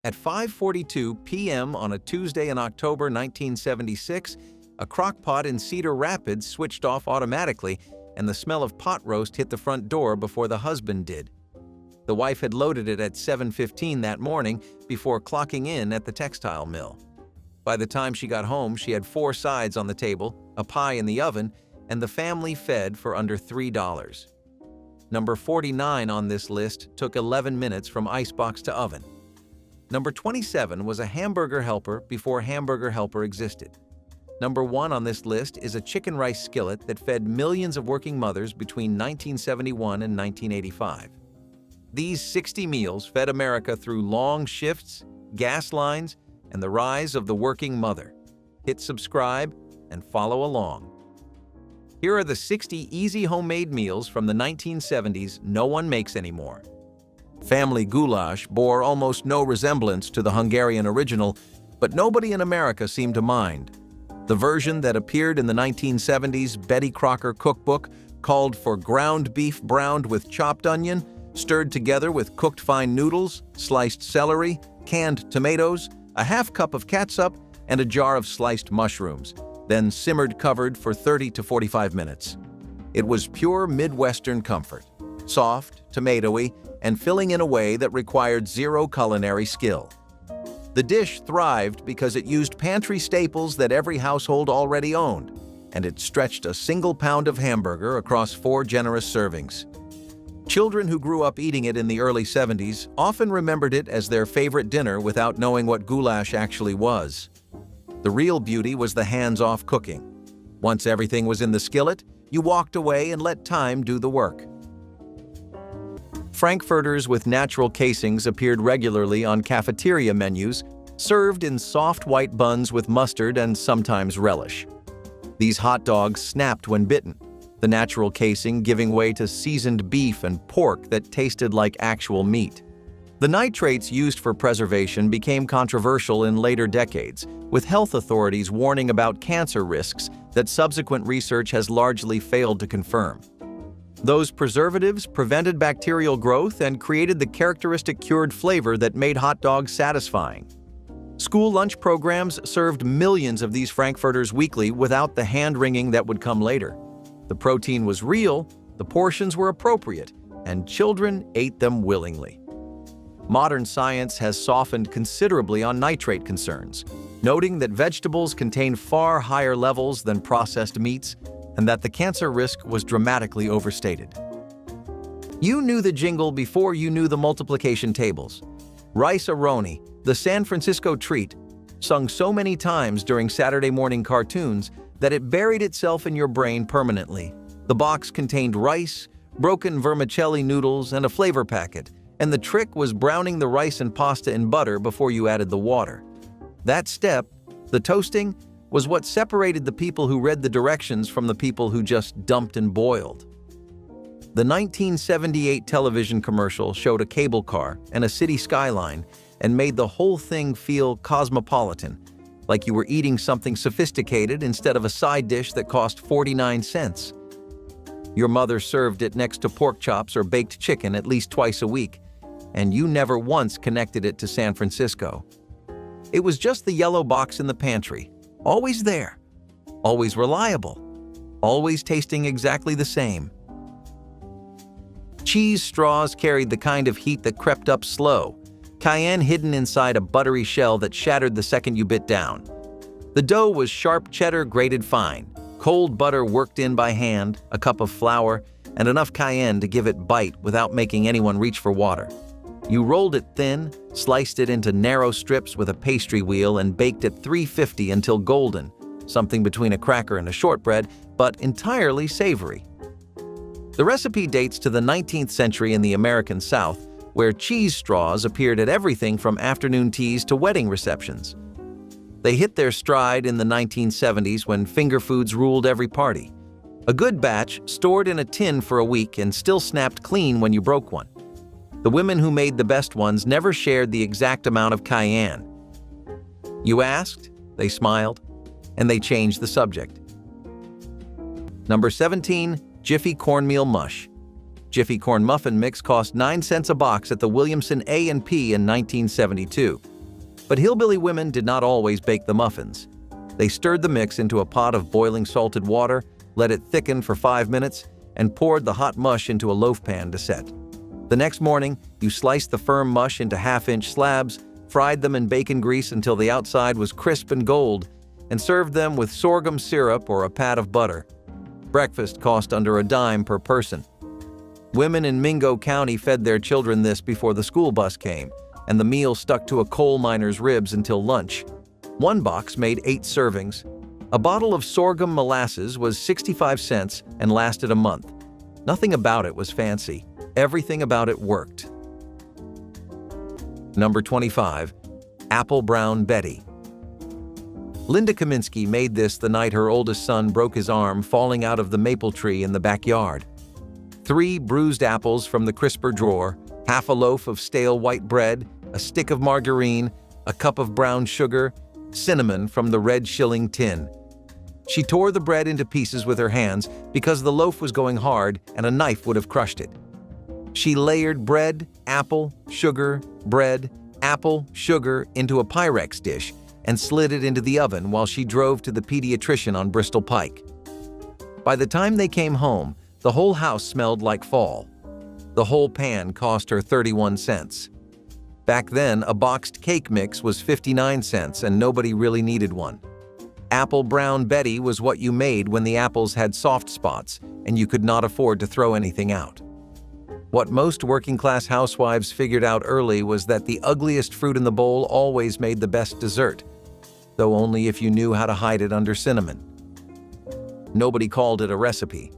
At 5:42 p.m. on a Tuesday in October 1976, a crock-pot in Cedar Rapids switched off automatically, and the smell of pot roast hit the front door before the husband did. The wife had loaded it at 7:15 that morning before clocking in at the textile mill. By the time she got home, she had 4 sides on the table, a pie in the oven, and the family fed for under $3. Number 49 on this list took 11 minutes from icebox to oven. Number 27 was a hamburger helper before hamburger helper existed. Number 1 on this list is a chicken rice skillet that fed millions of working mothers between 1971 and 1985. These 60 meals fed America through long shifts, gas lines, and the rise of the working mother. Hit subscribe and follow along. Here are the 60 easy homemade meals from the 1970s no one makes anymore. Family goulash bore almost no resemblance to the Hungarian original, but nobody in America seemed to mind. The version that appeared in the 1970s Betty Crocker cookbook called for ground beef browned with chopped onion, stirred together with cooked fine noodles, sliced celery, canned tomatoes, a half cup of catsup, and a jar of sliced mushrooms, then simmered covered for 30 to 45 minutes. It was pure Midwestern comfort, soft, tomatoey, and filling in a way that required zero culinary skill. The dish thrived because it used pantry staples that every household already owned, and it stretched a single pound of hamburger across 4 generous servings. Children who grew up eating it in the early 70s often remembered it as their favorite dinner without knowing what goulash actually was. The real beauty was the hands-off cooking. Once everything was in the skillet, you walked away and let time do the work. Frankfurters with natural casings appeared regularly on cafeteria menus, served in soft white buns with mustard and sometimes relish. These hot dogs snapped when bitten, the natural casing giving way to seasoned beef and pork that tasted like actual meat. The nitrates used for preservation became controversial in later decades, with health authorities warning about cancer risks that subsequent research has largely failed to confirm. Those preservatives prevented bacterial growth and created the characteristic cured flavor that made hot dogs satisfying. School lunch programs served millions of these frankfurters weekly without the hand-wringing that would come later. The protein was real, the portions were appropriate, and children ate them willingly. Modern science has softened considerably on nitrate concerns, noting that vegetables contain far higher levels than processed meats and that the cancer risk was dramatically overstated. You knew the jingle before you knew the multiplication tables. Rice-A-Roni, the San Francisco treat, sung so many times during Saturday morning cartoons that it buried itself in your brain permanently. The box contained rice, broken vermicelli noodles, and a flavor packet, and the trick was browning the rice and pasta in butter before you added the water. That step, the toasting, was what separated the people who read the directions from the people who just dumped and boiled. The 1978 television commercial showed a cable car and a city skyline and made the whole thing feel cosmopolitan, like you were eating something sophisticated instead of a side dish that cost 49 cents. Your mother served it next to pork chops or baked chicken at least twice a week, and you never once connected it to San Francisco. It was just the yellow box in the pantry, always there, always reliable, always tasting exactly the same. Cheese straws carried the kind of heat that crept up slow, cayenne hidden inside a buttery shell that shattered the second you bit down. The dough was sharp cheddar grated fine, cold butter worked in by hand, a cup of flour, and enough cayenne to give it bite without making anyone reach for water. You rolled it thin, sliced it into narrow strips with a pastry wheel, and baked at 350 until golden, something between a cracker and a shortbread, but entirely savory. The recipe dates to the 19th century in the American South, where cheese straws appeared at everything from afternoon teas to wedding receptions. They hit their stride in the 1970s when finger foods ruled every party. A good batch stored in a tin for a week and still snapped clean when you broke one. The women who made the best ones never shared the exact amount of cayenne. You asked, they smiled, and they changed the subject. Number 17, Jiffy Cornmeal Mush. Jiffy Corn Muffin Mix cost 9 cents a box at the Williamson A&P in 1972. But hillbilly women did not always bake the muffins. They stirred the mix into a pot of boiling salted water, let it thicken for 5 minutes, and poured the hot mush into a loaf pan to set. The next morning, you sliced the firm mush into half-inch slabs, fried them in bacon grease until the outside was crisp and gold, and served them with sorghum syrup or a pat of butter. Breakfast cost under a dime per person. Women in Mingo County fed their children this before the school bus came, and the meal stuck to a coal miner's ribs until lunch. One box made 8 servings. A bottle of sorghum molasses was 65 cents and lasted a month. Nothing about it was fancy. Everything about it worked. Number 25. Apple Brown Betty. Linda Kaminsky made this the night her oldest son broke his arm falling out of the maple tree in the backyard. 3 bruised apples from the crisper drawer, half a loaf of stale white bread, a stick of margarine, a cup of brown sugar, cinnamon from the red shilling tin. She tore the bread into pieces with her hands because the loaf was going hard and a knife would have crushed it. She layered bread, apple, sugar, bread, apple, sugar into a Pyrex dish and slid it into the oven while she drove to the pediatrician on Bristol Pike. By the time they came home, the whole house smelled like fall. The whole pan cost her 31 cents. Back then, a boxed cake mix was 59 cents and nobody really needed one. Apple Brown Betty was what you made when the apples had soft spots and you could not afford to throw anything out. What most working-class housewives figured out early was that the ugliest fruit in the bowl always made the best dessert, though only if you knew how to hide it under cinnamon. Nobody called it a recipe.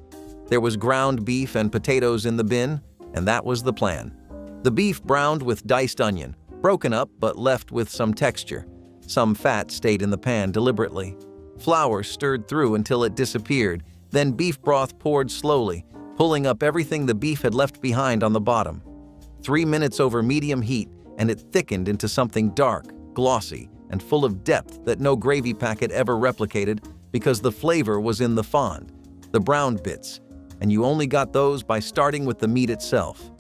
There was ground beef and potatoes in the bin, and that was the plan. The beef browned with diced onion, broken up but left with some texture. Some fat stayed in the pan deliberately. Flour stirred through until it disappeared, then beef broth poured slowly, pulling up everything the beef had left behind on the bottom. 3 minutes over medium heat, and it thickened into something dark, glossy, and full of depth that no gravy packet ever replicated because the flavor was in the fond, the browned bits, and you only got those by starting with the meat itself.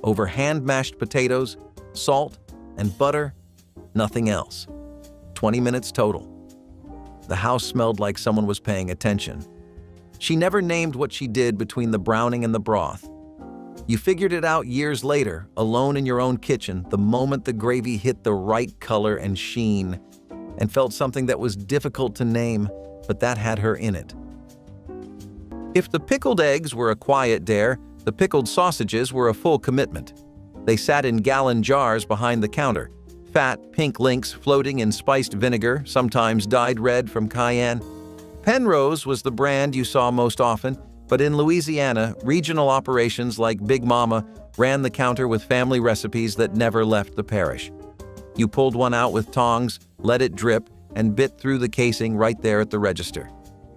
Over hand-mashed potatoes, salt, and butter, nothing else. 20 minutes total. The house smelled like someone was paying attention. She never named what she did between the browning and the broth. You figured it out years later, alone in your own kitchen, the moment the gravy hit the right color and sheen, and felt something that was difficult to name, but that had her in it. If the pickled eggs were a quiet dare, the pickled sausages were a full commitment. They sat in gallon jars behind the counter, fat pink links floating in spiced vinegar, sometimes dyed red from cayenne. Penrose was the brand you saw most often, but in Louisiana, regional operations like Big Mama ran the counter with family recipes that never left the parish. You pulled one out with tongs, let it drip, and bit through the casing right there at the register.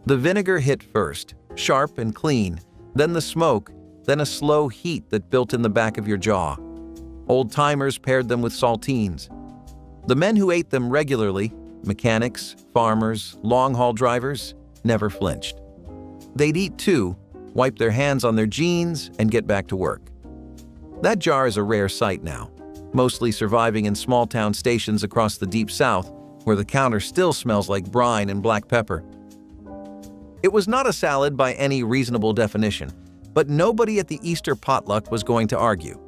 The vinegar hit first, sharp and clean, then the smoke, then a slow heat that built in the back of your jaw. Old-timers paired them with saltines. The men who ate them regularly, mechanics, farmers, long-haul drivers, never flinched. They'd eat too, wipe their hands on their jeans, and get back to work. That jar is a rare sight now, mostly surviving in small-town stations across the Deep South, where the counter still smells like brine and black pepper. It was not a salad by any reasonable definition, but nobody at the Easter potluck was going to argue.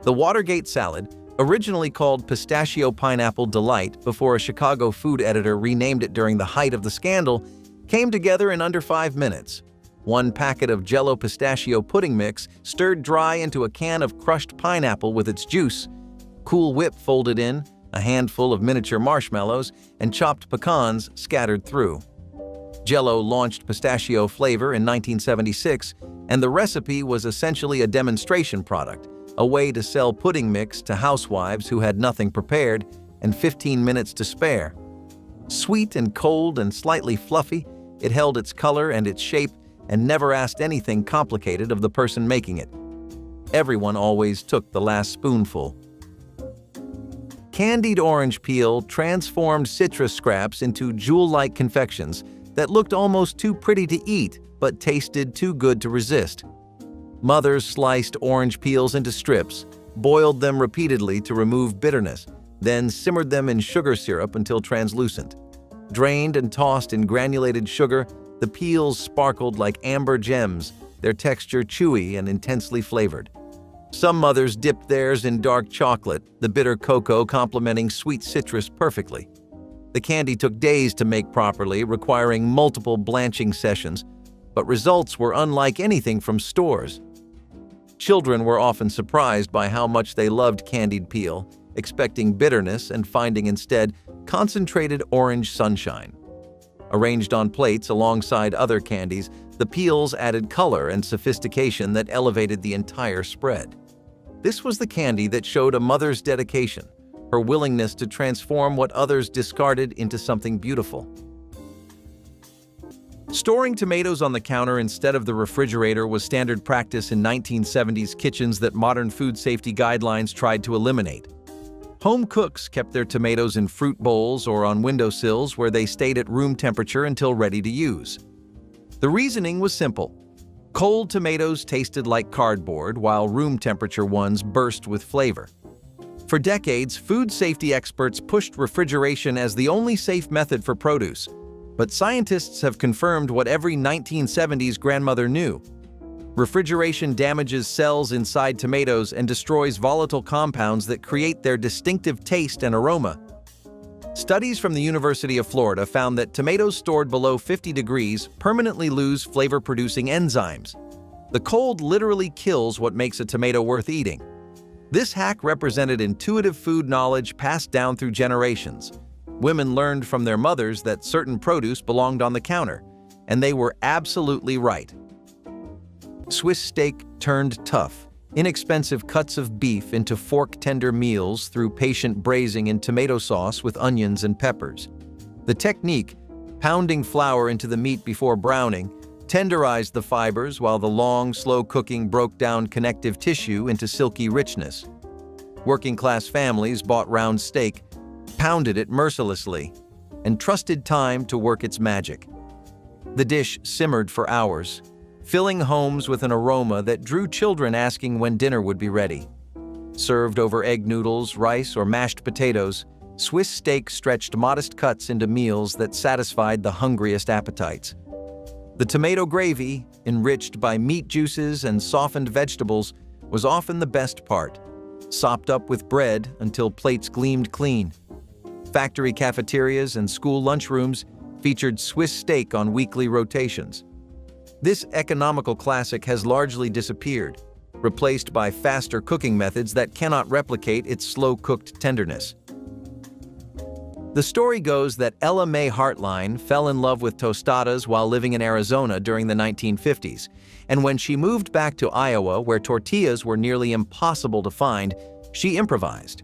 The Watergate salad, originally called Pistachio Pineapple Delight before a Chicago food editor renamed it during the height of the scandal, came together in under 5 minutes. 1 packet of Jell-O pistachio pudding mix stirred dry into a can of crushed pineapple with its juice, Cool Whip folded in, a handful of miniature marshmallows, and chopped pecans scattered through. Jell-O launched pistachio flavor in 1976, and the recipe was essentially a demonstration product, a way to sell pudding mix to housewives who had nothing prepared and 15 minutes to spare. Sweet and cold and slightly fluffy, it held its color and its shape and never asked anything complicated of the person making it. Everyone always took the last spoonful. Candied orange peel transformed citrus scraps into jewel-like confections that looked almost too pretty to eat but tasted too good to resist. Mothers sliced orange peels into strips, boiled them repeatedly to remove bitterness, then simmered them in sugar syrup until translucent. Drained and tossed in granulated sugar, the peels sparkled like amber gems, their texture chewy and intensely flavored. Some mothers dipped theirs in dark chocolate, the bitter cocoa complementing sweet citrus perfectly. The candy took days to make properly, requiring multiple blanching sessions, but results were unlike anything from stores. Children were often surprised by how much they loved candied peel, expecting bitterness and finding instead concentrated orange sunshine. Arranged on plates alongside other candies, the peels added color and sophistication that elevated the entire spread. This was the candy that showed a mother's dedication, her willingness to transform what others discarded into something beautiful. Storing tomatoes on the counter instead of the refrigerator was standard practice in 1970s kitchens that modern food safety guidelines tried to eliminate. Home cooks kept their tomatoes in fruit bowls or on windowsills where they stayed at room temperature until ready to use. The reasoning was simple. Cold tomatoes tasted like cardboard, while room temperature ones burst with flavor. For decades, food safety experts pushed refrigeration as the only safe method for produce. But scientists have confirmed what every 1970s grandmother knew. Refrigeration damages cells inside tomatoes and destroys volatile compounds that create their distinctive taste and aroma. Studies from the University of Florida found that tomatoes stored below 50 degrees permanently lose flavor-producing enzymes. The cold literally kills what makes a tomato worth eating. This hack represented intuitive food knowledge passed down through generations. Women learned from their mothers that certain produce belonged on the counter, and they were absolutely right. Swiss steak turned tough, inexpensive cuts of beef into fork-tender meals through patient braising in tomato sauce with onions and peppers. The technique, pounding flour into the meat before browning, tenderized the fibers while the long, slow cooking broke down connective tissue into silky richness. Working-class families bought round steak, pounded it mercilessly, and trusted time to work its magic. The dish simmered for hours, filling homes with an aroma that drew children asking when dinner would be ready. Served over egg noodles, rice, or mashed potatoes, Swiss steak stretched modest cuts into meals that satisfied the hungriest appetites. The tomato gravy, enriched by meat juices and softened vegetables, was often the best part, sopped up with bread until plates gleamed clean. Factory cafeterias and school lunchrooms featured Swiss steak on weekly rotations. This economical classic has largely disappeared, replaced by faster cooking methods that cannot replicate its slow-cooked tenderness. The story goes that Ella Mae Hartline fell in love with tostadas while living in Arizona during the 1950s, and when she moved back to Iowa, where tortillas were nearly impossible to find, she improvised.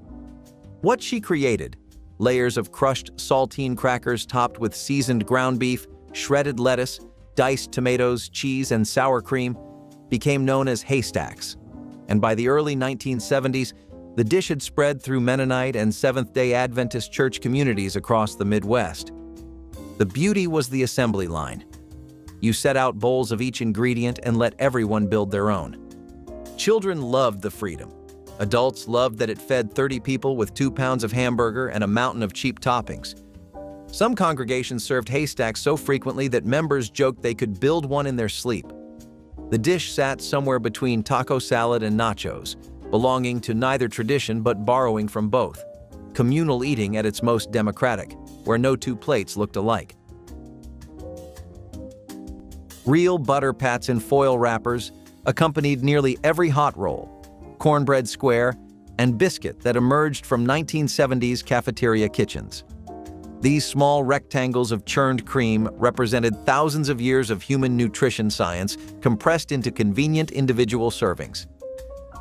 What she created, layers of crushed saltine crackers topped with seasoned ground beef, shredded lettuce, diced tomatoes, cheese, and sour cream, became known as haystacks. And by the early 1970s, the dish had spread through Mennonite and Seventh-day Adventist church communities across the Midwest. The beauty was the assembly line. You set out bowls of each ingredient and let everyone build their own. Children loved the freedom. Adults loved that it fed 30 people with 2 pounds of hamburger and a mountain of cheap toppings. Some congregations served haystacks so frequently that members joked they could build one in their sleep. The dish sat somewhere between taco salad and nachos, belonging to neither tradition but borrowing from both. Communal eating at its most democratic, where no two plates looked alike. Real butter pats in foil wrappers accompanied nearly every hot roll, cornbread square, and biscuit that emerged from 1970s cafeteria kitchens. These small rectangles of churned cream represented thousands of years of human nutrition science compressed into convenient individual servings.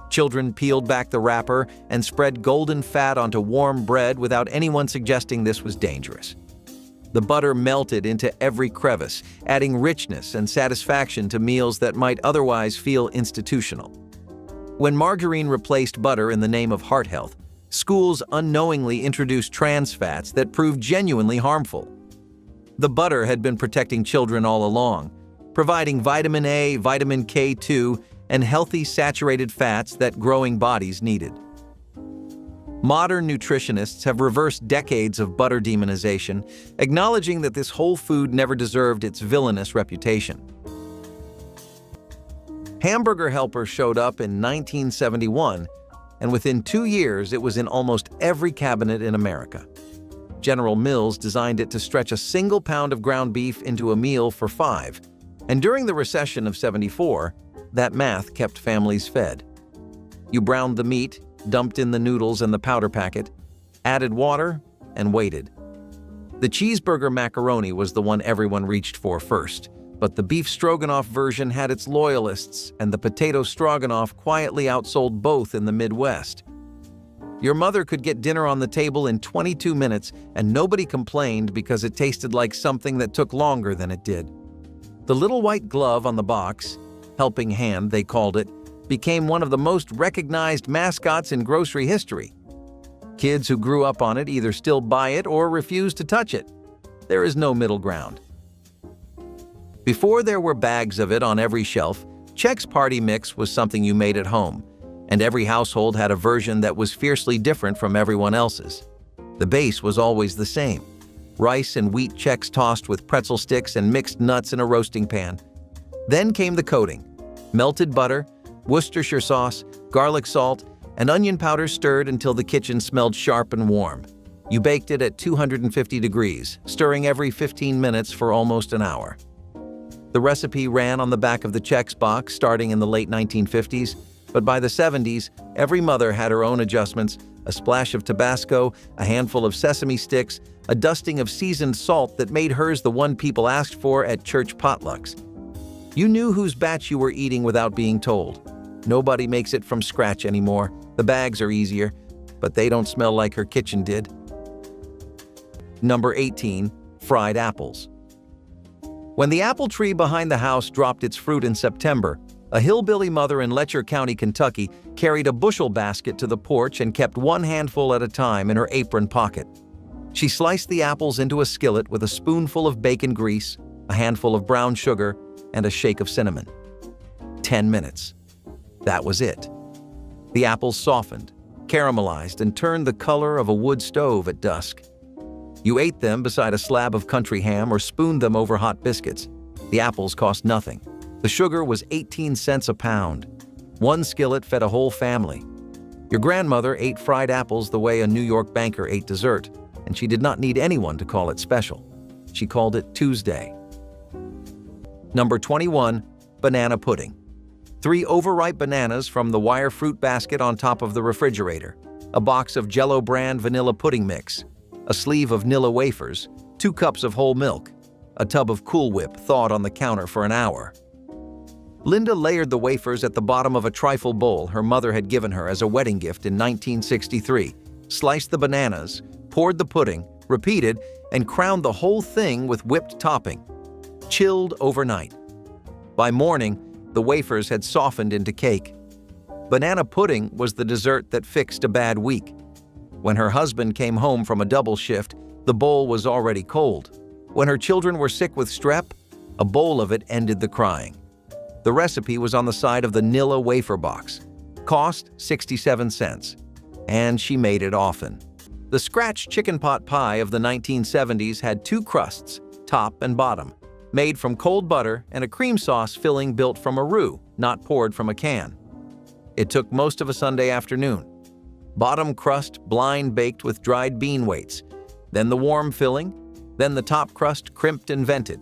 Children peeled back the wrapper and spread golden fat onto warm bread without anyone suggesting this was dangerous. The butter melted into every crevice, adding richness and satisfaction to meals that might otherwise feel institutional. When margarine replaced butter in the name of heart health, schools unknowingly introduced trans fats that proved genuinely harmful. The butter had been protecting children all along, providing vitamin A, vitamin K2, and healthy saturated fats that growing bodies needed. Modern nutritionists have reversed decades of butter demonization, acknowledging that this whole food never deserved its villainous reputation. Hamburger helper showed up in 1971, and within 2 years it was in almost every cabinet in America. General Mills designed it to stretch a single pound of ground beef into a meal for 5, and during the recession of '74, that math kept families fed. You browned the meat, dumped in the noodles and the powder packet, added water, and waited. The cheeseburger macaroni was the one everyone reached for first, but the beef stroganoff version had its loyalists, and the potato stroganoff quietly outsold both in the Midwest. Your mother could get dinner on the table in 22 minutes, and nobody complained because it tasted like something that took longer than it did. The little white glove on the box, helping hand they called it, became one of the most recognized mascots in grocery history. Kids who grew up on it either still buy it or refuse to touch it. There is no middle ground. Before there were bags of it on every shelf, Chex Party Mix was something you made at home, and every household had a version that was fiercely different from everyone else's. The base was always the same: rice and wheat Chex tossed with pretzel sticks and mixed nuts in a roasting pan. Then came the coating: melted butter, Worcestershire sauce, garlic salt, and onion powder stirred until the kitchen smelled sharp and warm. You baked it at 250 degrees, stirring every 15 minutes for almost an hour. The recipe ran on the back of the Chex box starting in the late 1950s, but by the 70s, every mother had her own adjustments: a splash of Tabasco, a handful of sesame sticks, a dusting of seasoned salt that made hers the one people asked for at church potlucks. You knew whose batch you were eating without being told. Nobody makes it from scratch anymore. The bags are easier, but they don't smell like her kitchen did. Number 18. Fried apples. When the apple tree behind the house dropped its fruit in September, a hillbilly mother in Letcher County, Kentucky, carried a bushel basket to the porch and kept one handful at a time in her apron pocket. She sliced the apples into a skillet with a spoonful of bacon grease, a handful of brown sugar, and a shake of cinnamon. 10 minutes. That was it. The apples softened, caramelized, and turned the color of a wood stove at dusk. You ate them beside a slab of country ham or spooned them over hot biscuits. The apples cost nothing. The sugar was 18 cents a pound. One skillet fed a whole family. Your grandmother ate fried apples the way a New York banker ate dessert, and she did not need anyone to call it special. She called it Tuesday. Number 21. Banana pudding. 3 overripe bananas from the wire fruit basket on top of the refrigerator, a box of Jell-O brand vanilla pudding mix, a sleeve of Nilla wafers, 2 cups of whole milk, a tub of Cool Whip thawed on the counter for an hour. Linda layered the wafers at the bottom of a trifle bowl her mother had given her as a wedding gift in 1963, sliced the bananas, poured the pudding, repeated, and crowned the whole thing with whipped topping. Chilled overnight. By morning, the wafers had softened into cake. Banana pudding was the dessert that fixed a bad week. When her husband came home from a double shift, the bowl was already cold. When her children were sick with strep, a bowl of it ended the crying. The recipe was on the side of the Nilla wafer box. Cost 67 cents. And she made it often. The scratch chicken pot pie of the 1970s had 2 crusts, top and bottom, made from cold butter and a cream sauce filling built from a roux, not poured from a can. It took most of a Sunday afternoon. Bottom crust blind baked with dried bean weights, then the warm filling, then the top crust crimped and vented.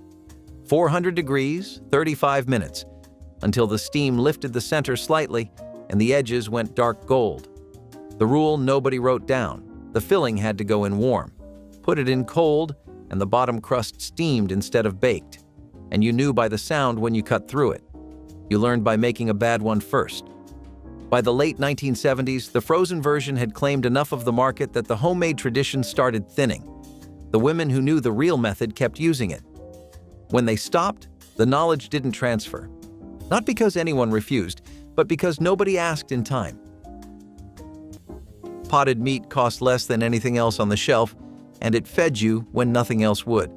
400 degrees, 35 minutes, until the steam lifted the center slightly and the edges went dark gold. The rule nobody wrote down: the filling had to go in warm. Put it in cold, and the bottom crust steamed instead of baked, and you knew by the sound when you cut through it. You learned by making a bad one first. By the late 1970s, the frozen version had claimed enough of the market that the homemade tradition started thinning. The women who knew the real method kept using it. When they stopped, the knowledge didn't transfer. Not because anyone refused, but because nobody asked in time. Potted meat cost less than anything else on the shelf, and it fed you when nothing else would.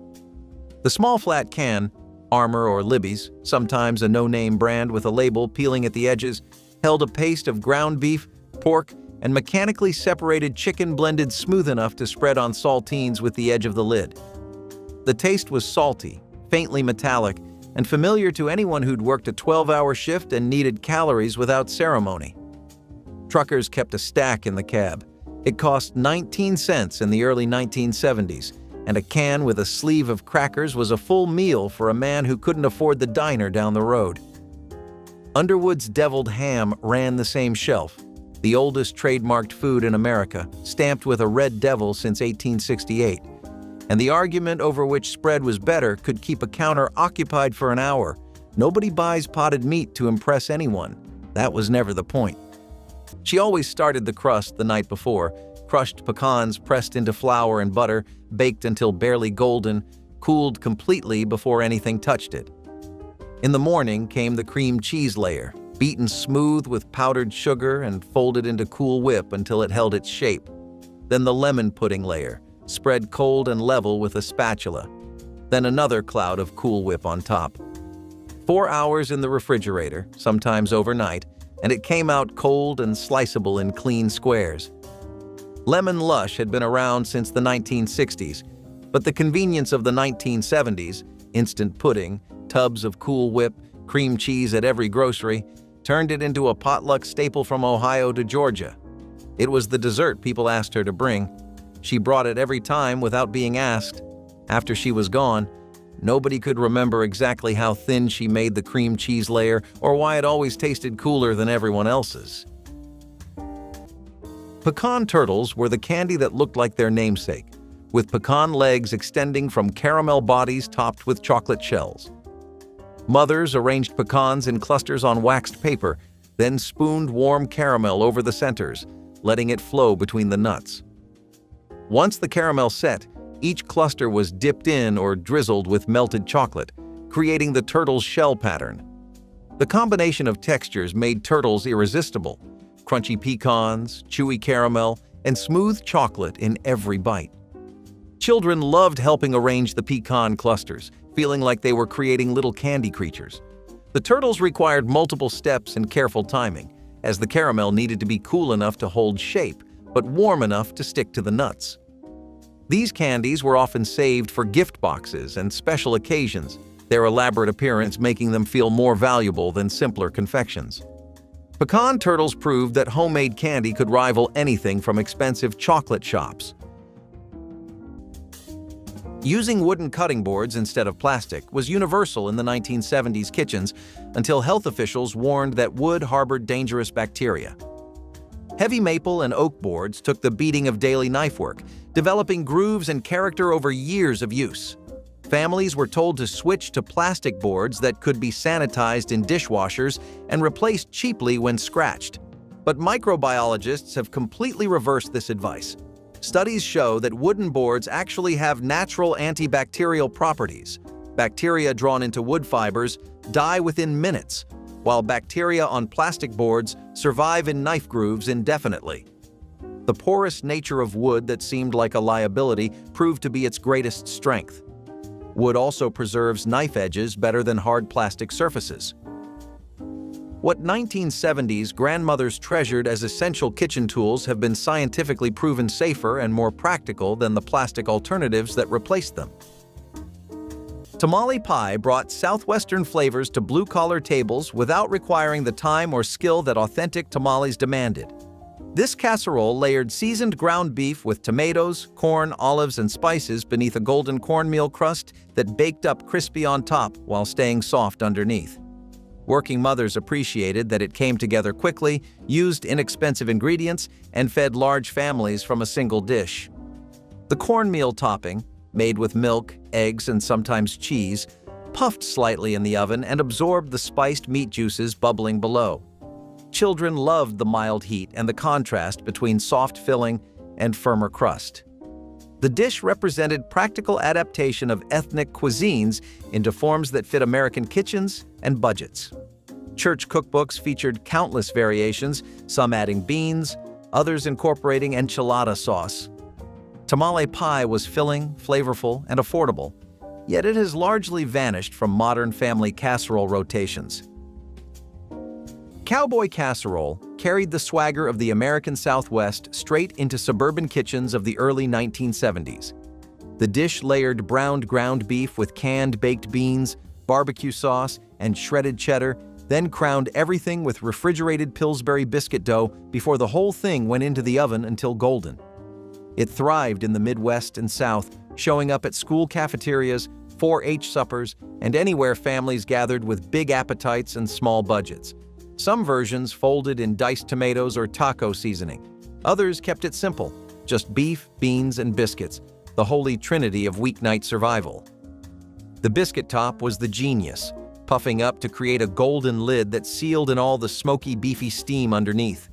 The small flat can, Armour or Libby's, sometimes a no-name brand with a label peeling at the edges, held a paste of ground beef, pork, and mechanically separated chicken blended smooth enough to spread on saltines with the edge of the lid. The taste was salty, faintly metallic, and familiar to anyone who'd worked a 12-hour shift and needed calories without ceremony. Truckers kept a stack in the cab. It cost 19 cents in the early 1970s, and a can with a sleeve of crackers was a full meal for a man who couldn't afford the diner down the road. Underwood's deviled ham ran the same shelf, the oldest trademarked food in America, stamped with a red devil since 1868. And the argument over which spread was better could keep a counter occupied for an hour. Nobody buys potted meat to impress anyone. That was never the point. She always started the crust the night before, crushed pecans pressed into flour and butter, baked until barely golden, cooled completely before anything touched it. In the morning came the cream cheese layer, beaten smooth with powdered sugar and folded into Cool Whip until it held its shape. Then the lemon pudding layer, spread cold and level with a spatula. Then another cloud of Cool Whip on top. 4 hours in the refrigerator, sometimes overnight, and it came out cold and sliceable in clean squares. Lemon Lush had been around since the 1960s, but the convenience of the 1970s, instant pudding, tubs of Cool Whip, cream cheese at every grocery, turned it into a potluck staple from Ohio to Georgia. It was the dessert people asked her to bring. She brought it every time without being asked. After she was gone, nobody could remember exactly how thin she made the cream cheese layer or why it always tasted cooler than everyone else's. Pecan turtles were the candy that looked like their namesake, with pecan legs extending from caramel bodies topped with chocolate shells. Mothers arranged pecans in clusters on waxed paper, then spooned warm caramel over the centers, letting it flow between the nuts. Once the caramel set, each cluster was dipped in or drizzled with melted chocolate, creating the turtle's shell pattern. The combination of textures made turtles irresistible: crunchy pecans, chewy caramel, and smooth chocolate in every bite. Children loved helping arrange the pecan clusters, feeling like they were creating little candy creatures. The turtles required multiple steps and careful timing, as the caramel needed to be cool enough to hold shape, but warm enough to stick to the nuts. These candies were often saved for gift boxes and special occasions, their elaborate appearance making them feel more valuable than simpler confections. Pecan turtles proved that homemade candy could rival anything from expensive chocolate shops. Using wooden cutting boards instead of plastic was universal in the 1970s kitchens until health officials warned that wood harbored dangerous bacteria. Heavy maple and oak boards took the beating of daily knife work, developing grooves and character over years of use. Families were told to switch to plastic boards that could be sanitized in dishwashers and replaced cheaply when scratched. But microbiologists have completely reversed this advice. Studies show that wooden boards actually have natural antibacterial properties. Bacteria drawn into wood fibers die within minutes, while bacteria on plastic boards survive in knife grooves indefinitely. The porous nature of wood that seemed like a liability proved to be its greatest strength. Wood also preserves knife edges better than hard plastic surfaces. What 1970s grandmothers treasured as essential kitchen tools have been scientifically proven safer and more practical than the plastic alternatives that replaced them. Tamale pie brought Southwestern flavors to blue-collar tables without requiring the time or skill that authentic tamales demanded. This casserole layered seasoned ground beef with tomatoes, corn, olives, and spices beneath a golden cornmeal crust that baked up crispy on top while staying soft underneath. Working mothers appreciated that it came together quickly, used inexpensive ingredients, and fed large families from a single dish. The cornmeal topping, made with milk, eggs, and sometimes cheese, puffed slightly in the oven and absorbed the spiced meat juices bubbling below. Children loved the mild heat and the contrast between soft filling and firmer crust. The dish represented practical adaptation of ethnic cuisines into forms that fit American kitchens and budgets. Church cookbooks featured countless variations, some adding beans, others incorporating enchilada sauce. Tamale pie was filling, flavorful, and affordable, yet it has largely vanished from modern family casserole rotations. cowboy casserole carried the swagger of the American Southwest straight into suburban kitchens of the early 1970s. The dish layered browned ground beef with canned baked beans, barbecue sauce, and shredded cheddar, then crowned everything with refrigerated Pillsbury biscuit dough before the whole thing went into the oven until golden. It thrived in the Midwest and South, showing up at school cafeterias, 4-H suppers, and anywhere families gathered with big appetites and small budgets. Some versions folded in diced tomatoes or taco seasoning. Others kept it simple, just beef, beans, and biscuits, the holy trinity of weeknight survival. The biscuit top was the genius, puffing up to create a golden lid that sealed in all the smoky, beefy steam underneath.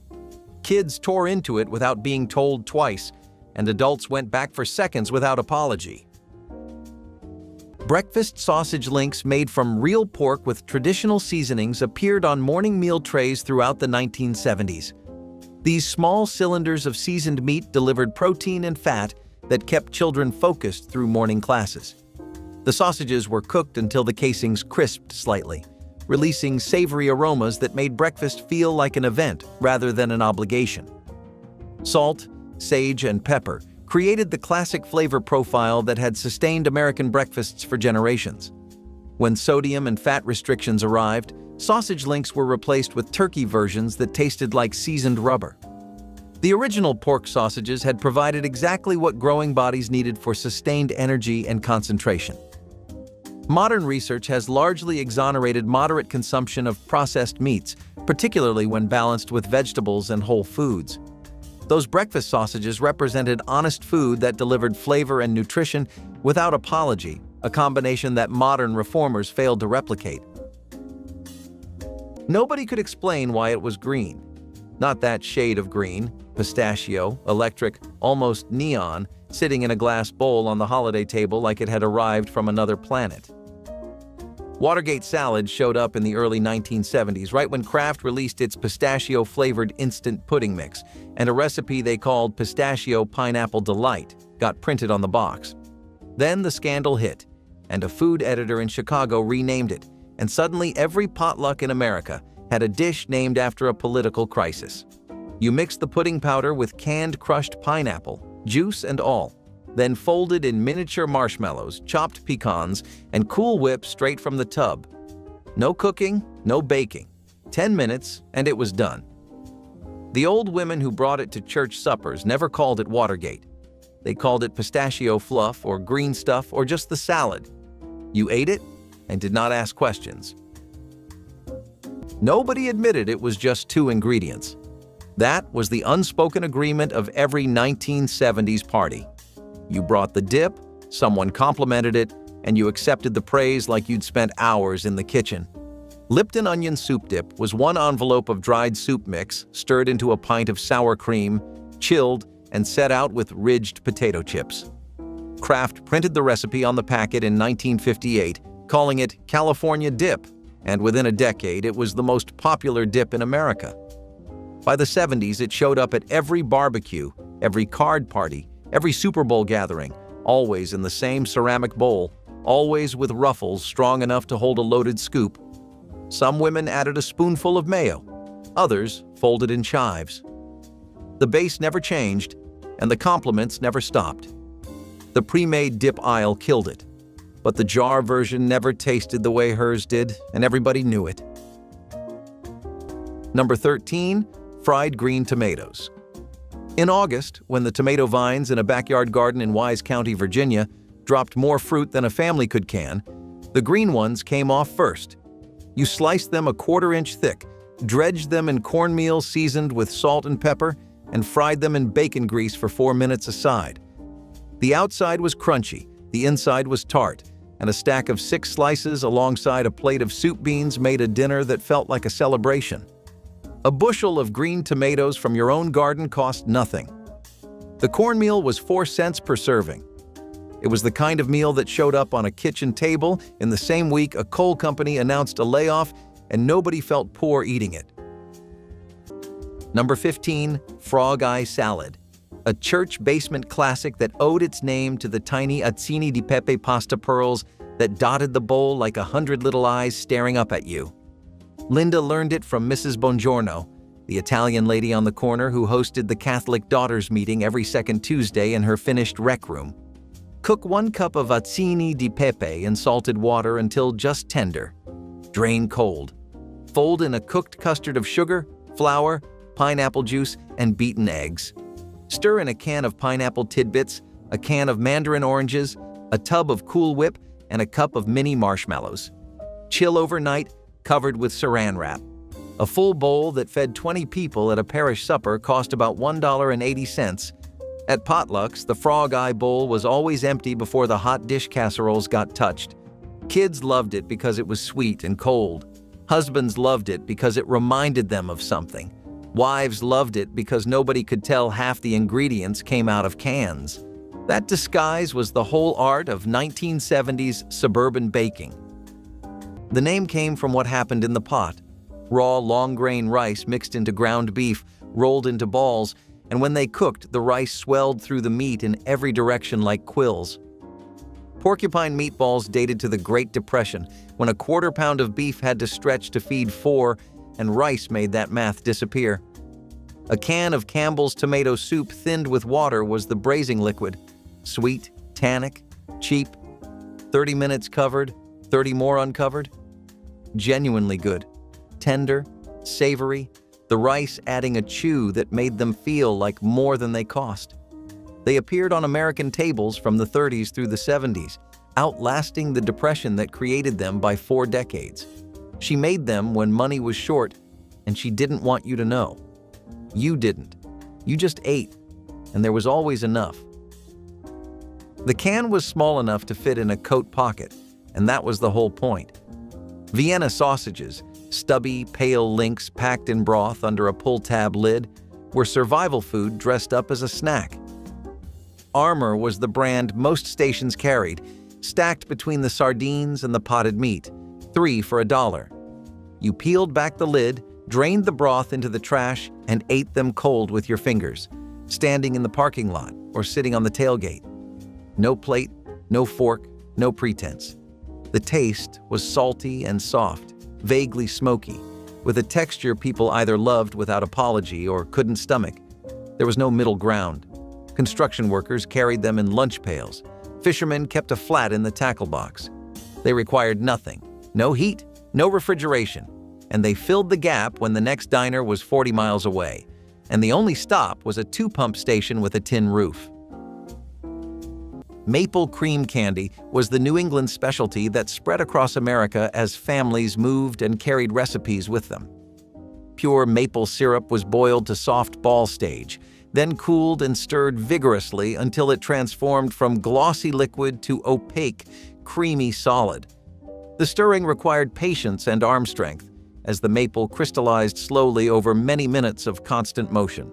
Kids tore into it without being told twice, and adults went back for seconds without apology. Breakfast sausage links made from real pork with traditional seasonings appeared on morning meal trays throughout the 1970s. These small cylinders of seasoned meat delivered protein and fat that kept children focused through morning classes. The sausages were cooked until the casings crisped slightly, releasing savory aromas that made breakfast feel like an event rather than an obligation. Salt, sage, and pepper created the classic flavor profile that had sustained American breakfasts for generations. When sodium and fat restrictions arrived, sausage links were replaced with turkey versions that tasted like seasoned rubber. The original pork sausages had provided exactly what growing bodies needed for sustained energy and concentration. Modern research has largely exonerated moderate consumption of processed meats, particularly when balanced with vegetables and whole foods. Those breakfast sausages represented honest food that delivered flavor and nutrition without apology, a combination that modern reformers failed to replicate. Nobody could explain why it was green. Not that shade of green, pistachio, electric, almost neon, sitting in a glass bowl on the holiday table like it had arrived from another planet. Watergate salad showed up in the early 1970s, right when Kraft released its pistachio-flavored instant pudding mix, and a recipe they called Pistachio Pineapple Delight got printed on the box. Then the scandal hit, and a food editor in Chicago renamed it, and suddenly every potluck in America had a dish named after a political crisis. You mixed the pudding powder with canned crushed pineapple, juice and all, then folded in miniature marshmallows, chopped pecans, and Cool Whip straight from the tub. No cooking, no baking. 10 minutes, and it was done. The old women who brought it to church suppers never called it Watergate. They called it pistachio fluff or green stuff or just the salad. You ate it and did not ask questions. Nobody admitted it was just 2 ingredients. That was the unspoken agreement of every 1970s party. You brought the dip, someone complimented it, and you accepted the praise like you'd spent hours in the kitchen. Lipton onion soup dip was 1 envelope of dried soup mix stirred into a pint of sour cream, chilled, and set out with ridged potato chips. Kraft printed the recipe on the packet in 1958, calling it California Dip, and within a decade it was the most popular dip in America. By the 70s, it showed up at every barbecue, every card party, every Super Bowl gathering, always in the same ceramic bowl, always with ruffles strong enough to hold a loaded scoop. Some women added a spoonful of mayo, others folded in chives. The base never changed, and the compliments never stopped. The pre-made dip aisle killed it, but the jar version never tasted the way hers did, and everybody knew it. Number 13, fried green tomatoes. In August, when the tomato vines in a backyard garden in Wise County, Virginia, dropped more fruit than a family could can, the green ones came off first. You sliced them a 1/4 inch thick, dredged them in cornmeal seasoned with salt and pepper, and fried them in bacon grease for 4 minutes aside. The outside was crunchy, the inside was tart, and a stack of 6 slices alongside a plate of soup beans made a dinner that felt like a celebration. A bushel of green tomatoes from your own garden cost nothing. The cornmeal was 4 cents per serving. It was the kind of meal that showed up on a kitchen table in the same week a coal company announced a layoff and nobody felt poor eating it. Number 15, frog eye salad. A church basement classic that owed its name to the tiny azzini di pepe pasta pearls that dotted the bowl like 100 little eyes staring up at you. Linda learned it from Mrs. Bongiorno, the Italian lady on the corner who hosted the Catholic Daughters meeting every second Tuesday in her finished rec room. Cook 1 cup of azzini di pepe in salted water until just tender. Drain cold. Fold in a cooked custard of sugar, flour, pineapple juice, and beaten eggs. Stir in a can of pineapple tidbits, a can of mandarin oranges, a tub of Cool Whip, and a cup of mini marshmallows. Chill overnight, covered with saran wrap. A full bowl that fed 20 people at a parish supper cost about $1.80. At Potlucks, the frog eye bowl was always empty before the hot dish casseroles got touched. Kids loved it because it was sweet and cold. Husbands loved it because it reminded them of something. Wives loved it because nobody could tell half the ingredients came out of cans. That disguise was the whole art of 1970s suburban baking. The name came from what happened in the pot. Raw, long-grain rice mixed into ground beef, rolled into balls, and when they cooked, the rice swelled through the meat in every direction like quills. Porcupine meatballs dated to the Great Depression, when a quarter pound of beef had to stretch to feed 4, and rice made that math disappear. A can of Campbell's tomato soup thinned with water was the braising liquid. Sweet, tannic, cheap. 30 minutes covered, 30 more uncovered. Genuinely good. Tender, savory, the rice adding a chew that made them feel like more than they cost. They appeared on American tables from the 30s through the 70s, outlasting the depression that created them by 4 decades. She made them when money was short, and she didn't want you to know. You didn't. You just ate, and there was always enough. The can was small enough to fit in a coat pocket, and that was the whole point. Vienna sausages, stubby, pale links packed in broth under a pull-tab lid, were survival food dressed up as a snack. Armour was the brand most stations carried, stacked between the sardines and the potted meat, 3 for $1. You peeled back the lid, drained the broth into the trash, and ate them cold with your fingers, standing in the parking lot or sitting on the tailgate. No plate, no fork, no pretense. The taste was salty and soft, vaguely smoky, with a texture people either loved without apology or couldn't stomach. There was no middle ground. Construction workers carried them in lunch pails. Fishermen kept a flat in the tackle box. They required nothing, no heat, no refrigeration, and they filled the gap when the next diner was 40 miles away, and the only stop was a 2-pump station with a tin roof. Maple cream candy was the New England specialty that spread across America as families moved and carried recipes with them. Pure maple syrup was boiled to soft ball stage, then cooled and stirred vigorously until it transformed from glossy liquid to opaque, creamy solid. The stirring required patience and arm strength, as the maple crystallized slowly over many minutes of constant motion.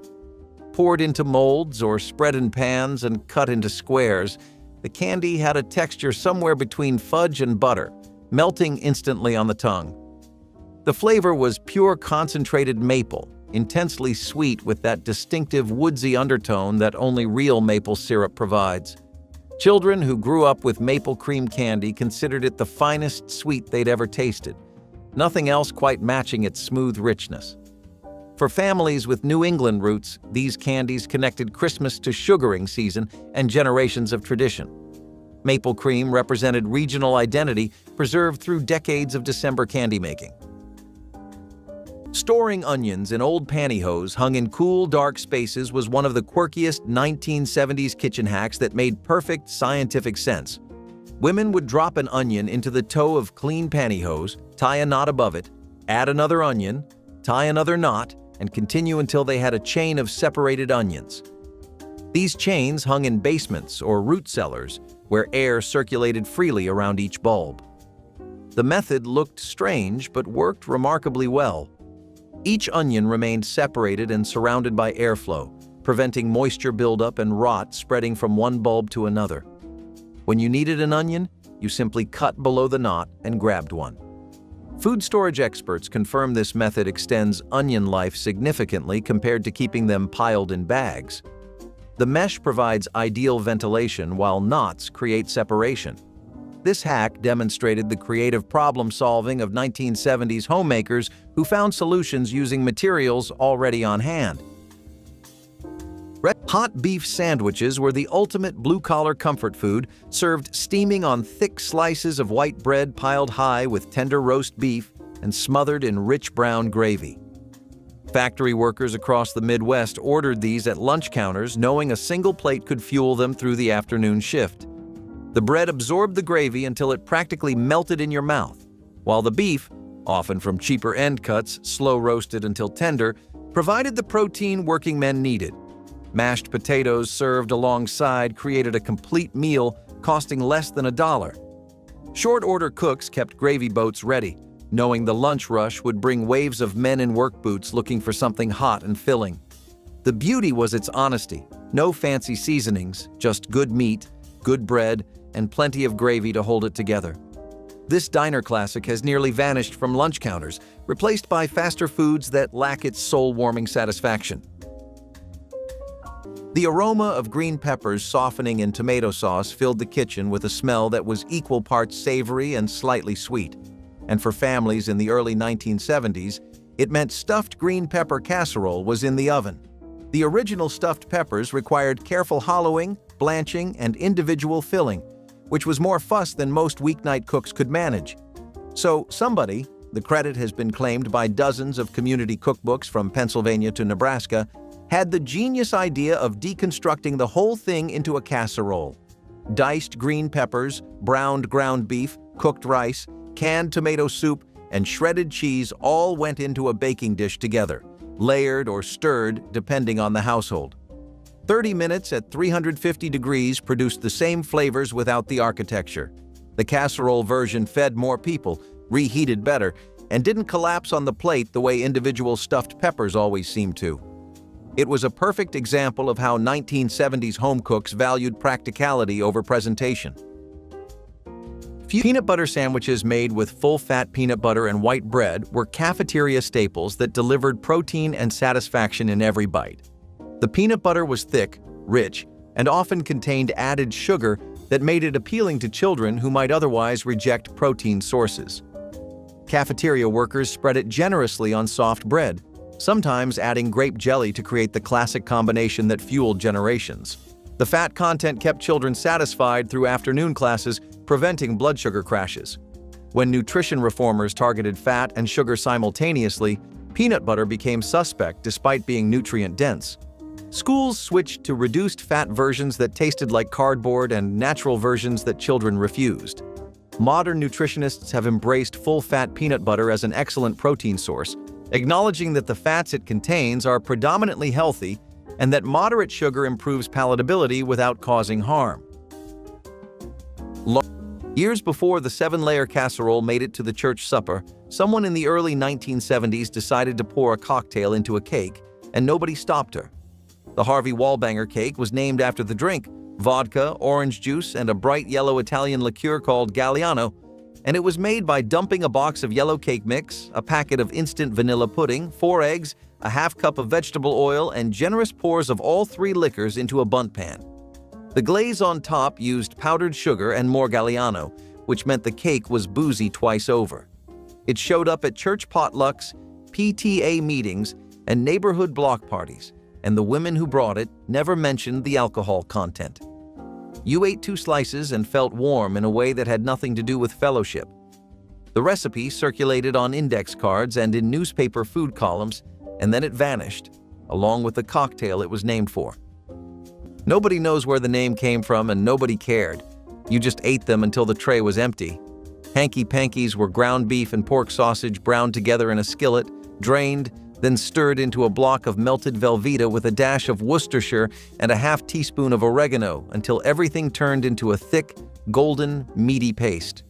Poured into molds or spread in pans and cut into squares, the candy had a texture somewhere between fudge and butter, melting instantly on the tongue. The flavor was pure concentrated maple, intensely sweet with that distinctive woodsy undertone that only real maple syrup provides. Children who grew up with maple cream candy considered it the finest sweet they'd ever tasted, nothing else quite matching its smooth richness. For families with New England roots, these candies connected Christmas to sugaring season and generations of tradition. Maple cream represented regional identity preserved through decades of December candy making. Storing onions in old pantyhose hung in cool, dark spaces was one of the quirkiest 1970s kitchen hacks that made perfect scientific sense. Women would drop an onion into the toe of clean pantyhose, tie a knot above it, add another onion, tie another knot, and continue until they had a chain of separated onions. These chains hung in basements or root cellars, where air circulated freely around each bulb. The method looked strange but worked remarkably well. Each onion remained separated and surrounded by airflow, preventing moisture buildup and rot spreading from one bulb to another. When you needed an onion, you simply cut below the knot and grabbed one. Food storage experts confirm this method extends onion life significantly compared to keeping them piled in bags. The mesh provides ideal ventilation while knots create separation. This hack demonstrated the creative problem-solving of 1970s homemakers who found solutions using materials already on hand. Hot beef sandwiches were the ultimate blue-collar comfort food, served steaming on thick slices of white bread piled high with tender roast beef and smothered in rich brown gravy. Factory workers across the Midwest ordered these at lunch counters, knowing a single plate could fuel them through the afternoon shift. The bread absorbed the gravy until it practically melted in your mouth, while the beef, often from cheaper end cuts, slow roasted until tender, provided the protein working men needed. Mashed potatoes served alongside created a complete meal costing less than $1. Short-order cooks kept gravy boats ready, knowing the lunch rush would bring waves of men in work boots looking for something hot and filling. The beauty was its honesty. No fancy seasonings, just good meat, good bread, and plenty of gravy to hold it together. This diner classic has nearly vanished from lunch counters, replaced by faster foods that lack its soul-warming satisfaction. The aroma of green peppers softening in tomato sauce filled the kitchen with a smell that was equal parts savory and slightly sweet. And for families in the early 1970s, it meant stuffed green pepper casserole was in the oven. The original stuffed peppers required careful hollowing, blanching, and individual filling, which was more fuss than most weeknight cooks could manage. So somebody, the credit has been claimed by dozens of community cookbooks from Pennsylvania to Nebraska, had the genius idea of deconstructing the whole thing into a casserole. Diced green peppers, browned ground beef, cooked rice, canned tomato soup, and shredded cheese all went into a baking dish together, layered or stirred depending on the household. 30 minutes at 350 degrees produced the same flavors without the architecture. The casserole version fed more people, reheated better, and didn't collapse on the plate the way individual stuffed peppers always seem to. It was a perfect example of how 1970s home cooks valued practicality over presentation. Peanut butter sandwiches made with full-fat peanut butter and white bread were cafeteria staples that delivered protein and satisfaction in every bite. The peanut butter was thick, rich, and often contained added sugar that made it appealing to children who might otherwise reject protein sources. Cafeteria workers spread it generously on soft bread, sometimes adding grape jelly to create the classic combination that fueled generations. The fat content kept children satisfied through afternoon classes, preventing blood sugar crashes. When nutrition reformers targeted fat and sugar simultaneously, peanut butter became suspect despite being nutrient-dense. Schools switched to reduced fat versions that tasted like cardboard and natural versions that children refused. Modern nutritionists have embraced full-fat peanut butter as an excellent protein source, acknowledging that the fats it contains are predominantly healthy and that moderate sugar improves palatability without causing harm. Years before the 7-layer casserole made it to the church supper, someone in the early 1970s decided to pour a cocktail into a cake, and nobody stopped her. The Harvey Wallbanger cake was named after the drink, vodka, orange juice, and a bright yellow Italian liqueur called Galliano, and it was made by dumping a box of yellow cake mix, a packet of instant vanilla pudding, 4 eggs, a half cup of vegetable oil, and generous pours of all 3 liquors into a bundt pan. The glaze on top used powdered sugar and more Galliano, which meant the cake was boozy twice over. It showed up at church potlucks, PTA meetings, and neighborhood block parties, and the women who brought it never mentioned the alcohol content. You ate 2 slices and felt warm in a way that had nothing to do with fellowship. The recipe circulated on index cards and in newspaper food columns, and then it vanished, along with the cocktail it was named for. Nobody knows where the name came from and nobody cared. You just ate them until the tray was empty. Hanky-pankies were ground beef and pork sausage browned together in a skillet, drained, then stirred into a block of melted Velveeta with a dash of Worcestershire and a half teaspoon of oregano until everything turned into a thick, golden, meaty paste.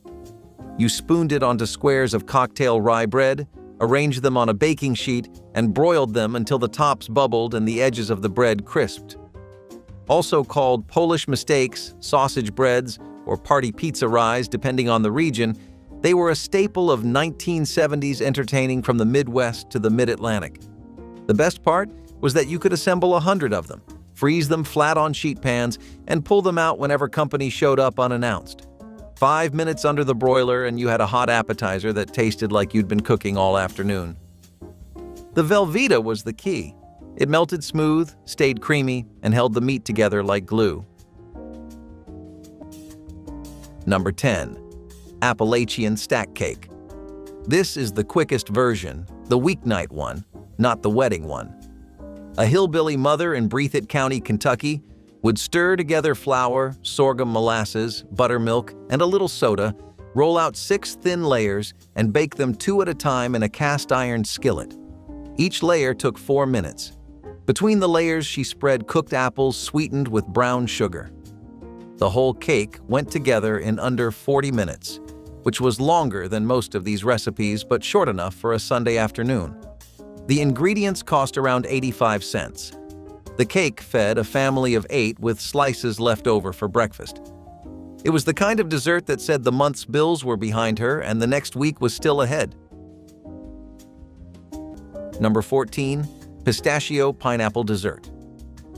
You spooned it onto squares of cocktail rye bread, arranged them on a baking sheet, and broiled them until the tops bubbled and the edges of the bread crisped. Also called Polish mistakes, sausage breads, or party pizza rise depending on the region, they were a staple of 1970s entertaining from the Midwest to the Mid-Atlantic. The best part was that you could assemble 100 of them, freeze them flat on sheet pans, and pull them out whenever company showed up unannounced. 5 minutes under the broiler and you had a hot appetizer that tasted like you'd been cooking all afternoon. The Velveeta was the key. It melted smooth, stayed creamy, and held the meat together like glue. Number 10. Appalachian Stack Cake. This is the quickest version, the weeknight one, not the wedding one. A hillbilly mother in Breathitt County, Kentucky, would stir together flour, sorghum molasses, buttermilk, and a little soda, roll out 6 thin layers, and bake them 2 at a time in a cast-iron skillet. Each layer took 4 minutes. Between the layers, she spread cooked apples sweetened with brown sugar. The whole cake went together in under 40 minutes, which was longer than most of these recipes but short enough for a Sunday afternoon. The ingredients cost around 85 cents. The cake fed a family of 8 with slices left over for breakfast. It was the kind of dessert that said the month's bills were behind her and the next week was still ahead. Number 14. Pistachio Pineapple Dessert.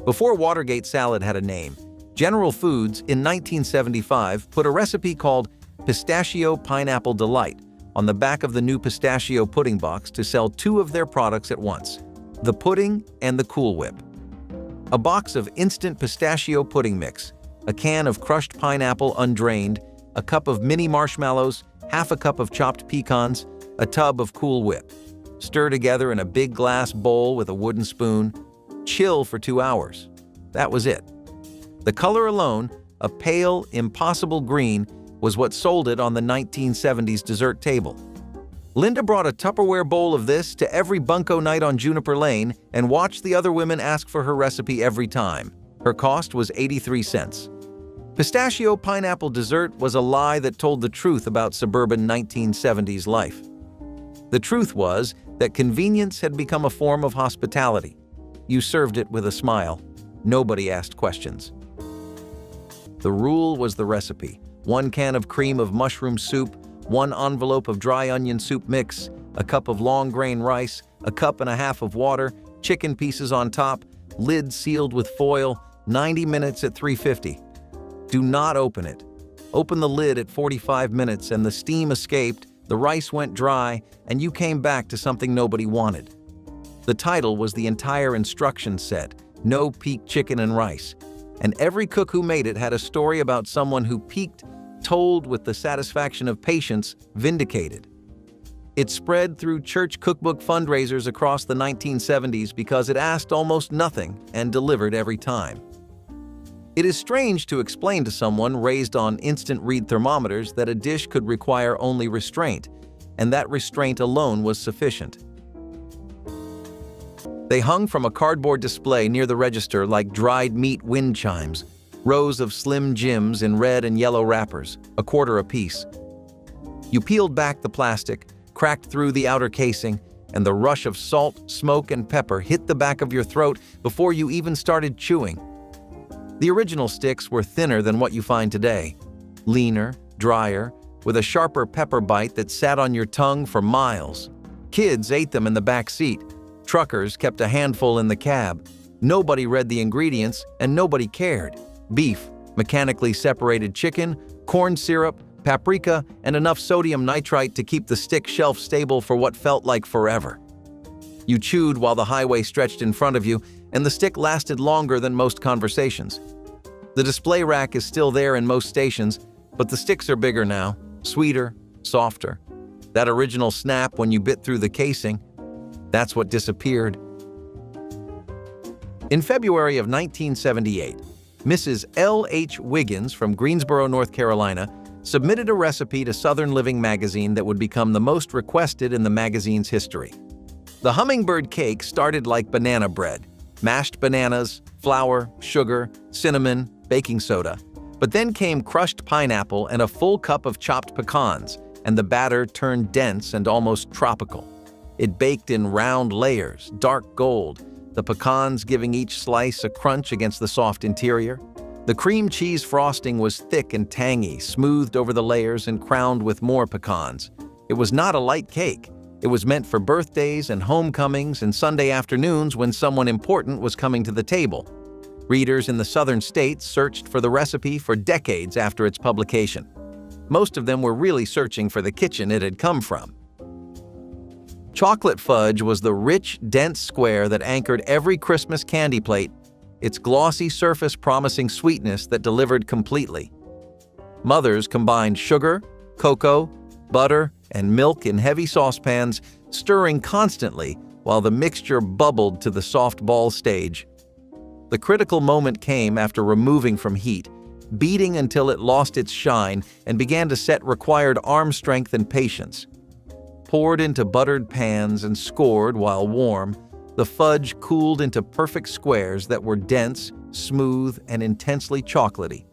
Before Watergate salad had a name, General Foods in 1975 put a recipe called Pistachio Pineapple Delight on the back of the new pistachio pudding box to sell 2 of their products at once, the pudding and the Cool Whip. A box of instant pistachio pudding mix, a can of crushed pineapple undrained, a cup of mini marshmallows, half a cup of chopped pecans, a tub of Cool Whip. Stir together in a big glass bowl with a wooden spoon. Chill for 2 hours. That was it. The color alone, a pale, impossible green, was what sold it on the 1970s dessert table. Linda brought a Tupperware bowl of this to every bunco night on Juniper Lane and watched the other women ask for her recipe every time. Her cost was 83 cents. Pistachio pineapple dessert was a lie that told the truth about suburban 1970s life. The truth was that convenience had become a form of hospitality. You served it with a smile. Nobody asked questions. The rule was the recipe: 1 can of cream of mushroom soup, 1 envelope of dry onion soup mix, a cup of long grain rice, a cup and a half of water, chicken pieces on top, lid sealed with foil, 90 minutes at 350. Do not open it. Open the lid at 45 minutes and the steam escaped, the rice went dry, and you came back to something nobody wanted. The title was the entire instruction set, No Peak Chicken and Rice, and every cook who made it had a story about someone who peaked, told with the satisfaction of patience, vindicated. It spread through church cookbook fundraisers across the 1970s because it asked almost nothing and delivered every time. It is strange to explain to someone raised on instant read thermometers that a dish could require only restraint, and that restraint alone was sufficient. They hung from a cardboard display near the register like dried meat wind chimes, rows of Slim Jims in red and yellow wrappers, a quarter apiece. You peeled back the plastic, cracked through the outer casing, and the rush of salt, smoke, and pepper hit the back of your throat before you even started chewing. The original sticks were thinner than what you find today, leaner, drier, with a sharper pepper bite that sat on your tongue for miles. Kids ate them in the back seat. Truckers kept a handful in the cab. Nobody read the ingredients, and nobody cared. Beef, mechanically separated chicken, corn syrup, paprika, and enough sodium nitrite to keep the stick shelf stable for what felt like forever. You chewed while the highway stretched in front of you, and the stick lasted longer than most conversations. The display rack is still there in most stations, but the sticks are bigger now, sweeter, softer. That original snap when you bit through the casing, that's what disappeared. In February of 1978, Mrs. L.H. Wiggins from Greensboro, North Carolina, submitted a recipe to Southern Living magazine that would become the most requested in the magazine's history. The hummingbird cake started like banana bread: mashed bananas, flour, sugar, cinnamon, baking soda. But then came crushed pineapple and a full cup of chopped pecans, and the batter turned dense and almost tropical. It baked in round layers, dark gold, the pecans giving each slice a crunch against the soft interior. The cream cheese frosting was thick and tangy, smoothed over the layers and crowned with more pecans. It was not a light cake. It was meant for birthdays and homecomings and Sunday afternoons when someone important was coming to the table. Readers in the southern states searched for the recipe for decades after its publication. Most of them were really searching for the kitchen it had come from. Chocolate fudge was the rich, dense square that anchored every Christmas candy plate, its glossy surface promising sweetness that delivered completely. Mothers combined sugar, cocoa, butter, and milk in heavy saucepans, stirring constantly while the mixture bubbled to the soft ball stage. The critical moment came after removing from heat, beating until it lost its shine and began to set required arm strength and patience. Poured into buttered pans and scored while warm, the fudge cooled into perfect squares that were dense, smooth, and intensely chocolatey.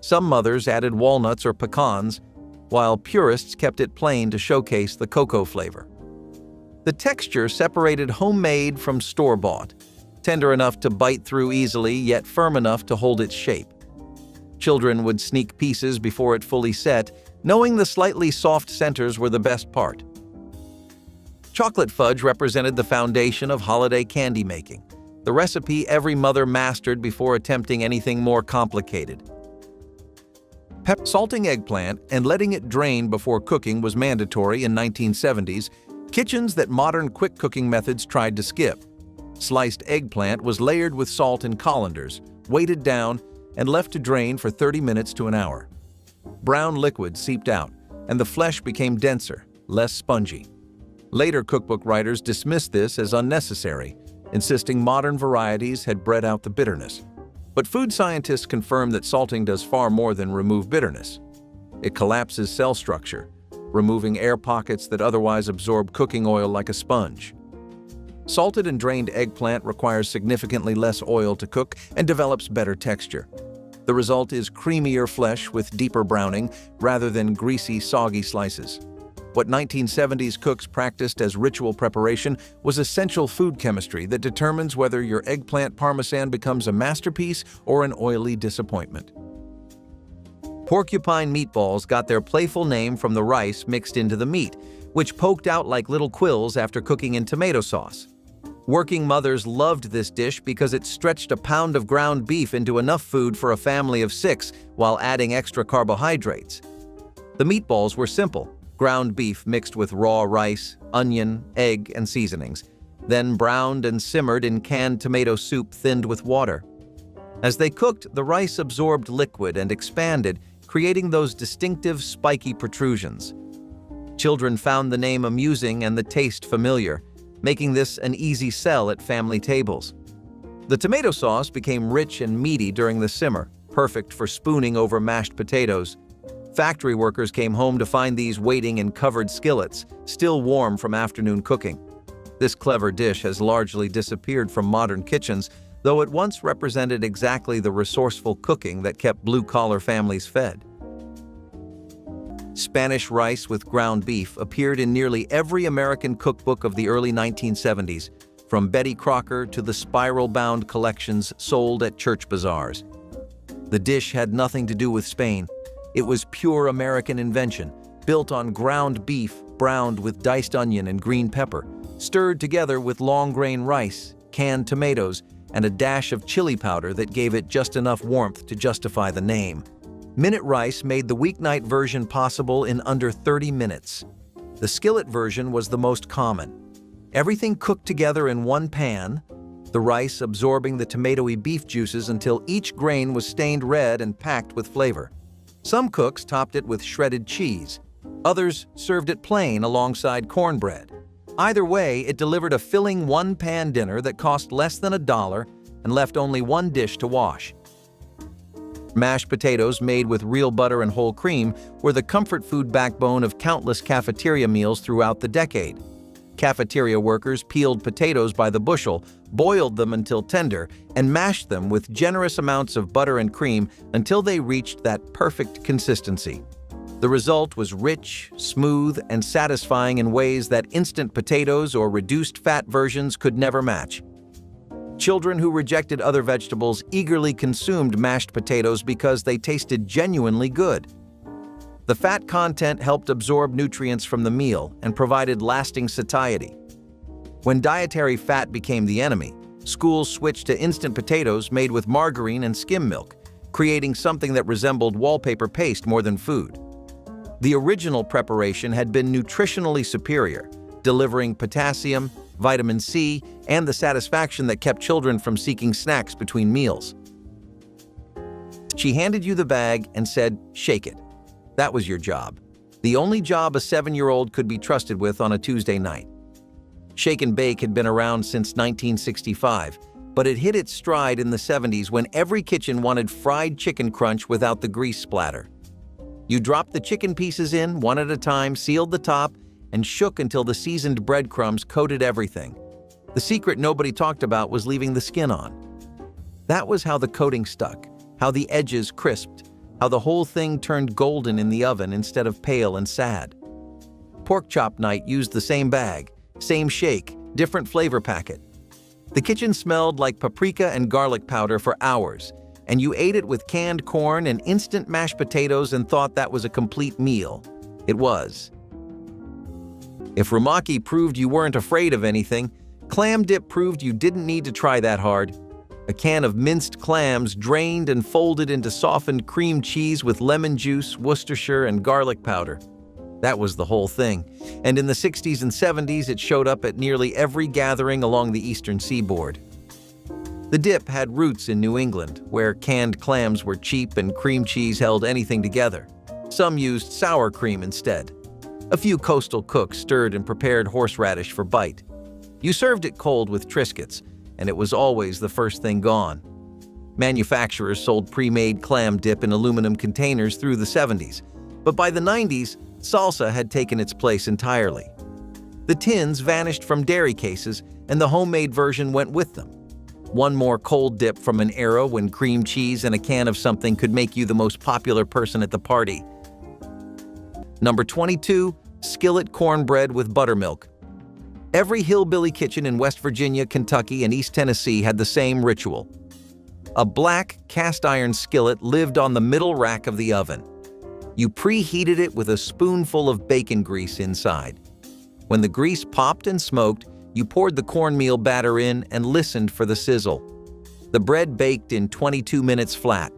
Some mothers added walnuts or pecans, while purists kept it plain to showcase the cocoa flavor. The texture separated homemade from store-bought, tender enough to bite through easily, yet firm enough to hold its shape. Children would sneak pieces before it fully set, knowing the slightly soft centers were the best part. Chocolate fudge represented the foundation of holiday candy making, the recipe every mother mastered before attempting anything more complicated. Salting eggplant and letting it drain before cooking was mandatory in 1970s, kitchens that modern quick cooking methods tried to skip. Sliced eggplant was layered with salt in colanders, weighted down, and left to drain for 30 minutes to an hour. Brown liquid seeped out, and the flesh became denser, less spongy. Later cookbook writers dismissed this as unnecessary, insisting modern varieties had bred out the bitterness. But food scientists confirm that salting does far more than remove bitterness. It collapses cell structure, removing air pockets that otherwise absorb cooking oil like a sponge. Salted and drained eggplant requires significantly less oil to cook and develops better texture. The result is creamier flesh with deeper browning rather than greasy, soggy slices. What 1970s cooks practiced as ritual preparation was essential food chemistry that determines whether your eggplant parmesan becomes a masterpiece or an oily disappointment. Porcupine meatballs got their playful name from the rice mixed into the meat, which poked out like little quills after cooking in tomato sauce. Working mothers loved this dish because it stretched a pound of ground beef into enough food for a family of 6 while adding extra carbohydrates. The meatballs were simple: ground beef mixed with raw rice, onion, egg, and seasonings, then browned and simmered in canned tomato soup thinned with water. As they cooked, the rice absorbed liquid and expanded, creating those distinctive spiky protrusions. Children found the name amusing and the taste familiar, making this an easy sell at family tables. The tomato sauce became rich and meaty during the simmer, perfect for spooning over mashed potatoes. Factory workers came home to find these waiting in covered skillets, still warm from afternoon cooking. This clever dish has largely disappeared from modern kitchens, though it once represented exactly the resourceful cooking that kept blue-collar families fed. Spanish rice with ground beef appeared in nearly every American cookbook of the early 1970s, from Betty Crocker to the spiral-bound collections sold at church bazaars. The dish had nothing to do with Spain. It was pure American invention, built on ground beef browned with diced onion and green pepper, stirred together with long-grain rice, canned tomatoes, and a dash of chili powder that gave it just enough warmth to justify the name. Minute rice made the weeknight version possible in under 30 minutes. The skillet version was the most common. Everything cooked together in one pan, the rice absorbing the tomatoey beef juices until each grain was stained red and packed with flavor. Some cooks topped it with shredded cheese. Others served it plain alongside cornbread. Either way, it delivered a filling one-pan dinner that cost less than $1 and left only one dish to wash. Mashed potatoes made with real butter and whole cream were the comfort food backbone of countless cafeteria meals throughout the decade. Cafeteria workers peeled potatoes by the bushel, boiled them until tender, and mashed them with generous amounts of butter and cream until they reached that perfect consistency. The result was rich, smooth, and satisfying in ways that instant potatoes or reduced-fat versions could never match. Children who rejected other vegetables eagerly consumed mashed potatoes because they tasted genuinely good. The fat content helped absorb nutrients from the meal and provided lasting satiety. When dietary fat became the enemy, schools switched to instant potatoes made with margarine and skim milk, creating something that resembled wallpaper paste more than food. The original preparation had been nutritionally superior, delivering potassium, vitamin C, and the satisfaction that kept children from seeking snacks between meals. She handed you the bag and said, "Shake it." That was your job. The only job a 7-year-old could be trusted with on a Tuesday night. Shake and bake had been around since 1965, but it hit its stride in the 70s when every kitchen wanted fried chicken crunch without the grease splatter. You dropped the chicken pieces in, one at a time, sealed the top, and shook until the seasoned breadcrumbs coated everything. The secret nobody talked about was leaving the skin on. That was how the coating stuck, how the edges crisped, how the whole thing turned golden in the oven instead of pale and sad. Pork chop night used the same bag, same shake, different flavor packet. The kitchen smelled like paprika and garlic powder for hours, and you ate it with canned corn and instant mashed potatoes and thought that was a complete meal. It was. If rumaki proved you weren't afraid of anything, clam dip proved you didn't need to try that hard. A can of minced clams drained and folded into softened cream cheese with lemon juice, Worcestershire, and garlic powder. That was the whole thing. And in the 60s and 70s, it showed up at nearly every gathering along the eastern seaboard. The dip had roots in New England, where canned clams were cheap and cream cheese held anything together. Some used sour cream instead. A few coastal cooks stirred and prepared horseradish for bite. You served it cold with Triscuits, and it was always the first thing gone. Manufacturers sold pre-made clam dip in aluminum containers through the 70s, but by the 90s, salsa had taken its place entirely. The tins vanished from dairy cases, and the homemade version went with them. One more cold dip from an era when cream cheese and a can of something could make you the most popular person at the party. Number 22, skillet cornbread with buttermilk. Every hillbilly kitchen in West Virginia, Kentucky, and East Tennessee had the same ritual. A black cast iron skillet lived on the middle rack of the oven. You preheated it with a spoonful of bacon grease inside. When the grease popped and smoked, you poured the cornmeal batter in and listened for the sizzle. The bread baked in 22 minutes flat.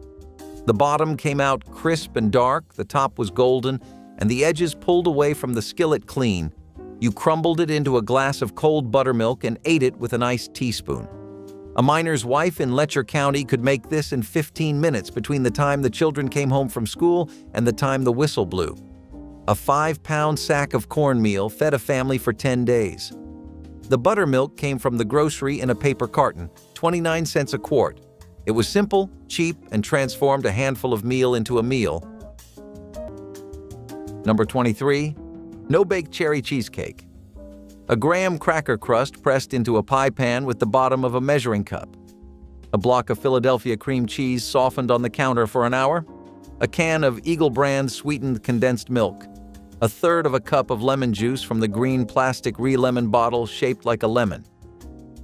The bottom came out crisp and dark, the top was golden, and the edges pulled away from the skillet clean. You crumbled it into a glass of cold buttermilk and ate it with an iced teaspoon. A miner's wife in Letcher County could make this in 15 minutes between the time the children came home from school and the time the whistle blew. A 5-pound sack of cornmeal fed a family for 10 days. The buttermilk came from the grocery in a paper carton, 29 cents a quart. It was simple, cheap, and transformed a handful of meal into a meal. Number 23. No-bake cherry cheesecake. A graham cracker crust pressed into a pie pan with the bottom of a measuring cup. A block of Philadelphia cream cheese softened on the counter for an hour. A can of Eagle brand sweetened condensed milk. A third of a cup of lemon juice from the green plastic re-lemon bottle shaped like a lemon.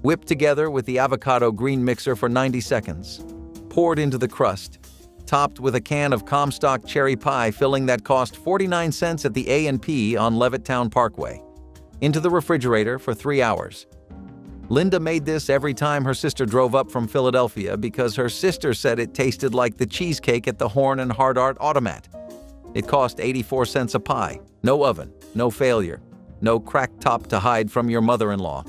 Whipped together with the avocado green mixer for 90 seconds. Poured into the crust. Topped with a can of Comstock cherry pie filling that cost 49 cents at the A&P on Levittown Parkway. Into the refrigerator for 3 hours. Linda made this every time her sister drove up from Philadelphia because her sister said it tasted like the cheesecake at the Horn and Hardart Automat. It cost 84 cents a pie, no oven, no failure, no cracked top to hide from your mother-in-law.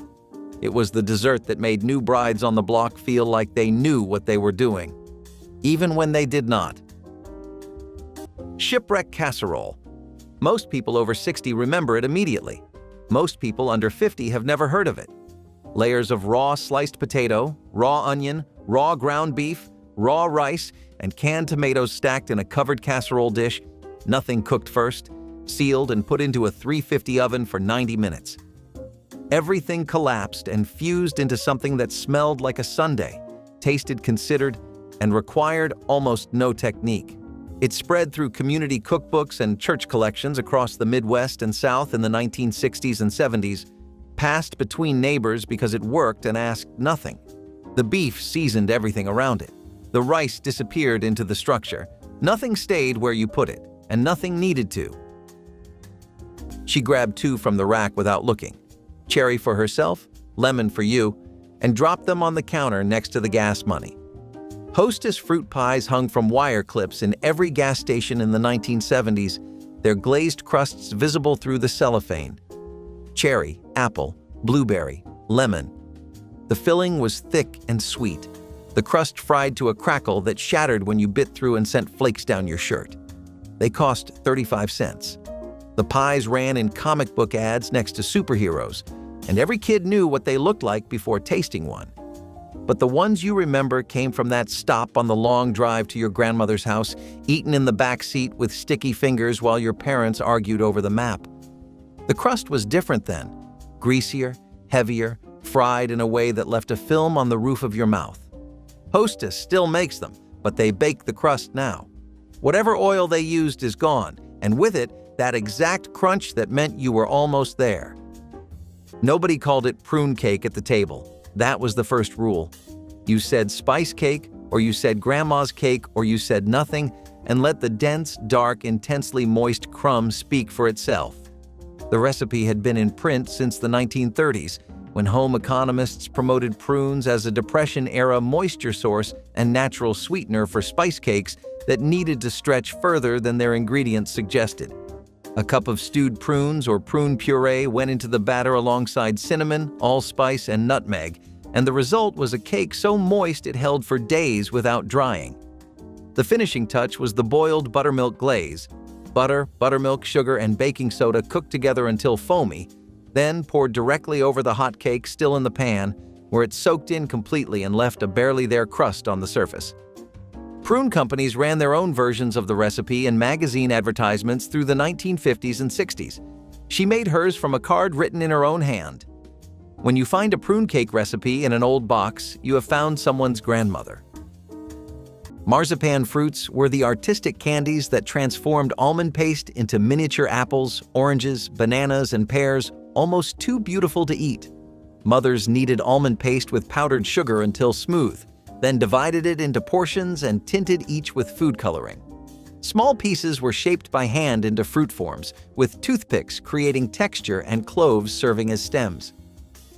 It was the dessert that made new brides on the block feel like they knew what they were doing, even when they did not. Shipwreck casserole. Most people over 60 remember it immediately. Most people under 50 have never heard of it. Layers of raw sliced potato, raw onion, raw ground beef, raw rice, and canned tomatoes stacked in a covered casserole dish, nothing cooked first, sealed and put into a 350 oven for 90 minutes. Everything collapsed and fused into something that smelled like a sundae, tasted considered, and required almost no technique. It spread through community cookbooks and church collections across the Midwest and South in the 1960s and 70s, passed between neighbors because it worked and asked nothing. The beef seasoned everything around it. The rice disappeared into the structure. Nothing stayed where you put it, and nothing needed to. She grabbed 2 from the rack without looking. Cherry for herself, lemon for you, and dropped them on the counter next to the gas money. Hostess fruit pies hung from wire clips in every gas station in the 1970s, their glazed crusts visible through the cellophane. Cherry, apple, blueberry, lemon. The filling was thick and sweet, the crust fried to a crackle that shattered when you bit through and sent flakes down your shirt. They cost 35 cents. The pies ran in comic book ads next to superheroes, and every kid knew what they looked like before tasting one. But the ones you remember came from that stop on the long drive to your grandmother's house, eaten in the back seat with sticky fingers while your parents argued over the map. The crust was different then, greasier, heavier, fried in a way that left a film on the roof of your mouth. Hostess still makes them, but they bake the crust now. Whatever oil they used is gone, and with it, that exact crunch that meant you were almost there. Nobody called it prune cake at the table. That was the first rule. You said spice cake, or you said grandma's cake, or you said nothing, and let the dense, dark, intensely moist crumb speak for itself. The recipe had been in print since the 1930s, when home economists promoted prunes as a Depression-era moisture source and natural sweetener for spice cakes that needed to stretch further than their ingredients suggested. A cup of stewed prunes or prune puree went into the batter alongside cinnamon, allspice, and nutmeg, and the result was a cake so moist it held for days without drying. The finishing touch was the boiled buttermilk glaze. Butter, buttermilk, sugar, and baking soda cooked together until foamy, then poured directly over the hot cake still in the pan, where it soaked in completely and left a barely there crust on the surface. Prune companies ran their own versions of the recipe in magazine advertisements through the 1950s and 60s. She made hers from a card written in her own hand. When you find a prune cake recipe in an old box, you have found someone's grandmother. Marzipan fruits were the artistic candies that transformed almond paste into miniature apples, oranges, bananas, and pears, almost too beautiful to eat. Mothers kneaded almond paste with powdered sugar until smooth, then divided it into portions and tinted each with food coloring. Small pieces were shaped by hand into fruit forms, with toothpicks creating texture and cloves serving as stems.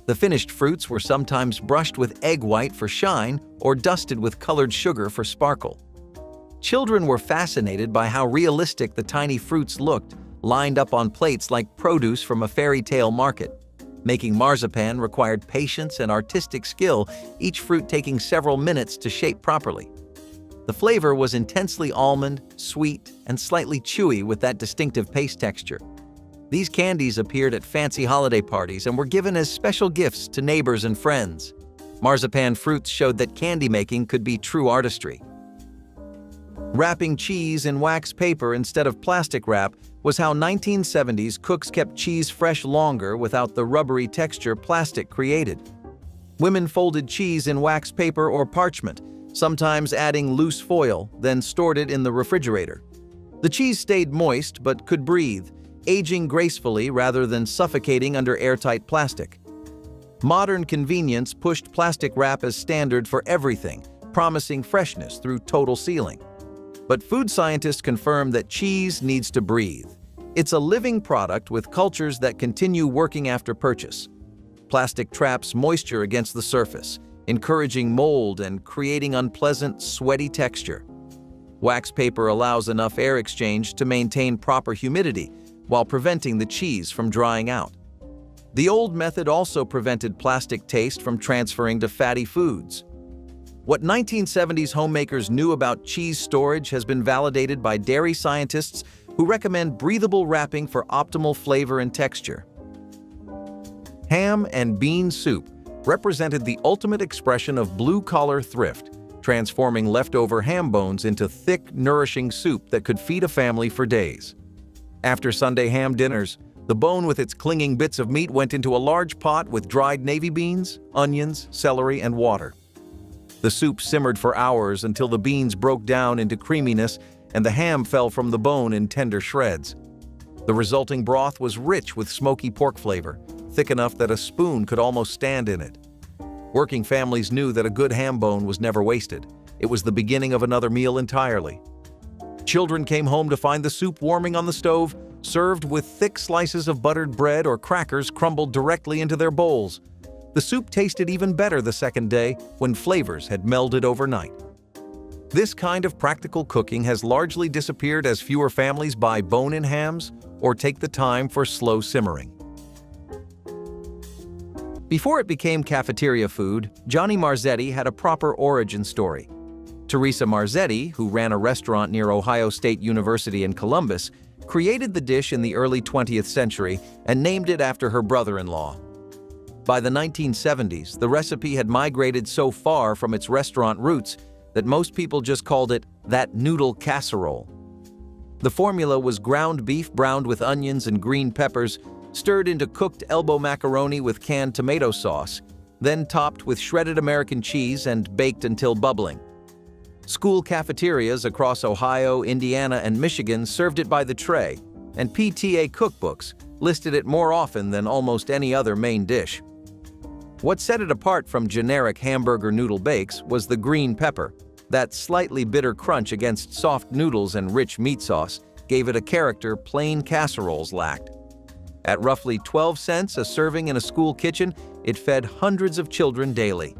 The finished fruits were sometimes brushed with egg white for shine or dusted with colored sugar for sparkle. Children were fascinated by how realistic the tiny fruits looked, lined up on plates like produce from a fairy tale market. Making marzipan required patience and artistic skill, each fruit taking several minutes to shape properly. The flavor was intensely almond, sweet, and slightly chewy with that distinctive paste texture. These candies appeared at fancy holiday parties and were given as special gifts to neighbors and friends. Marzipan fruits showed that candy making could be true artistry. Wrapping cheese in wax paper instead of plastic wrap was how 1970s cooks kept cheese fresh longer without the rubbery texture plastic created. Women folded cheese in wax paper or parchment, sometimes adding loose foil, then stored it in the refrigerator. The cheese stayed moist but could breathe, aging gracefully rather than suffocating under airtight plastic. Modern convenience pushed plastic wrap as standard for everything, promising freshness through total sealing. But food scientists confirm that cheese needs to breathe. It's a living product with cultures that continue working after purchase. Plastic traps moisture against the surface, encouraging mold and creating unpleasant, sweaty texture. Wax paper allows enough air exchange to maintain proper humidity while preventing the cheese from drying out. The old method also prevented plastic taste from transferring to fatty foods. What 1970s homemakers knew about cheese storage has been validated by dairy scientists who recommend breathable wrapping for optimal flavor and texture. Ham and bean soup represented the ultimate expression of blue-collar thrift, transforming leftover ham bones into thick, nourishing soup that could feed a family for days. After Sunday ham dinners, the bone with its clinging bits of meat went into a large pot with dried navy beans, onions, celery, and water. The soup simmered for hours until the beans broke down into creaminess and the ham fell from the bone in tender shreds. The resulting broth was rich with smoky pork flavor, thick enough that a spoon could almost stand in it. Working families knew that a good ham bone was never wasted. It was the beginning of another meal entirely. Children came home to find the soup warming on the stove, served with thick slices of buttered bread or crackers crumbled directly into their bowls. The soup tasted even better the second day when flavors had melded overnight. This kind of practical cooking has largely disappeared as fewer families buy bone-in hams or take the time for slow simmering. Before it became cafeteria food, Johnny Marzetti had a proper origin story. Teresa Marzetti, who ran a restaurant near Ohio State University in Columbus, created the dish in the early 20th century and named it after her brother-in-law. By the 1970s, the recipe had migrated so far from its restaurant roots that most people just called it that noodle casserole. The formula was ground beef browned with onions and green peppers, stirred into cooked elbow macaroni with canned tomato sauce, then topped with shredded American cheese and baked until bubbling. School cafeterias across Ohio, Indiana, and Michigan served it by the tray, and PTA cookbooks listed it more often than almost any other main dish. What set it apart from generic hamburger noodle bakes was the green pepper. That slightly bitter crunch against soft noodles and rich meat sauce gave it a character plain casseroles lacked. At roughly 12 cents a serving in a school kitchen, it fed hundreds of children daily.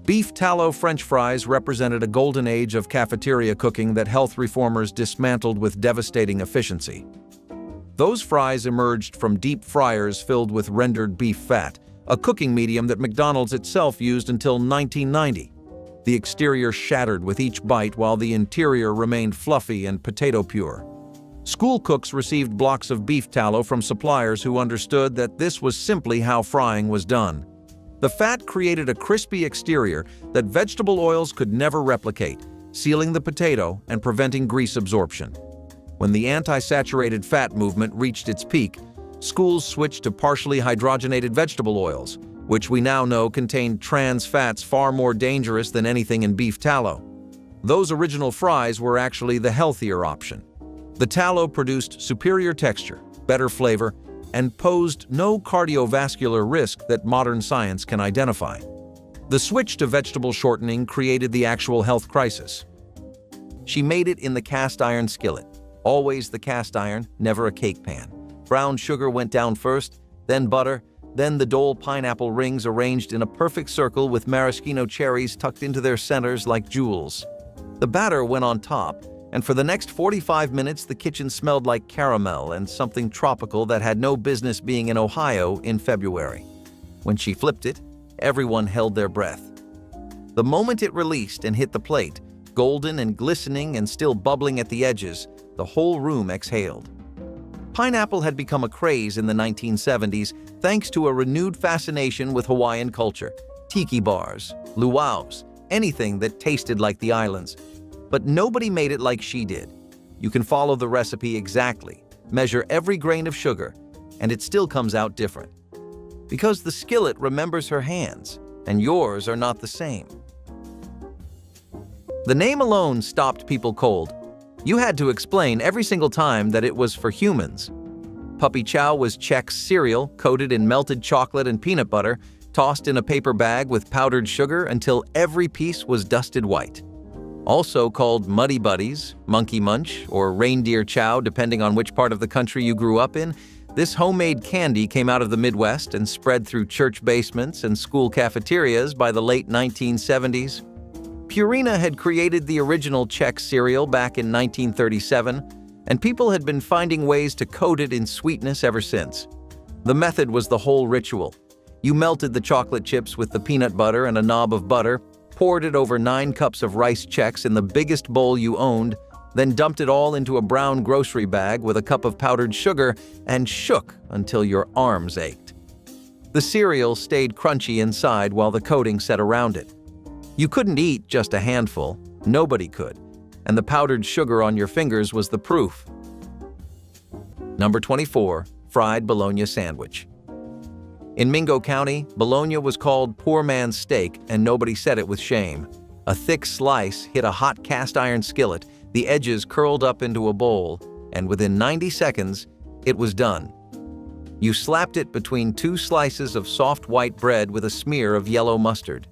Beef tallow French fries represented a golden age of cafeteria cooking that health reformers dismantled with devastating efficiency. Those fries emerged from deep fryers filled with rendered beef fat, a cooking medium that McDonald's itself used until 1990. The exterior shattered with each bite while the interior remained fluffy and potato pure. School cooks received blocks of beef tallow from suppliers who understood that this was simply how frying was done. The fat created a crispy exterior that vegetable oils could never replicate, sealing the potato and preventing grease absorption. When the anti-saturated fat movement reached its peak, schools switched to partially hydrogenated vegetable oils, which we now know contained trans fats far more dangerous than anything in beef tallow. Those original fries were actually the healthier option. The tallow produced superior texture, better flavor, and posed no cardiovascular risk that modern science can identify. The switch to vegetable shortening created the actual health crisis. She made it in the cast iron skillet. Always the cast iron, never a cake pan. Brown sugar went down first, then butter, then the Dole pineapple rings arranged in a perfect circle with maraschino cherries tucked into their centers like jewels. The batter went on top, and for the next 45 minutes the kitchen smelled like caramel and something tropical that had no business being in Ohio in February. When she flipped it, everyone held their breath. The moment it released and hit the plate, golden and glistening and still bubbling at the edges, the whole room exhaled. Pineapple had become a craze in the 1970s thanks to a renewed fascination with Hawaiian culture. Tiki bars, luau's, anything that tasted like the islands. But nobody made it like she did. You can follow the recipe exactly, measure every grain of sugar, and it still comes out different. Because the skillet remembers her hands, and yours are not the same. The name alone stopped people cold. You had to explain every single time that it was for humans. Puppy Chow was Chex cereal coated in melted chocolate and peanut butter, tossed in a paper bag with powdered sugar until every piece was dusted white. Also called Muddy Buddies, Monkey Munch, or Reindeer Chow depending on which part of the country you grew up in, this homemade candy came out of the Midwest and spread through church basements and school cafeterias by the late 1970s. Purina had created the original Chex cereal back in 1937, and people had been finding ways to coat it in sweetness ever since. The method was the whole ritual. You melted the chocolate chips with the peanut butter and a knob of butter, poured it over 9 cups of rice Chex in the biggest bowl you owned, then dumped it all into a brown grocery bag with a cup of powdered sugar and shook until your arms ached. The cereal stayed crunchy inside while the coating set around it. You couldn't eat just a handful, nobody could, and the powdered sugar on your fingers was the proof. Number 24, fried bologna sandwich. In Mingo County, bologna was called poor man's steak, and nobody said it with shame. A thick slice hit a hot cast iron skillet, the edges curled up into a bowl, and within 90 seconds, it was done. You slapped it between 2 slices of soft white bread with a smear of yellow mustard.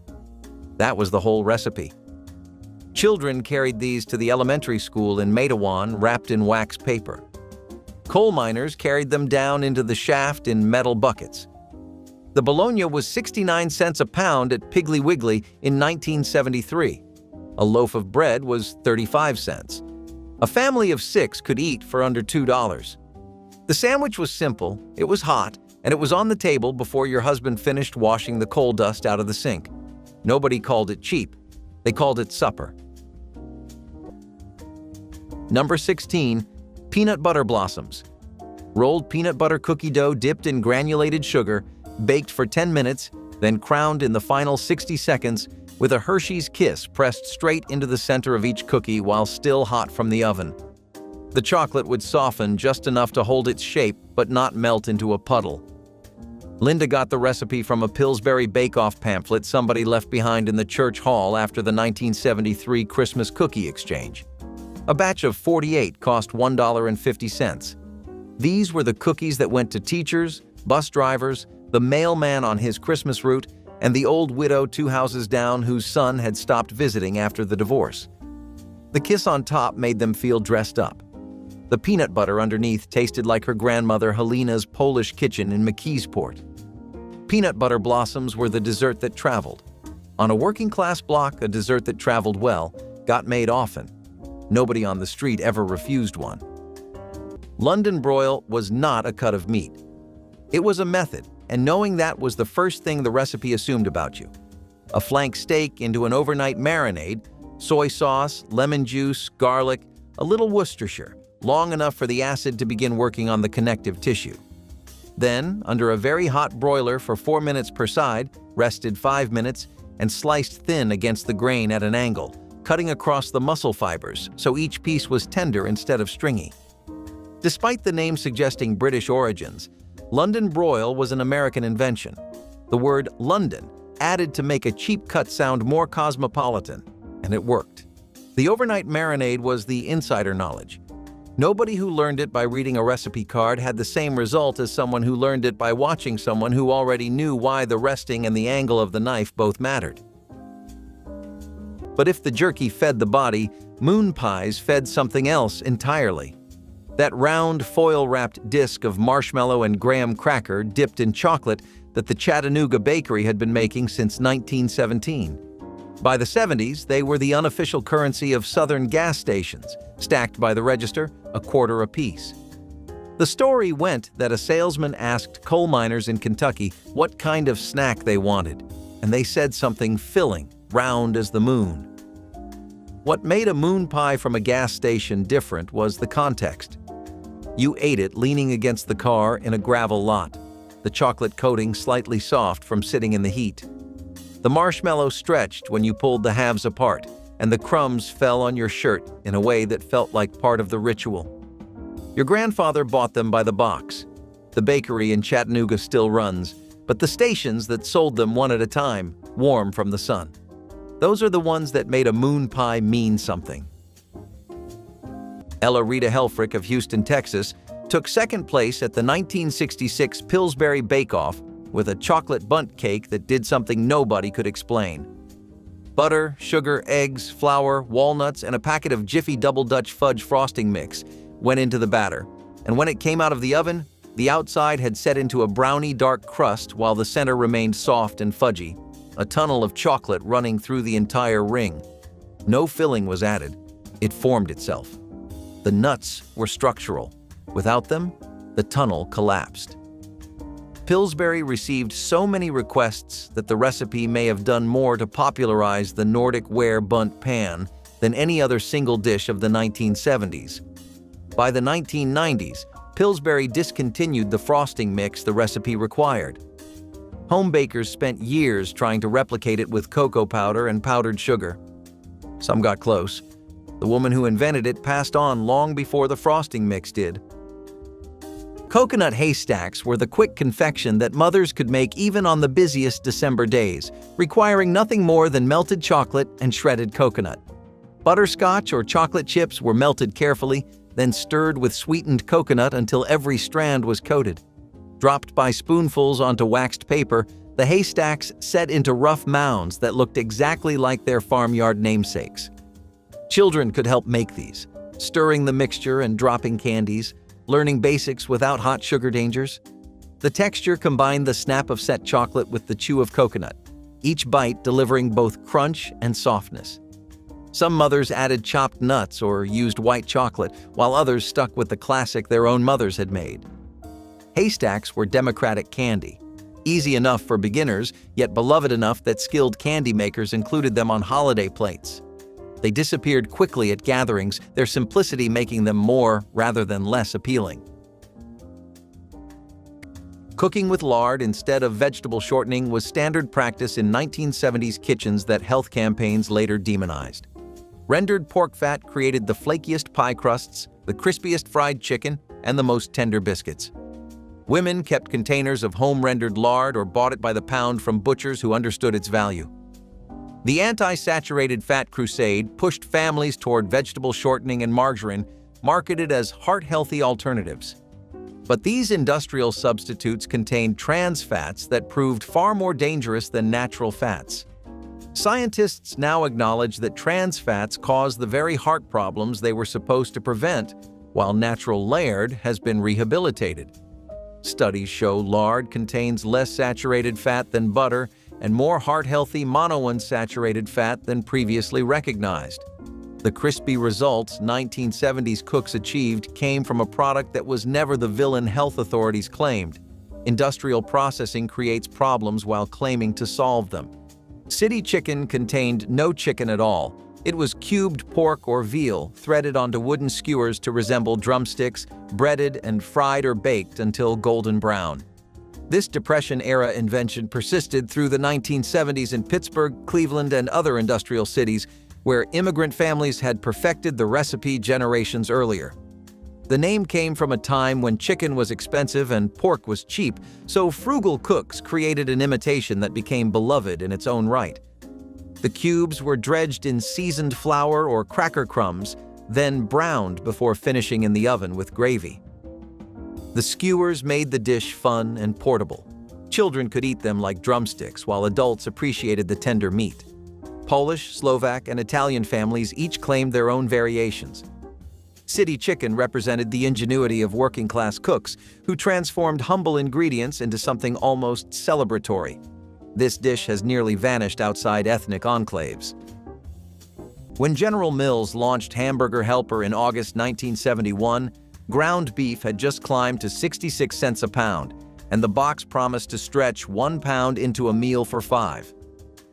That was the whole recipe. Children carried these to the elementary school in Matewan wrapped in wax paper. Coal miners carried them down into the shaft in metal buckets. The bologna was 69 cents a pound at Piggly Wiggly in 1973, A loaf of bread was 35 cents. A family of 6 could eat for under $2. The sandwich was simple, it was hot, and it was on the table before your husband finished washing the coal dust out of the sink. Nobody called it cheap. They called it supper. Number 16. Peanut butter blossoms. Rolled peanut butter cookie dough dipped in granulated sugar, baked for 10 minutes, then crowned in the final 60 seconds with a Hershey's Kiss pressed straight into the center of each cookie while still hot from the oven. The chocolate would soften just enough to hold its shape but not melt into a puddle. Linda got the recipe from a Pillsbury bake-off pamphlet somebody left behind in the church hall after the 1973 Christmas cookie exchange. A batch of 48 cost $1.50. These were the cookies that went to teachers, bus drivers, the mailman on his Christmas route, and the old widow 2 houses down whose son had stopped visiting after the divorce. The kiss on top made them feel dressed up. The peanut butter underneath tasted like her grandmother Helena's Polish kitchen in McKeesport. Peanut butter blossoms were the dessert that traveled. On a working-class block, a dessert that traveled well, got made often. Nobody on the street ever refused one. London broil was not a cut of meat. It was a method, and knowing that was the first thing the recipe assumed about you. A flank steak into an overnight marinade, soy sauce, lemon juice, garlic, a little Worcestershire, long enough for the acid to begin working on the connective tissue. Then, under a very hot broiler for 4 minutes per side, rested 5 minutes, and sliced thin against the grain at an angle, cutting across the muscle fibers so each piece was tender instead of stringy. Despite the name suggesting British origins, London broil was an American invention. The word London added to make a cheap cut sound more cosmopolitan, and it worked. The overnight marinade was the insider knowledge. Nobody who learned it by reading a recipe card had the same result as someone who learned it by watching someone who already knew why the resting and the angle of the knife both mattered. But if the jerky fed the body, moon pies fed something else entirely. That round, foil-wrapped disc of marshmallow and graham cracker dipped in chocolate that the Chattanooga bakery had been making since 1917. By the 70s, they were the unofficial currency of southern gas stations, stacked by the register, a quarter apiece. The story went that a salesman asked coal miners in Kentucky what kind of snack they wanted, and they said something filling, round as the moon. What made a moon pie from a gas station different was the context. You ate it leaning against the car in a gravel lot, the chocolate coating slightly soft from sitting in the heat. The marshmallow stretched when you pulled the halves apart, and the crumbs fell on your shirt in a way that felt like part of the ritual. Your grandfather bought them by the box. The bakery in Chattanooga still runs, but the stations that sold them one at a time, warm from the sun. Those are the ones that made a moon pie mean something. Ella Rita Helfrich of Houston, Texas, took second place at the 1966 Pillsbury Bake-Off with a chocolate bundt cake that did something nobody could explain. Butter, sugar, eggs, flour, walnuts, and a packet of Jiffy Double Dutch fudge frosting mix went into the batter, and when it came out of the oven, the outside had set into a browny dark crust while the center remained soft and fudgy, a tunnel of chocolate running through the entire ring. No filling was added. It formed itself. The nuts were structural. Without them, the tunnel collapsed. Pillsbury received so many requests that the recipe may have done more to popularize the Nordic ware bundt pan than any other single dish of the 1970s. By the 1990s, Pillsbury discontinued the frosting mix the recipe required. Home bakers spent years trying to replicate it with cocoa powder and powdered sugar. Some got close. The woman who invented it passed on long before the frosting mix did. Coconut haystacks were the quick confection that mothers could make even on the busiest December days, requiring nothing more than melted chocolate and shredded coconut. Butterscotch or chocolate chips were melted carefully, then stirred with sweetened coconut until every strand was coated. Dropped by spoonfuls onto waxed paper, the haystacks set into rough mounds that looked exactly like their farmyard namesakes. Children could help make these, stirring the mixture and dropping candies, learning basics without hot sugar dangers. The texture combined the snap of set chocolate with the chew of coconut, each bite delivering both crunch and softness. Some mothers added chopped nuts or used white chocolate, while others stuck with the classic their own mothers had made. Haystacks were democratic candy. Easy enough for beginners, yet beloved enough that skilled candy makers included them on holiday plates. They disappeared quickly at gatherings, their simplicity making them more rather than less appealing. Cooking with lard instead of vegetable shortening was standard practice in 1970s kitchens that health campaigns later demonized. Rendered pork fat created the flakiest pie crusts, the crispiest fried chicken, and the most tender biscuits. Women kept containers of home-rendered lard or bought it by the pound from butchers who understood its value. The anti-saturated fat crusade pushed families toward vegetable shortening and margarine, marketed as heart-healthy alternatives. But these industrial substitutes contained trans fats that proved far more dangerous than natural fats. Scientists now acknowledge that trans fats cause the very heart problems they were supposed to prevent, while natural lard has been rehabilitated. Studies show lard contains less saturated fat than butter and more heart-healthy monounsaturated fat than previously recognized. The crispy results 1970s cooks achieved came from a product that was never the villain health authorities claimed. Industrial processing creates problems while claiming to solve them. City chicken contained no chicken at all. It was cubed pork or veal, threaded onto wooden skewers to resemble drumsticks, breaded and fried or baked until golden brown. This Depression-era invention persisted through the 1970s in Pittsburgh, Cleveland, and other industrial cities, where immigrant families had perfected the recipe generations earlier. The name came from a time when chicken was expensive and pork was cheap, so frugal cooks created an imitation that became beloved in its own right. The cubes were dredged in seasoned flour or cracker crumbs, then browned before finishing in the oven with gravy. The skewers made the dish fun and portable. Children could eat them like drumsticks, while adults appreciated the tender meat. Polish, Slovak, and Italian families each claimed their own variations. City chicken represented the ingenuity of working-class cooks who transformed humble ingredients into something almost celebratory. This dish has nearly vanished outside ethnic enclaves. When General Mills launched Hamburger Helper in August 1971, ground beef had just climbed to 66 cents a pound, and the box promised to stretch 1 pound into a meal for 5.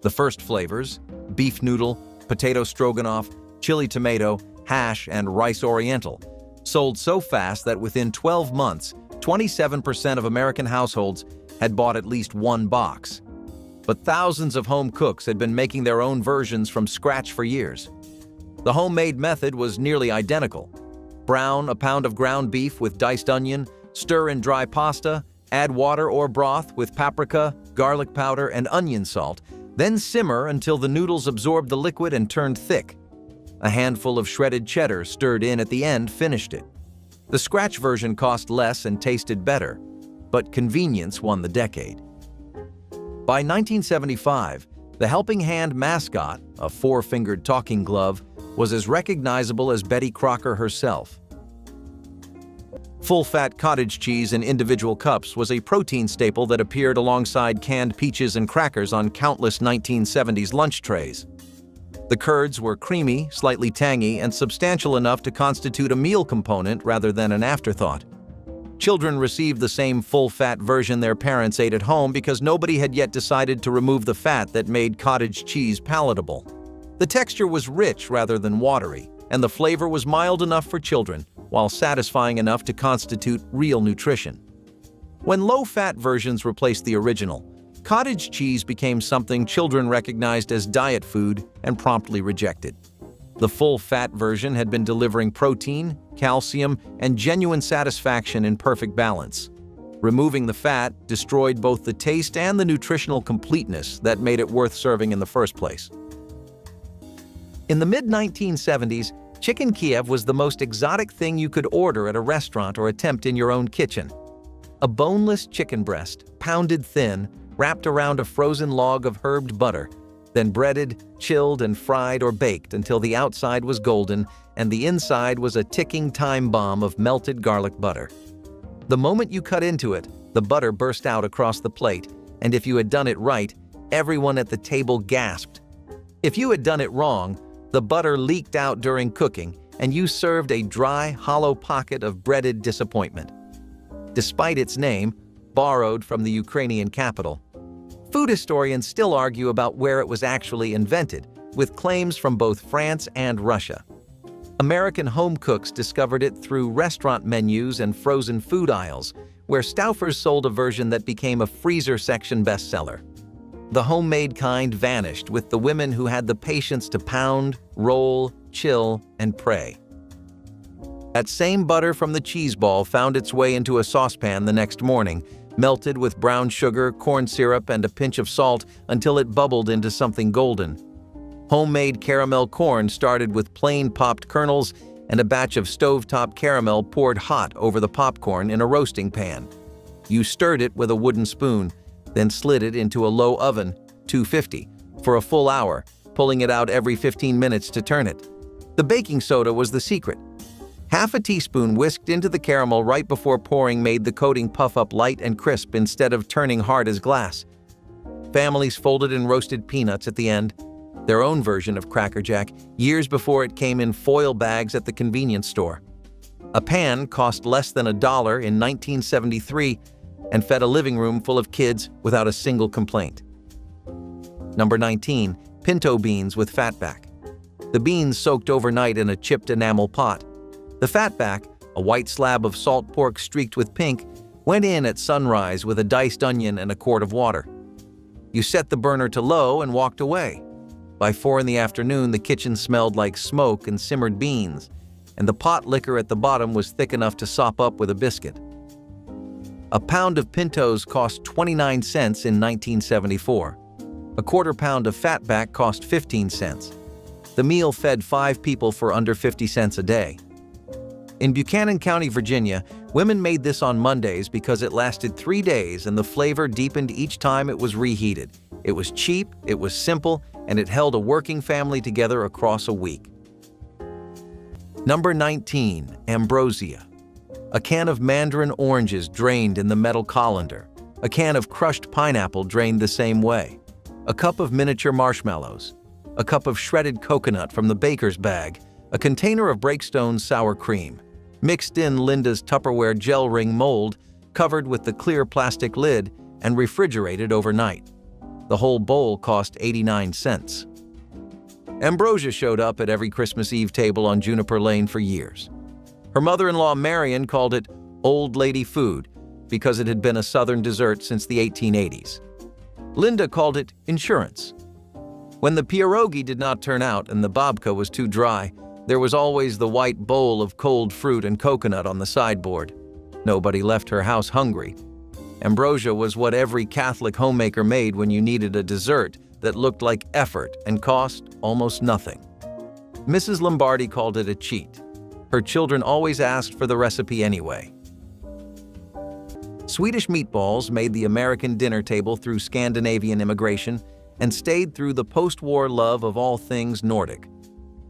The first flavors, beef noodle, potato stroganoff, chili tomato, hash, and rice oriental, sold so fast that within 12 months, 27% of American households had bought at least one box. But thousands of home cooks had been making their own versions from scratch for years. The homemade method was nearly identical. Brown a pound of ground beef with diced onion, stir in dry pasta, add water or broth with paprika, garlic powder, and onion salt, then simmer until the noodles absorbed the liquid and turned thick. A handful of shredded cheddar stirred in at the end finished it. The scratch version cost less and tasted better, but convenience won the decade. By 1975, the Helping Hand mascot, a 4-fingered talking glove, was as recognizable as Betty Crocker herself. Full-fat cottage cheese in individual cups was a protein staple that appeared alongside canned peaches and crackers on countless 1970s lunch trays. The curds were creamy, slightly tangy, and substantial enough to constitute a meal component rather than an afterthought. Children received the same full-fat version their parents ate at home because nobody had yet decided to remove the fat that made cottage cheese palatable. The texture was rich rather than watery, and the flavor was mild enough for children, while satisfying enough to constitute real nutrition. When low-fat versions replaced the original, cottage cheese became something children recognized as diet food and promptly rejected. The full-fat version had been delivering protein, calcium, and genuine satisfaction in perfect balance. Removing the fat destroyed both the taste and the nutritional completeness that made it worth serving in the first place. In the mid-1970s, chicken Kiev was the most exotic thing you could order at a restaurant or attempt in your own kitchen. A boneless chicken breast, pounded thin, wrapped around a frozen log of herbed butter, then breaded, chilled, and fried or baked until the outside was golden and the inside was a ticking time bomb of melted garlic butter. The moment you cut into it, the butter burst out across the plate, and if you had done it right, everyone at the table gasped. If you had done it wrong, The butter leaked out during cooking, and you served a dry, hollow pocket of breaded disappointment. Despite its name, borrowed from the Ukrainian capital, food historians still argue about where it was actually invented, with claims from both France and Russia. American home cooks discovered it through restaurant menus and frozen food aisles, where Stouffer's sold a version that became a freezer section bestseller. The homemade kind vanished with the women who had the patience to pound, roll, chill, and pray. That same butter from the cheese ball found its way into a saucepan the next morning, melted with brown sugar, corn syrup, and a pinch of salt until it bubbled into something golden. Homemade caramel corn started with plain popped kernels and a batch of stovetop caramel poured hot over the popcorn in a roasting pan. You stirred it with a wooden spoon, then slid it into a low oven, 250, for a full hour, pulling it out every 15 minutes to turn it. The baking soda was the secret. Half a teaspoon whisked into the caramel right before pouring made the coating puff up light and crisp instead of turning hard as glass. Families folded in roasted peanuts at the end, their own version of Cracker Jack, years before it came in foil bags at the convenience store. A pan cost less than $1 in 1973 and fed a living room full of kids without a single complaint. Number 19. Pinto beans with fatback. The beans soaked overnight in a chipped enamel pot. The fatback, a white slab of salt pork streaked with pink, went in at sunrise with a diced onion and a quart of water. You set the burner to low and walked away. By 4 in the afternoon, the kitchen smelled like smoke and simmered beans, and the pot liquor at the bottom was thick enough to sop up with a biscuit. A pound of pintos cost 29 cents in 1974. A quarter pound of fatback cost 15 cents. The meal fed 5 people for under 50 cents a day. In Buchanan County, Virginia, women made this on Mondays because it lasted 3 days and the flavor deepened each time it was reheated. It was cheap, it was simple, and it held a working family together across a week. Number 19. Ambrosia. A can of mandarin oranges drained in the metal colander. A can of crushed pineapple drained the same way. A cup of miniature marshmallows. A cup of shredded coconut from the baker's bag. A container of Breakstone sour cream. Mixed in Linda's Tupperware gel ring mold, covered with the clear plastic lid, and refrigerated overnight. The whole bowl cost 89 cents. Ambrosia showed up at every Christmas Eve table on Juniper Lane for years. Her mother-in-law Marion called it old lady food because it had been a Southern dessert since the 1880s. Linda called it insurance. When the pierogi did not turn out and the babka was too dry, there was always the white bowl of cold fruit and coconut on the sideboard. Nobody left her house hungry. Ambrosia was what every Catholic homemaker made when you needed a dessert that looked like effort and cost almost nothing. Mrs. Lombardi called it a cheat. Her children always asked for the recipe anyway. Swedish meatballs made the American dinner table through Scandinavian immigration and stayed through the post-war love of all things Nordic.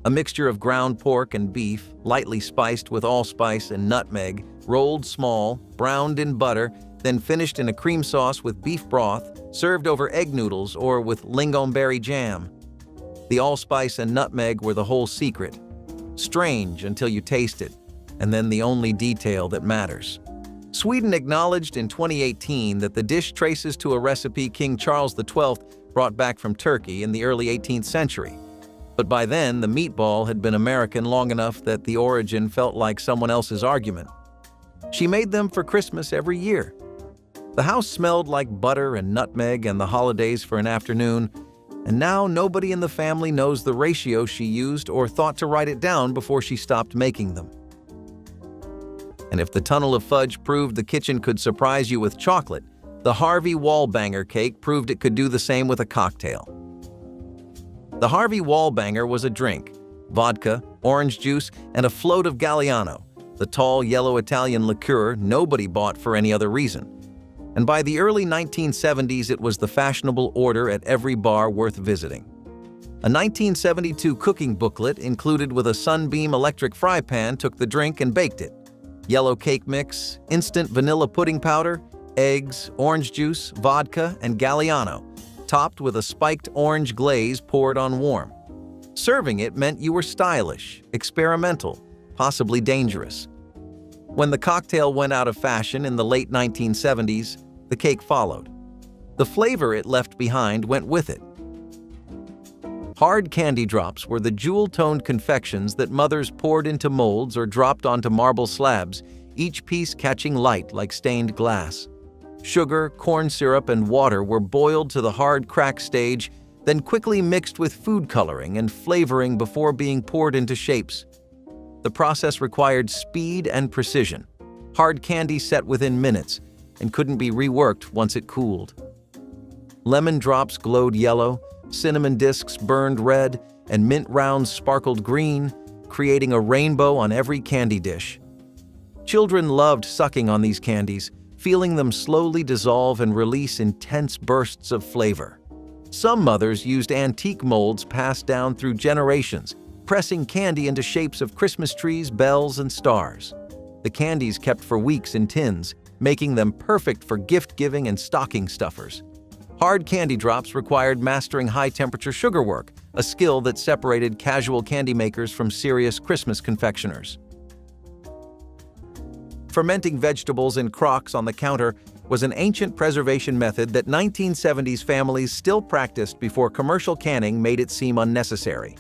A mixture of ground pork and beef, lightly spiced with allspice and nutmeg, rolled small, browned in butter, then finished in a cream sauce with beef broth, served over egg noodles or with lingonberry jam. The allspice and nutmeg were the whole secret. Strange until you taste it, and then the only detail that matters. Sweden acknowledged in 2018 that the dish traces to a recipe King Charles XII brought back from Turkey in the early 18th century. But by then, the meatball had been American long enough that the origin felt like someone else's argument. She made them for Christmas every year. The house smelled like butter and nutmeg and the holidays for an afternoon, and now nobody in the family knows the ratio she used or thought to write it down before she stopped making them. And if the tunnel of fudge proved the kitchen could surprise you with chocolate, the Harvey Wallbanger cake proved it could do the same with a cocktail. The Harvey Wallbanger was a drink, vodka, orange juice, and a float of Galliano, the tall yellow Italian liqueur nobody bought for any other reason. And by the early 1970s, it was the fashionable order at every bar worth visiting. A 1972 cooking booklet included with a Sunbeam electric fry pan took the drink and baked it. Yellow cake mix, instant vanilla pudding powder, eggs, orange juice, vodka, and Galliano, topped with a spiked orange glaze poured on warm. Serving it meant you were stylish, experimental, possibly dangerous. When the cocktail went out of fashion in the late 1970s, the cake followed. The flavor it left behind went with it. Hard candy drops were the jewel-toned confections that mothers poured into molds or dropped onto marble slabs, each piece catching light like stained glass. Sugar, corn syrup, and water were boiled to the hard crack stage, then quickly mixed with food coloring and flavoring before being poured into shapes. The process required speed and precision. Hard candy set within minutes and couldn't be reworked once it cooled. Lemon drops glowed yellow, cinnamon discs burned red, and mint rounds sparkled green, creating a rainbow on every candy dish. Children loved sucking on these candies, feeling them slowly dissolve and release intense bursts of flavor. Some mothers used antique molds passed down through generations, pressing candy into shapes of Christmas trees, bells, and stars. The candies kept for weeks in tins, making them perfect for gift-giving and stocking stuffers. Hard candy drops required mastering high-temperature sugar work, a skill that separated casual candy makers from serious Christmas confectioners. Fermenting vegetables in crocks on the counter was an ancient preservation method that 1970s families still practiced before commercial canning made it seem unnecessary.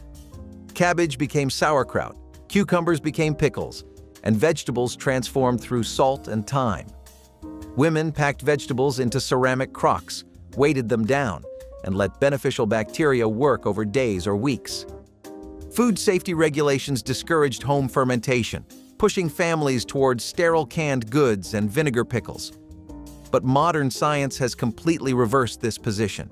Cabbage became sauerkraut, cucumbers became pickles, and vegetables transformed through salt and thyme. Women packed vegetables into ceramic crocks, weighted them down, and let beneficial bacteria work over days or weeks. Food safety regulations discouraged home fermentation, pushing families towards sterile canned goods and vinegar pickles. But modern science has completely reversed this position.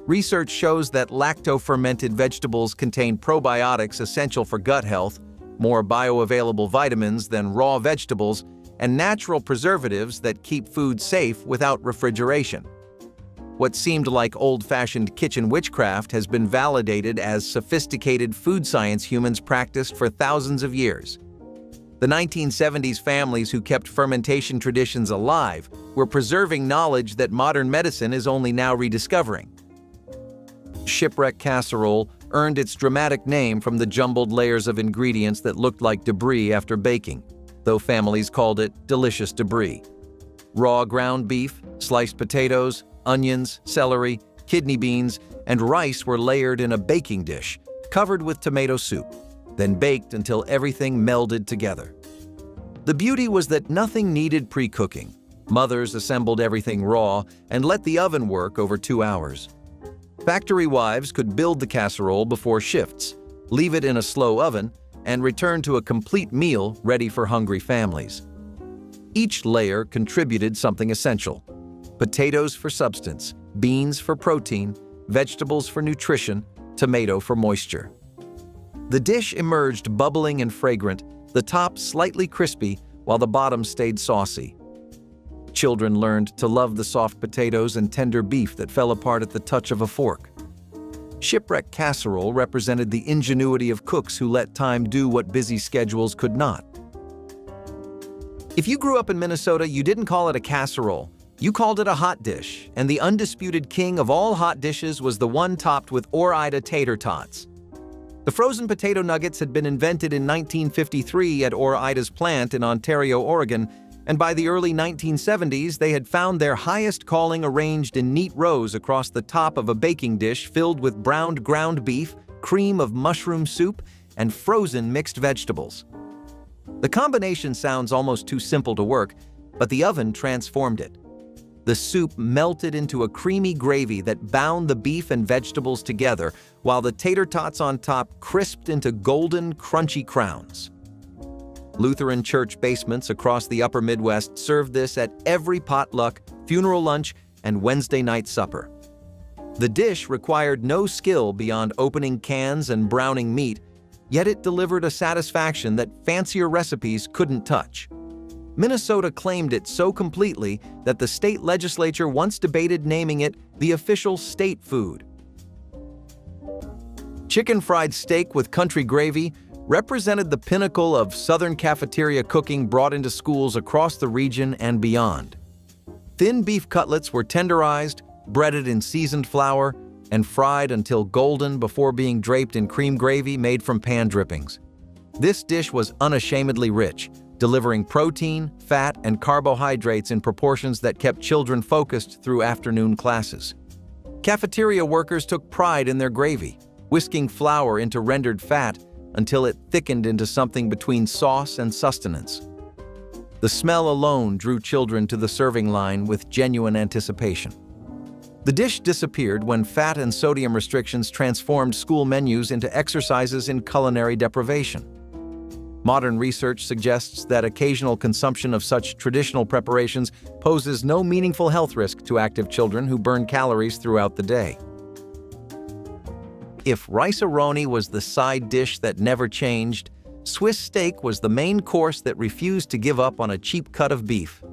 Research shows that lacto-fermented vegetables contain probiotics essential for gut health, more bioavailable vitamins than raw vegetables, and natural preservatives that keep food safe without refrigeration. What seemed like old-fashioned kitchen witchcraft has been validated as sophisticated food science humans practiced for thousands of years. The 1970s families who kept fermentation traditions alive were preserving knowledge that modern medicine is only now rediscovering. Shipwreck casserole earned its dramatic name from the jumbled layers of ingredients that looked like debris after baking, though families called it delicious debris. Raw ground beef, sliced potatoes, onions, celery, kidney beans, and rice were layered in a baking dish, covered with tomato soup, then baked until everything melded together. The beauty was that nothing needed pre-cooking. Mothers assembled everything raw and let the oven work over 2 hours. Factory wives could build the casserole before shifts, leave it in a slow oven, and return to a complete meal ready for hungry families. Each layer contributed something essential: potatoes for substance, beans for protein, vegetables for nutrition, tomato for moisture. The dish emerged bubbling and fragrant, the top slightly crispy while the bottom stayed saucy. Children learned to love the soft potatoes and tender beef that fell apart at the touch of a fork. Shipwreck casserole represented the ingenuity of cooks who let time do what busy schedules could not. If you grew up in Minnesota, you didn't call it a casserole. You called it a hot dish, and the undisputed king of all hot dishes was the one topped with Ore-Ida tater tots. The frozen potato nuggets had been invented in 1953 at Ore-Ida's plant in Ontario, Oregon, and by the early 1970s they had found their highest calling arranged in neat rows across the top of a baking dish filled with browned ground beef, cream of mushroom soup, and frozen mixed vegetables. The combination sounds almost too simple to work, but the oven transformed it. The soup melted into a creamy gravy that bound the beef and vegetables together, while the tater tots on top crisped into golden, crunchy crowns. Lutheran church basements across the upper Midwest served this at every potluck, funeral lunch, and Wednesday night supper. The dish required no skill beyond opening cans and browning meat, yet it delivered a satisfaction that fancier recipes couldn't touch. Minnesota claimed it so completely that the state legislature once debated naming it the official state food. Chicken fried steak with country gravy represented the pinnacle of Southern cafeteria cooking brought into schools across the region and beyond. Thin beef cutlets were tenderized, breaded in seasoned flour, and fried until golden before being draped in cream gravy made from pan drippings. This dish was unashamedly rich, delivering protein, fat, and carbohydrates in proportions that kept children focused through afternoon classes. Cafeteria workers took pride in their gravy, whisking flour into rendered fat until it thickened into something between sauce and sustenance. The smell alone drew children to the serving line with genuine anticipation. The dish disappeared when fat and sodium restrictions transformed school menus into exercises in culinary deprivation. Modern research suggests that occasional consumption of such traditional preparations poses no meaningful health risk to active children who burn calories throughout the day. If rice-a-roni was the side dish that never changed, Swiss steak was the main course that refused to give up on a cheap cut of beef.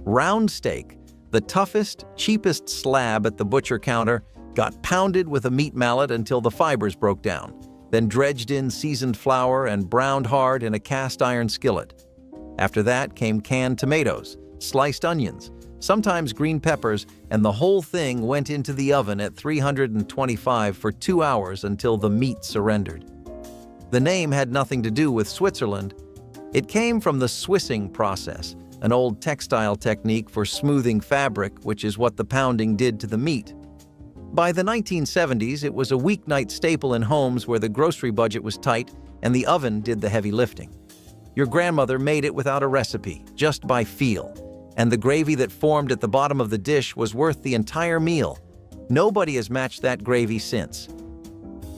Round steak, the toughest, cheapest slab at the butcher counter, got pounded with a meat mallet until the fibers broke down, then dredged in seasoned flour and browned hard in a cast-iron skillet. After that came canned tomatoes, sliced onions, sometimes green peppers, and the whole thing went into the oven at 325 for 2 hours until the meat surrendered. The name had nothing to do with Switzerland. It came from the Swissing process, an old textile technique for smoothing fabric, which is what the pounding did to the meat. By the 1970s, it was a weeknight staple in homes where the grocery budget was tight and the oven did the heavy lifting. Your grandmother made it without a recipe, just by feel, and the gravy that formed at the bottom of the dish was worth the entire meal. Nobody has matched that gravy since.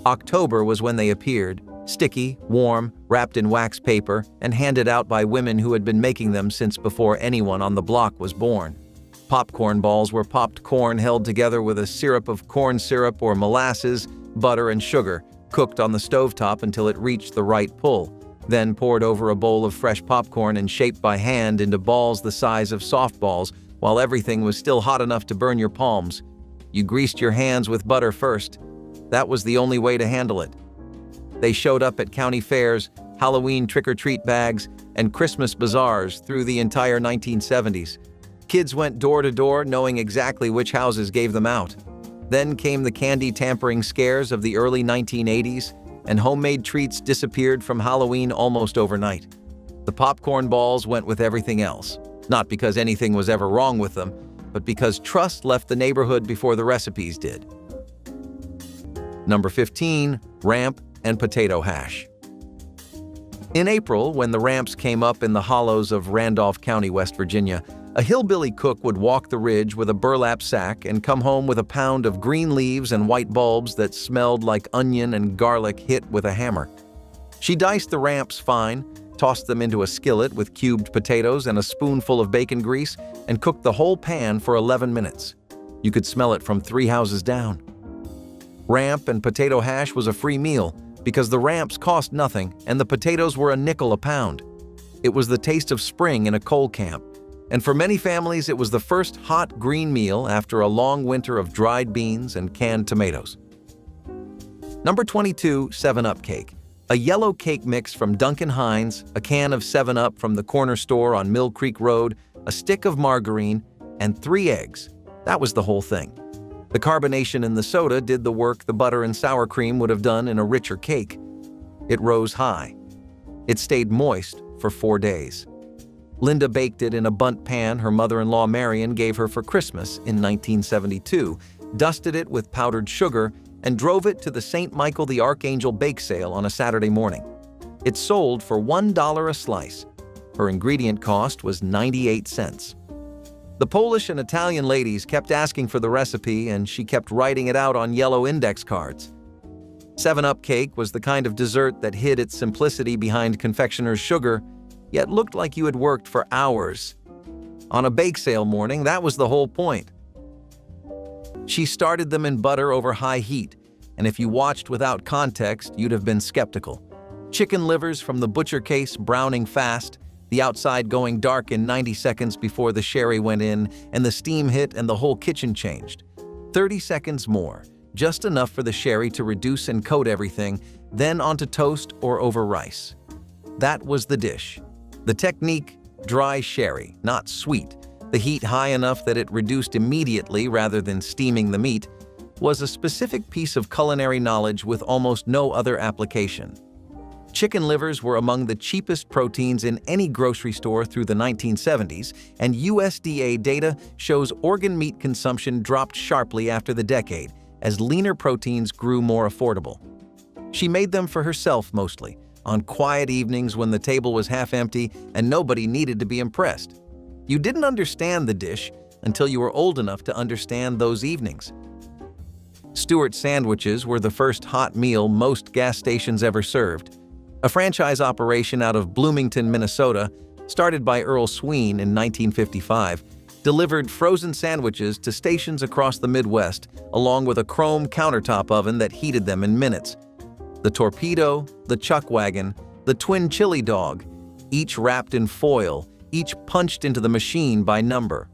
October was when they appeared, sticky, warm, wrapped in wax paper, and handed out by women who had been making them since before anyone on the block was born. Popcorn balls were popped corn held together with a syrup of corn syrup or molasses, butter, and sugar, cooked on the stovetop until it reached the right pull, then poured over a bowl of fresh popcorn and shaped by hand into balls the size of softballs while everything was still hot enough to burn your palms. You greased your hands with butter first. That was the only way to handle it. They showed up at county fairs, Halloween trick-or-treat bags, and Christmas bazaars through the entire 1970s. Kids went door to door knowing exactly which houses gave them out. Then came the candy tampering scares of the early 1980s, and homemade treats disappeared from Halloween almost overnight. The popcorn balls went with everything else, not because anything was ever wrong with them, but because trust left the neighborhood before the recipes did. Number 15, ramp and potato hash. In April, when the ramps came up in the hollows of Randolph County, West Virginia, a hillbilly cook would walk the ridge with a burlap sack and come home with a pound of green leaves and white bulbs that smelled like onion and garlic hit with a hammer. She diced the ramps fine, tossed them into a skillet with cubed potatoes and a spoonful of bacon grease, and cooked the whole pan for 11 minutes. You could smell it from 3 houses down. Ramp and potato hash was a free meal because the ramps cost nothing and the potatoes were a nickel a pound. It was the taste of spring in a coal camp, and for many families it was the first hot green meal after a long winter of dried beans and canned tomatoes. Number 22, 7-Up cake. A yellow cake mix from Duncan Hines, a can of 7-Up from the corner store on Mill Creek Road, a stick of margarine, and 3 eggs. That was the whole thing. The carbonation in the soda did the work the butter and sour cream would have done in a richer cake. It rose high. It stayed moist for 4 days. Linda baked it in a bundt pan her mother-in-law Marion gave her for Christmas in 1972, dusted it with powdered sugar, and drove it to the St. Michael the Archangel bake sale on a Saturday morning. It sold for $1 a slice. Her ingredient cost was 98 cents. The Polish and Italian ladies kept asking for the recipe, and she kept writing it out on yellow index cards. 7-Up cake was the kind of dessert that hid its simplicity behind confectioner's sugar, yet looked like you had worked for hours. On a bake sale morning, that was the whole point. She started them in butter over high heat, and if you watched without context, you'd have been skeptical. Chicken livers from the butcher case browning fast, the outside going dark in 90 seconds before the sherry went in and the steam hit and the whole kitchen changed. 30 seconds more, just enough for the sherry to reduce and coat everything, then onto toast or over rice. That was the dish. The technique, dry sherry, not sweet, the heat high enough that it reduced immediately rather than steaming the meat, was a specific piece of culinary knowledge with almost no other application. Chicken livers were among the cheapest proteins in any grocery store through the 1970s, and USDA data shows organ meat consumption dropped sharply after the decade as leaner proteins grew more affordable. She made them for herself mostly, on quiet evenings when the table was half empty and nobody needed to be impressed. You didn't understand the dish until you were old enough to understand those evenings. Stewart sandwiches were the first hot meal most gas stations ever served. A franchise operation out of Bloomington, Minnesota, started by Earl Sween in 1955, delivered frozen sandwiches to stations across the Midwest, along with a chrome countertop oven that heated them in minutes. The torpedo, the chuck wagon, the twin chili dog, each wrapped in foil, each punched into the machine by number.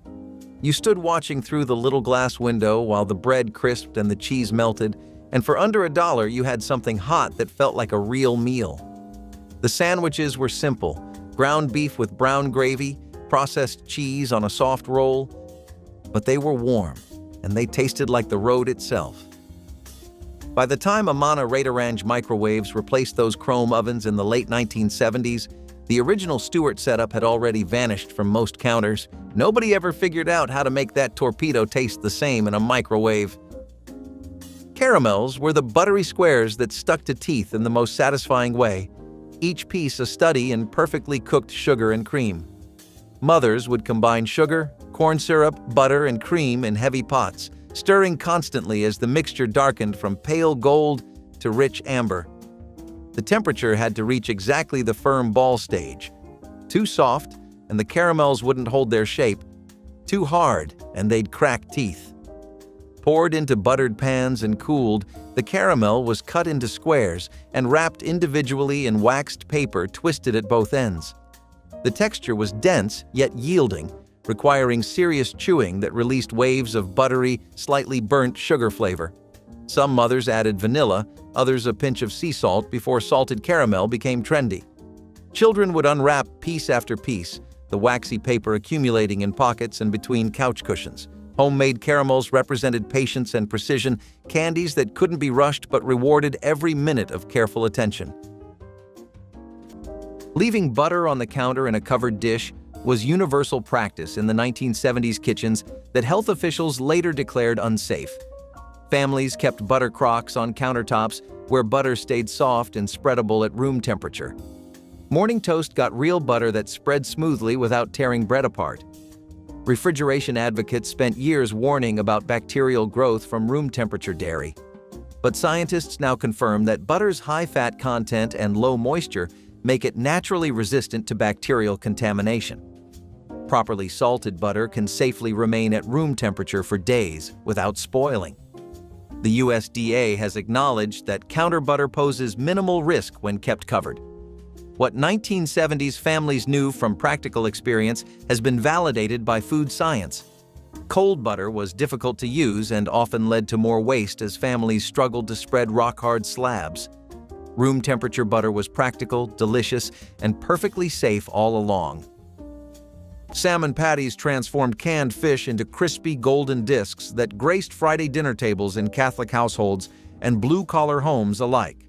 You stood watching through the little glass window while the bread crisped and the cheese melted, and for under $1 you had something hot that felt like a real meal. The sandwiches were simple: ground beef with brown gravy, processed cheese on a soft roll, but they were warm, and they tasted like the road itself. By the time Amana Radarange microwaves replaced those chrome ovens in the late 1970s, the original Stewart setup had already vanished from most counters. Nobody ever figured out how to make that torpedo taste the same in a microwave. Caramels were the buttery squares that stuck to teeth in the most satisfying way, each piece a study in perfectly cooked sugar and cream. Mothers would combine sugar, corn syrup, butter, and cream in heavy pots, stirring constantly as the mixture darkened from pale gold to rich amber. The temperature had to reach exactly the firm ball stage. Too soft, and the caramels wouldn't hold their shape. Too hard, and they'd crack teeth. Poured into buttered pans and cooled, the caramel was cut into squares and wrapped individually in waxed paper twisted at both ends. The texture was dense yet yielding, requiring serious chewing that released waves of buttery, slightly burnt sugar flavor. Some mothers added vanilla, others a pinch of sea salt before salted caramel became trendy. Children would unwrap piece after piece, the waxy paper accumulating in pockets and between couch cushions. Homemade caramels represented patience and precision, candies that couldn't be rushed but rewarded every minute of careful attention. Leaving butter on the counter in a covered dish was universal practice in the 1970s kitchens that health officials later declared unsafe. Families kept butter crocks on countertops where butter stayed soft and spreadable at room temperature. Morning toast got real butter that spread smoothly without tearing bread apart. Refrigeration advocates spent years warning about bacterial growth from room temperature dairy. But scientists now confirm that butter's high fat content and low moisture make it naturally resistant to bacterial contamination. Properly salted butter can safely remain at room temperature for days without spoiling. The USDA has acknowledged that counter butter poses minimal risk when kept covered. What 1970s families knew from practical experience has been validated by food science. Cold butter was difficult to use and often led to more waste as families struggled to spread rock-hard slabs. Room temperature butter was practical, delicious, and perfectly safe all along. Salmon patties transformed canned fish into crispy golden discs that graced Friday dinner tables in Catholic households and blue-collar homes alike.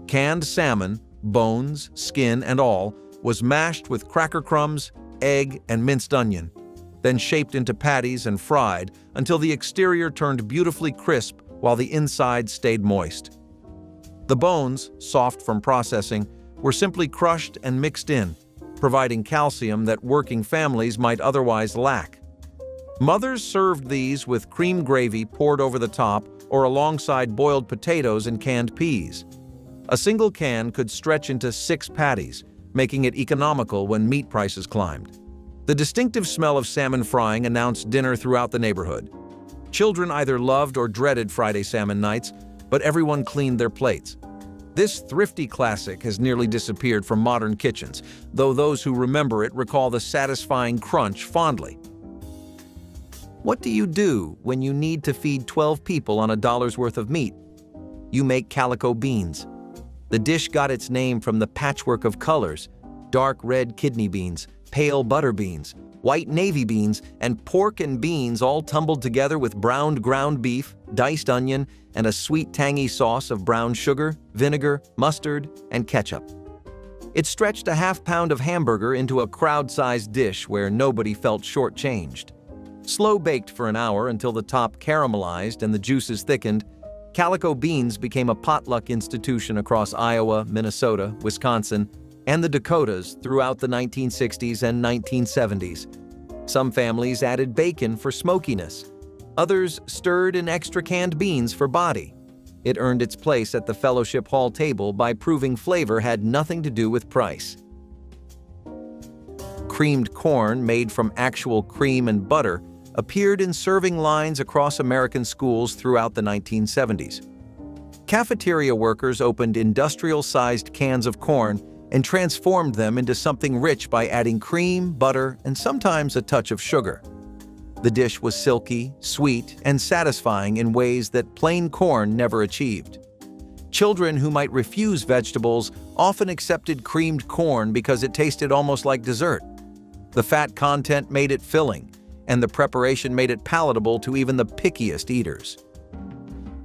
Canned salmon, bones, skin, and all, was mashed with cracker crumbs, egg, and minced onion, then shaped into patties and fried until the exterior turned beautifully crisp while the inside stayed moist. The bones, soft from processing, were simply crushed and mixed in, providing calcium that working families might otherwise lack. Mothers served these with cream gravy poured over the top or alongside boiled potatoes and canned peas. A single can could stretch into 6 patties, making it economical when meat prices climbed. The distinctive smell of salmon frying announced dinner throughout the neighborhood. Children either loved or dreaded Friday salmon nights, but everyone cleaned their plates. This Thrifty classic has nearly disappeared from modern kitchens, though those who remember it recall the satisfying crunch fondly. What do you do when you need to feed 12 people on $1's worth of meat? You make calico beans. The dish got its name from the patchwork of colors: dark red kidney beans, pale butter beans, white navy beans, and pork and beans all tumbled together with browned ground beef, diced onion, and a sweet tangy sauce of brown sugar, vinegar, mustard, and ketchup. It stretched a half-pound of hamburger into a crowd-sized dish where nobody felt shortchanged. Slow-baked for an hour until the top caramelized and the juices thickened, calico beans became a potluck institution across Iowa, Minnesota, Wisconsin, and the Dakotas throughout the 1960s and 1970s. Some families added bacon for smokiness. Others stirred in extra canned beans for body. It earned its place at the Fellowship Hall table by proving flavor had nothing to do with price. Creamed corn made from actual cream and butter appeared in serving lines across American schools throughout the 1970s. Cafeteria workers opened industrial-sized cans of corn and transformed them into something rich by adding cream, butter, and sometimes a touch of sugar. The dish was silky, sweet, and satisfying in ways that plain corn never achieved. Children who might refuse vegetables often accepted creamed corn because it tasted almost like dessert. The fat content made it filling, and the preparation made it palatable to even the pickiest eaters.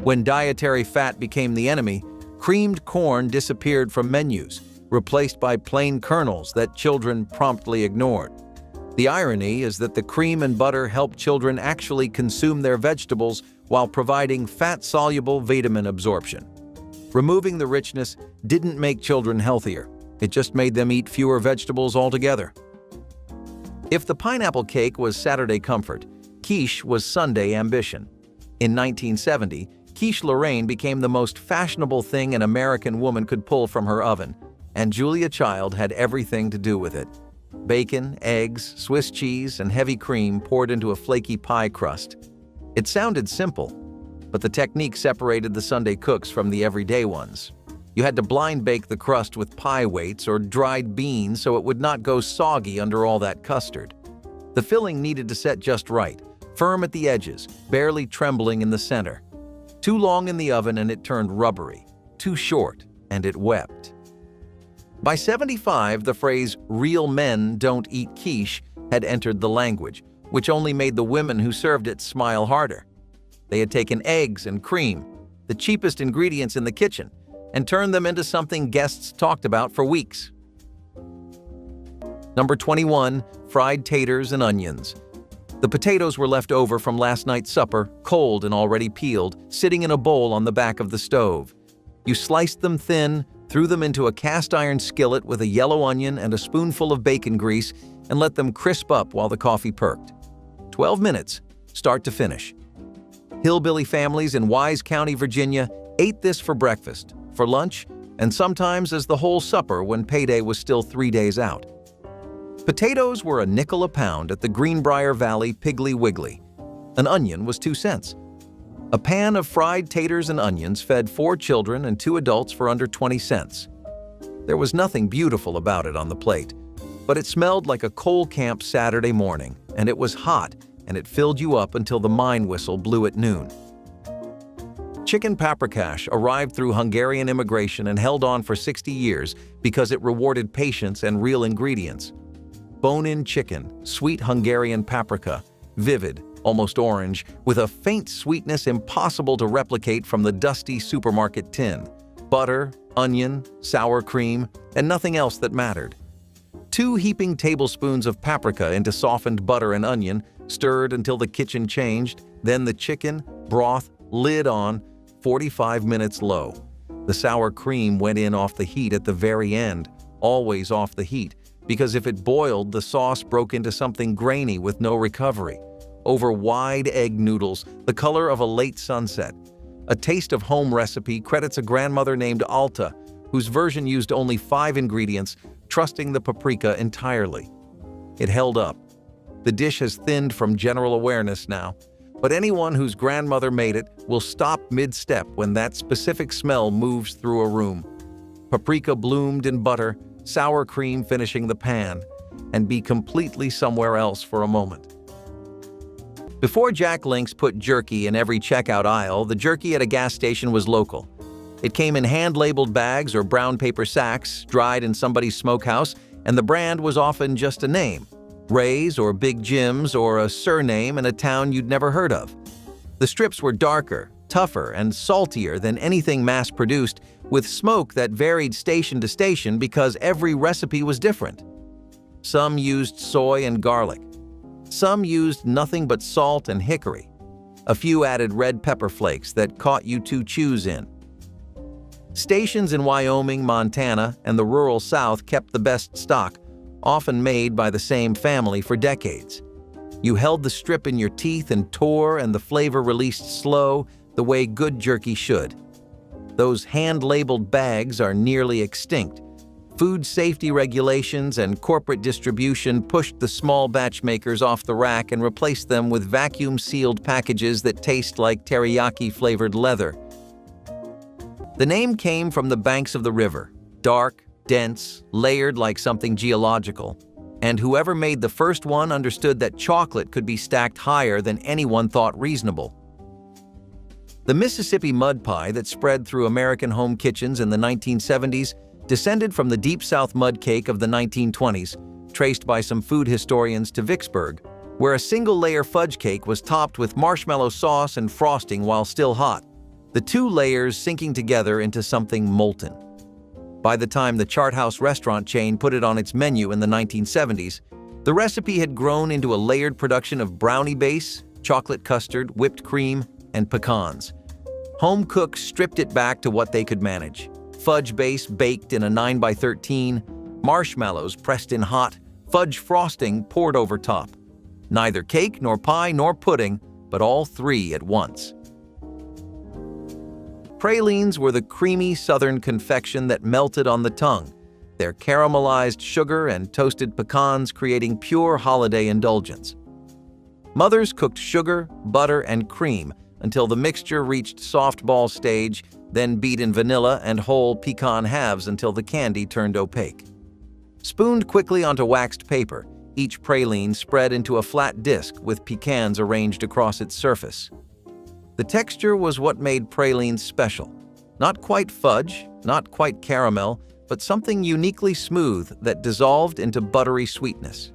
When dietary fat became the enemy, creamed corn disappeared from menus, replaced by plain kernels that children promptly ignored. The irony is that the cream and butter help children actually consume their vegetables while providing fat-soluble vitamin absorption. Removing the richness didn't make children healthier. It just made them eat fewer vegetables altogether. If the pineapple cake was Saturday comfort, quiche was Sunday ambition. In 1970, quiche Lorraine became the most fashionable thing an American woman could pull from her oven, and Julia Child had everything to do with it. Bacon, eggs, Swiss cheese, and heavy cream poured into a flaky pie crust. It sounded simple, but the technique separated the Sunday cooks from the everyday ones. You had to blind bake the crust with pie weights or dried beans so it would not go soggy under all that custard. The filling needed to set just right, firm at the edges, barely trembling in the center. Too long in the oven and it turned rubbery. Too short and it wept. By 75, the phrase, "real men don't eat quiche," had entered the language, which only made the women who served it smile harder. They had taken eggs and cream, the cheapest ingredients in the kitchen, and turned them into something guests talked about for weeks. Number 21, fried taters and onions. The potatoes were left over from last night's supper, cold and already peeled, sitting in a bowl on the back of the stove. You sliced them thin, threw them into a cast-iron skillet with a yellow onion and a spoonful of bacon grease, and let them crisp up while the coffee perked. 12 minutes, start to finish. Hillbilly families in Wise County, Virginia, ate this for breakfast, for lunch, and sometimes as the whole supper when payday was still 3 days out. Potatoes were a nickel a pound at the Greenbrier Valley Piggly Wiggly. An onion was 2 cents. A pan of fried taters and onions fed 4 children and 2 adults for under 20 cents. There was nothing beautiful about it on the plate, but it smelled like a coal camp Saturday morning, and it was hot, and it filled you up until the mine whistle blew at noon. Chicken paprikash arrived through Hungarian immigration and held on for 60 years because it rewarded patience and real ingredients. Bone-in chicken, sweet Hungarian paprika, vivid, almost orange, with a faint sweetness impossible to replicate from the dusty supermarket tin. Butter, onion, sour cream, and nothing else that mattered. 2 heaping tablespoons of paprika into softened butter and onion, stirred until the kitchen changed, then the chicken, broth, lid on, 45 minutes low. The sour cream went in off the heat at the very end, always off the heat, because if it boiled, the sauce broke into something grainy with no recovery. Over wide egg noodles, the color of a late sunset. A Taste of Home recipe credits a grandmother named Alta, whose version used only 5 ingredients, trusting the paprika entirely. It held up. The dish has thinned from general awareness now, but anyone whose grandmother made it will stop mid-step when that specific smell moves through a room. Paprika bloomed in butter, sour cream finishing the pan, and be completely somewhere else for a moment. Before Jack Link's put jerky in every checkout aisle, the jerky at a gas station was local. It came in hand-labeled bags or brown paper sacks, dried in somebody's smokehouse, and the brand was often just a name. Ray's or Big Jim's or a surname in a town you'd never heard of. The strips were darker, tougher, and saltier than anything mass-produced, with smoke that varied station to station because every recipe was different. Some used soy and garlic. Some used nothing but salt and hickory. A few added red pepper flakes that caught you two chews in. Stations in Wyoming, Montana, and the rural South kept the best stock, often made by the same family for decades. You held the strip in your teeth and tore, and the flavor released slow, the way good jerky should. Those hand-labeled bags are nearly extinct. Food safety regulations and corporate distribution pushed the small batch makers off the rack and replaced them with vacuum-sealed packages that taste like teriyaki-flavored leather. The name came from the banks of the river, dark, dense, layered like something geological, and whoever made the first one understood that chocolate could be stacked higher than anyone thought reasonable. The Mississippi mud pie that spread through American home kitchens in the 1970s descended from the Deep South mud cake of the 1920s, traced by some food historians to Vicksburg, where a single-layer fudge cake was topped with marshmallow sauce and frosting while still hot, the two layers sinking together into something molten. By the time the Chart House restaurant chain put it on its menu in the 1970s, the recipe had grown into a layered production of brownie base, chocolate custard, whipped cream, and pecans. Home cooks stripped it back to what they could manage. Fudge base baked in a 9x13, marshmallows pressed in hot, fudge frosting poured over top. Neither cake nor pie nor pudding, but all three at once. Pralines were the creamy southern confection that melted on the tongue, their caramelized sugar and toasted pecans creating pure holiday indulgence. Mothers cooked sugar, butter, and cream until the mixture reached soft ball stage, then beat in vanilla and whole pecan halves until the candy turned opaque. Spooned quickly onto waxed paper, each praline spread into a flat disc with pecans arranged across its surface. The texture was what made pralines special. Not quite fudge, not quite caramel, but something uniquely smooth that dissolved into buttery sweetness.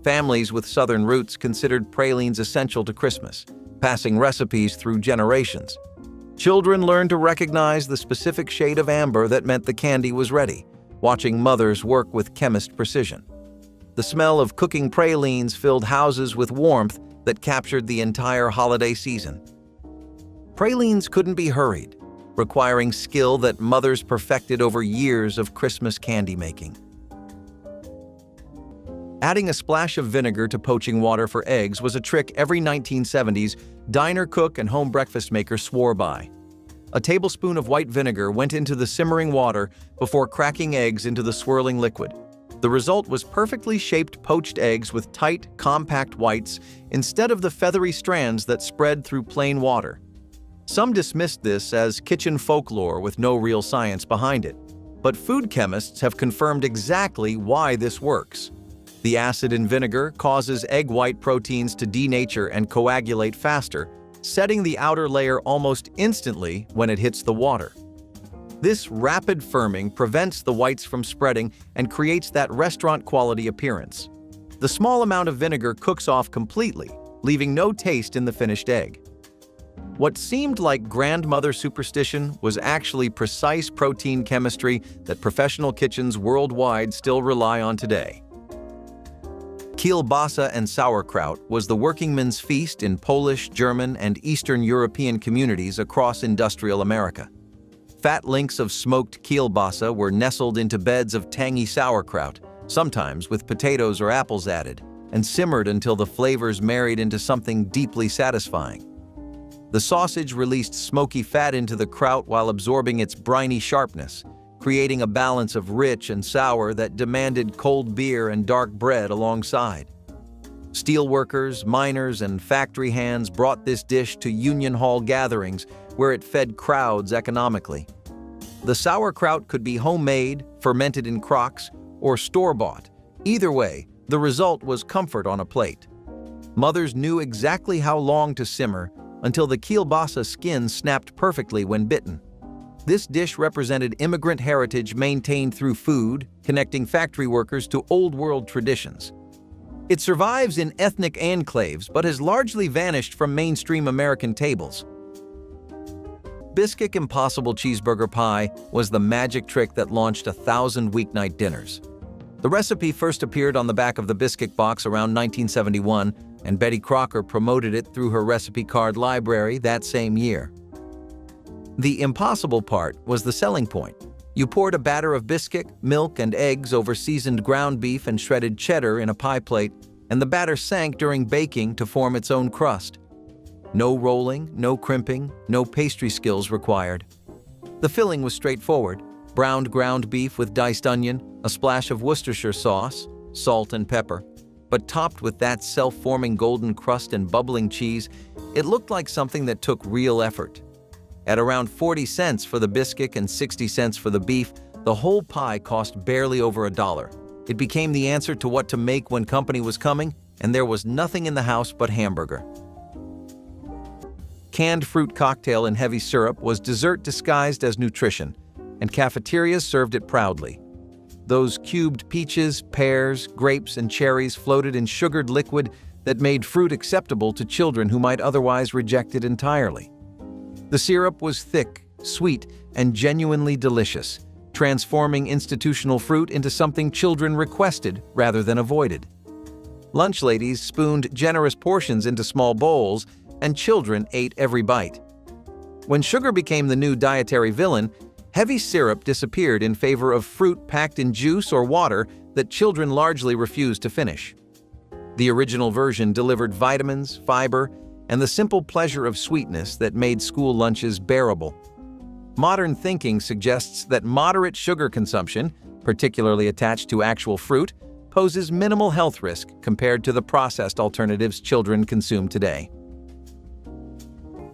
Families with southern roots considered pralines essential to Christmas, passing recipes through generations. Children learned to recognize the specific shade of amber that meant the candy was ready, watching mothers work with chemist precision. The smell of cooking pralines filled houses with warmth that captured the entire holiday season. Pralines couldn't be hurried, requiring skill that mothers perfected over years of Christmas candy making. Adding a splash of vinegar to poaching water for eggs was a trick every 1970s diner cook and home breakfast maker swore by. A tablespoon of white vinegar went into the simmering water before cracking eggs into the swirling liquid. The result was perfectly shaped poached eggs with tight, compact whites instead of the feathery strands that spread through plain water. Some dismissed this as kitchen folklore with no real science behind it, but food chemists have confirmed exactly why this works. The acid in vinegar causes egg white proteins to denature and coagulate faster, setting the outer layer almost instantly when it hits the water. This rapid firming prevents the whites from spreading and creates that restaurant-quality appearance. The small amount of vinegar cooks off completely, leaving no taste in the finished egg. What seemed like grandmother superstition was actually precise protein chemistry that professional kitchens worldwide still rely on today. Kielbasa and sauerkraut was the workingman's feast in Polish, German, and Eastern European communities across industrial America. Fat links of smoked kielbasa were nestled into beds of tangy sauerkraut, sometimes with potatoes or apples added, and simmered until the flavors married into something deeply satisfying. The sausage released smoky fat into the kraut while absorbing its briny sharpness, creating a balance of rich and sour that demanded cold beer and dark bread alongside. Steelworkers, miners, and factory hands brought this dish to union hall gatherings where it fed crowds economically. The sauerkraut could be homemade, fermented in crocks, or store-bought. Either way, the result was comfort on a plate. Mothers knew exactly how long to simmer until the kielbasa skin snapped perfectly when bitten. This dish represented immigrant heritage maintained through food, connecting factory workers to old-world traditions. It survives in ethnic enclaves but has largely vanished from mainstream American tables. Biscuit Impossible Cheeseburger Pie was the magic trick that launched 1,000 weeknight dinners. The recipe first appeared on the back of the biscuit box around 1971, and Betty Crocker promoted it through her recipe card library that same year. The impossible part was the selling point. You poured a batter of biscuit, milk, and eggs over seasoned ground beef and shredded cheddar in a pie plate, and the batter sank during baking to form its own crust. No rolling, no crimping, no pastry skills required. The filling was straightforward: browned ground beef with diced onion, a splash of Worcestershire sauce, salt and pepper. But topped with that self-forming golden crust and bubbling cheese, it looked like something that took real effort. At around 40 cents for the biscuit and 60 cents for the beef, the whole pie cost barely over $1. It became the answer to what to make when company was coming, and there was nothing in the house but Hamburger. Canned fruit cocktail in heavy syrup was dessert disguised as nutrition, and cafeterias served it proudly. Those cubed peaches, pears, grapes, and cherries floated in sugared liquid that made fruit acceptable to children who might otherwise reject it entirely. The syrup was thick, sweet, and genuinely delicious, transforming institutional fruit into something children requested rather than avoided. Lunch ladies spooned generous portions into small bowls, and children ate every bite. When sugar became the new dietary villain, heavy syrup disappeared in favor of fruit packed in juice or water that children largely refused to finish. The original version delivered vitamins, fiber, and the simple pleasure of sweetness that made school lunches bearable. Modern thinking suggests that moderate sugar consumption, particularly attached to actual fruit, poses minimal health risk compared to the processed alternatives children consume today.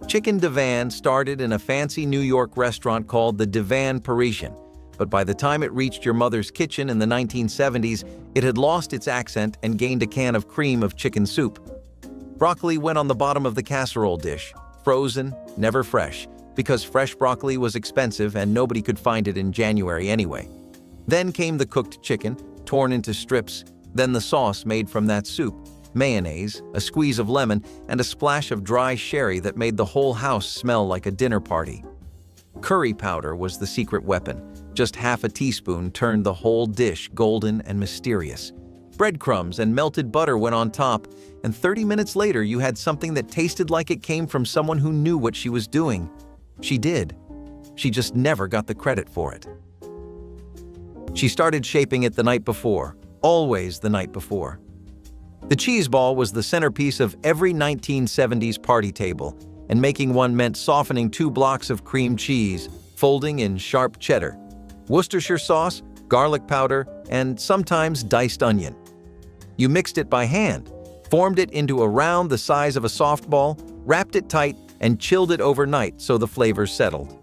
Chicken divan started in a fancy New York restaurant called the Divan Parisian, but by the time it reached your mother's kitchen in the 1970s, it had lost its accent and gained a can of cream of chicken soup. Broccoli went on the bottom of the casserole dish, frozen, never fresh, because fresh broccoli was expensive and nobody could find it in January anyway. Then came the cooked chicken, torn into strips, then the sauce made from that soup, mayonnaise, a squeeze of lemon, and a splash of dry sherry that made the whole house smell like a dinner party. Curry powder was the secret weapon. Just half a teaspoon turned the whole dish golden and mysterious. Breadcrumbs and melted butter went on top, and 30 minutes later you had something that tasted like it came from someone who knew what she was doing. She did. She just never got the credit for it. She started shaping it the night before, always the night before. The cheese ball was the centerpiece of every 1970s party table, and making one meant softening 2 blocks of cream cheese, folding in sharp cheddar, Worcestershire sauce, garlic powder, and sometimes diced onion. You mixed it by hand, formed it into a round the size of a softball, wrapped it tight, and chilled it overnight so the flavors settled.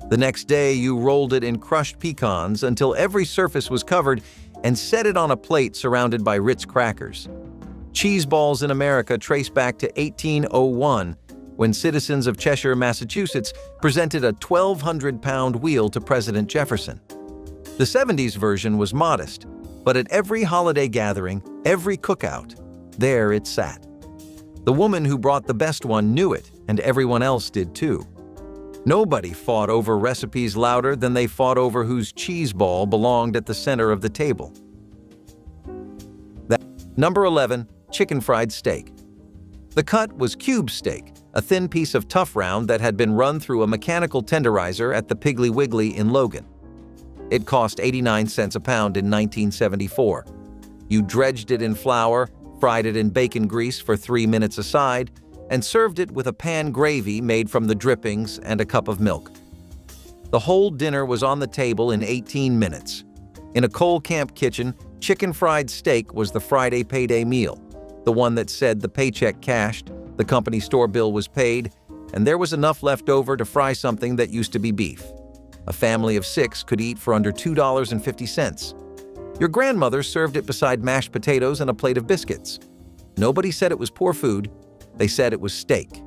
The next day, you rolled it in crushed pecans until every surface was covered and set it on a plate surrounded by Ritz crackers. Cheese balls in America trace back to 1801, when citizens of Cheshire, Massachusetts, presented a 1,200-pound wheel to President Jefferson. The 70s version was modest, but at every holiday gathering, every cookout, there it sat. The woman who brought the best one knew it, and everyone else did too. Nobody fought over recipes louder than they fought over whose cheese ball belonged at the center of the table. Number 11. Chicken fried steak. The cut was cube steak, a thin piece of tough round that had been run through a mechanical tenderizer at the Piggly Wiggly in Logan. It cost 89 cents a pound in 1974. You dredged it in flour, fried it in bacon grease for 3 minutes aside, and served it with a pan gravy made from the drippings and a cup of milk. The whole dinner was on the table in 18 minutes. In a coal camp kitchen, chicken fried steak was the Friday payday meal, the one that said the paycheck cashed, the company store bill was paid, and there was enough left over to fry something that used to be beef. A family of 6 could eat for under $2.50. Your grandmother served it beside mashed potatoes and a plate of biscuits. Nobody said it was poor food. They said it was steak.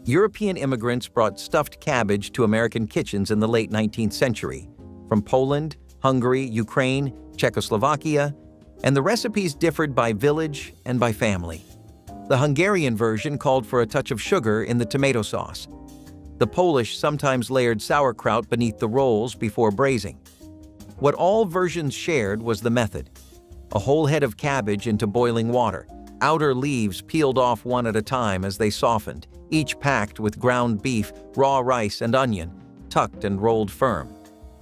European immigrants brought stuffed cabbage to American kitchens in the late 19th century, from Poland, Hungary, Ukraine, Czechoslovakia, and the recipes differed by village and by family. The Hungarian version called for a touch of sugar in the tomato sauce. The Polish sometimes layered sauerkraut beneath the rolls before braising. What all versions shared was the method. A whole head of cabbage into boiling water, outer leaves peeled off one at a time as they softened, each packed with ground beef, raw rice, and onion, tucked and rolled firm.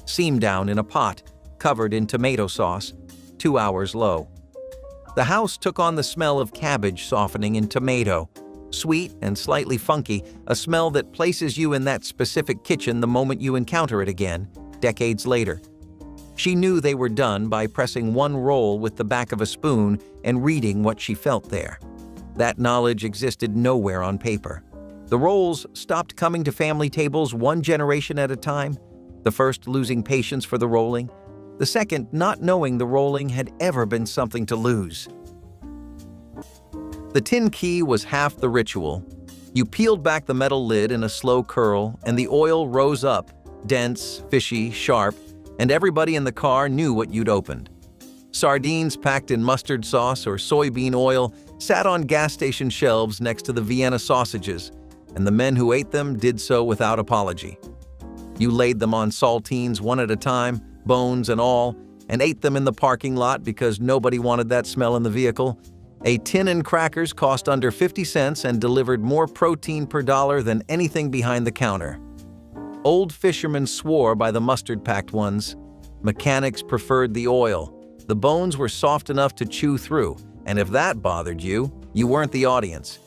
Seam down in a pot, covered in tomato sauce, 2 hours low. The house took on the smell of cabbage softening in tomato. Sweet and slightly funky, a smell that places you in that specific kitchen the moment you encounter it again, decades later. She knew they were done by pressing one roll with the back of a spoon and reading what she felt there. That knowledge existed nowhere on paper. The rolls stopped coming to family tables one generation at a time, the first losing patience for the rolling, the second not knowing the rolling had ever been something to lose. The tin key was half the ritual. You peeled back the metal lid in a slow curl, and the oil rose up, dense, fishy, sharp, and everybody in the car knew what you'd opened. Sardines packed in mustard sauce or soybean oil sat on gas station shelves next to the Vienna sausages, and the men who ate them did so without apology. You laid them on saltines one at a time, bones and all, and ate them in the parking lot because nobody wanted that smell in the vehicle. A tin and crackers cost under 50 cents and delivered more protein per dollar than anything behind the counter. Old fishermen swore by the mustard-packed ones. Mechanics preferred the oil. The bones were soft enough to chew through, and if that bothered you, you weren't the audience.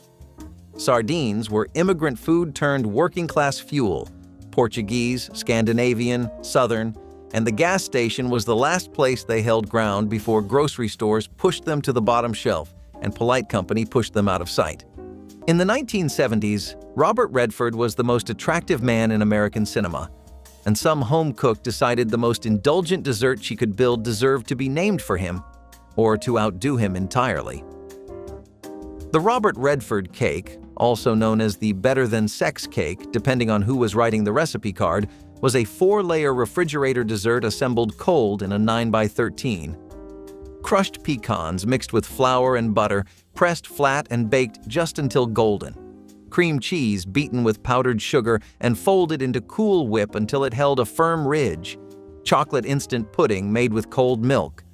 Sardines were immigrant food turned working-class fuel. Portuguese, Scandinavian, Southern, and the gas station was the last place they held ground before grocery stores pushed them to the bottom shelf and polite company pushed them out of sight. In the 1970s, Robert Redford was the most attractive man in American cinema, and some home cook decided the most indulgent dessert she could build deserved to be named for him, or to outdo him entirely. The Robert Redford cake, also known as the better-than-sex cake depending on who was writing the recipe card, was a 4-layer refrigerator dessert assembled cold in a 9x13. Crushed pecans mixed with flour and butter, pressed flat and baked just until golden. Cream cheese beaten with powdered sugar and folded into Cool Whip until it held a firm ridge. Chocolate instant pudding made with cold milk.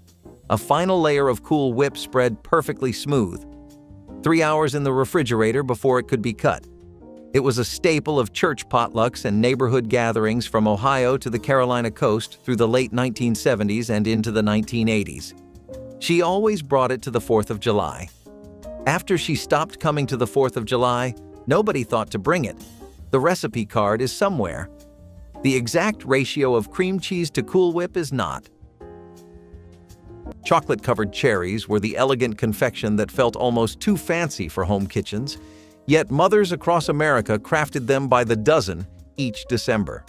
A final layer of Cool Whip spread perfectly smooth. 3 hours in the refrigerator before it could be cut. It was a staple of church potlucks and neighborhood gatherings from Ohio to the Carolina coast through the late 1970s and into the 1980s. She always brought it to the 4th of July. After she stopped coming to the 4th of July, nobody thought to bring it. The recipe card is somewhere. The exact ratio of cream cheese to Cool Whip is not. Chocolate-covered cherries were the elegant confection that felt almost too fancy for home kitchens, yet mothers across America crafted them by the dozen each December.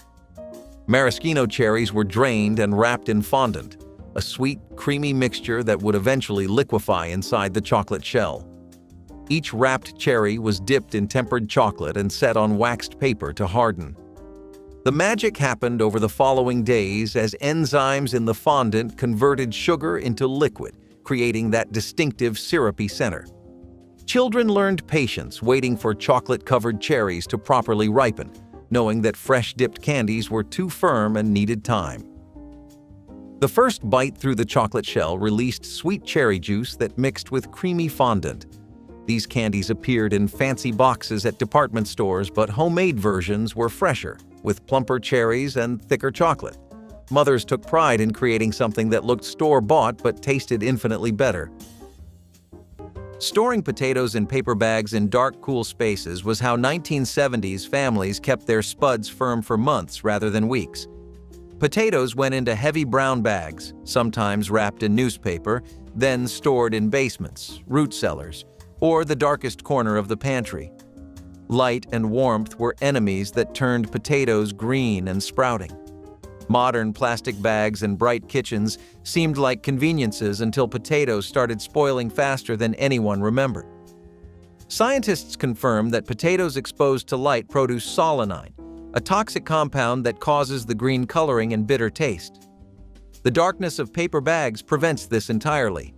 Maraschino cherries were drained and wrapped in fondant, a sweet, creamy mixture that would eventually liquefy inside the chocolate shell. Each wrapped cherry was dipped in tempered chocolate and set on waxed paper to harden. The magic happened over the following days as enzymes in the fondant converted sugar into liquid, creating that distinctive syrupy center. Children learned patience waiting for chocolate-covered cherries to properly ripen, knowing that fresh-dipped candies were too firm and needed time. The first bite through the chocolate shell released sweet cherry juice that mixed with creamy fondant. These candies appeared in fancy boxes at department stores, but homemade versions were fresher, with plumper cherries and thicker chocolate. Mothers took pride in creating something that looked store-bought but tasted infinitely better. Storing potatoes in paper bags in dark, cool spaces was how 1970s families kept their spuds firm for months rather than weeks. Potatoes went into heavy brown bags, sometimes wrapped in newspaper, then stored in basements, root cellars, or the darkest corner of the pantry. Light and warmth were enemies that turned potatoes green and sprouting. Modern plastic bags and bright kitchens seemed like conveniences until potatoes started spoiling faster than anyone remembered. Scientists confirm that potatoes exposed to light produce solanine, a toxic compound that causes the green coloring and bitter taste. The darkness of paper bags prevents this entirely.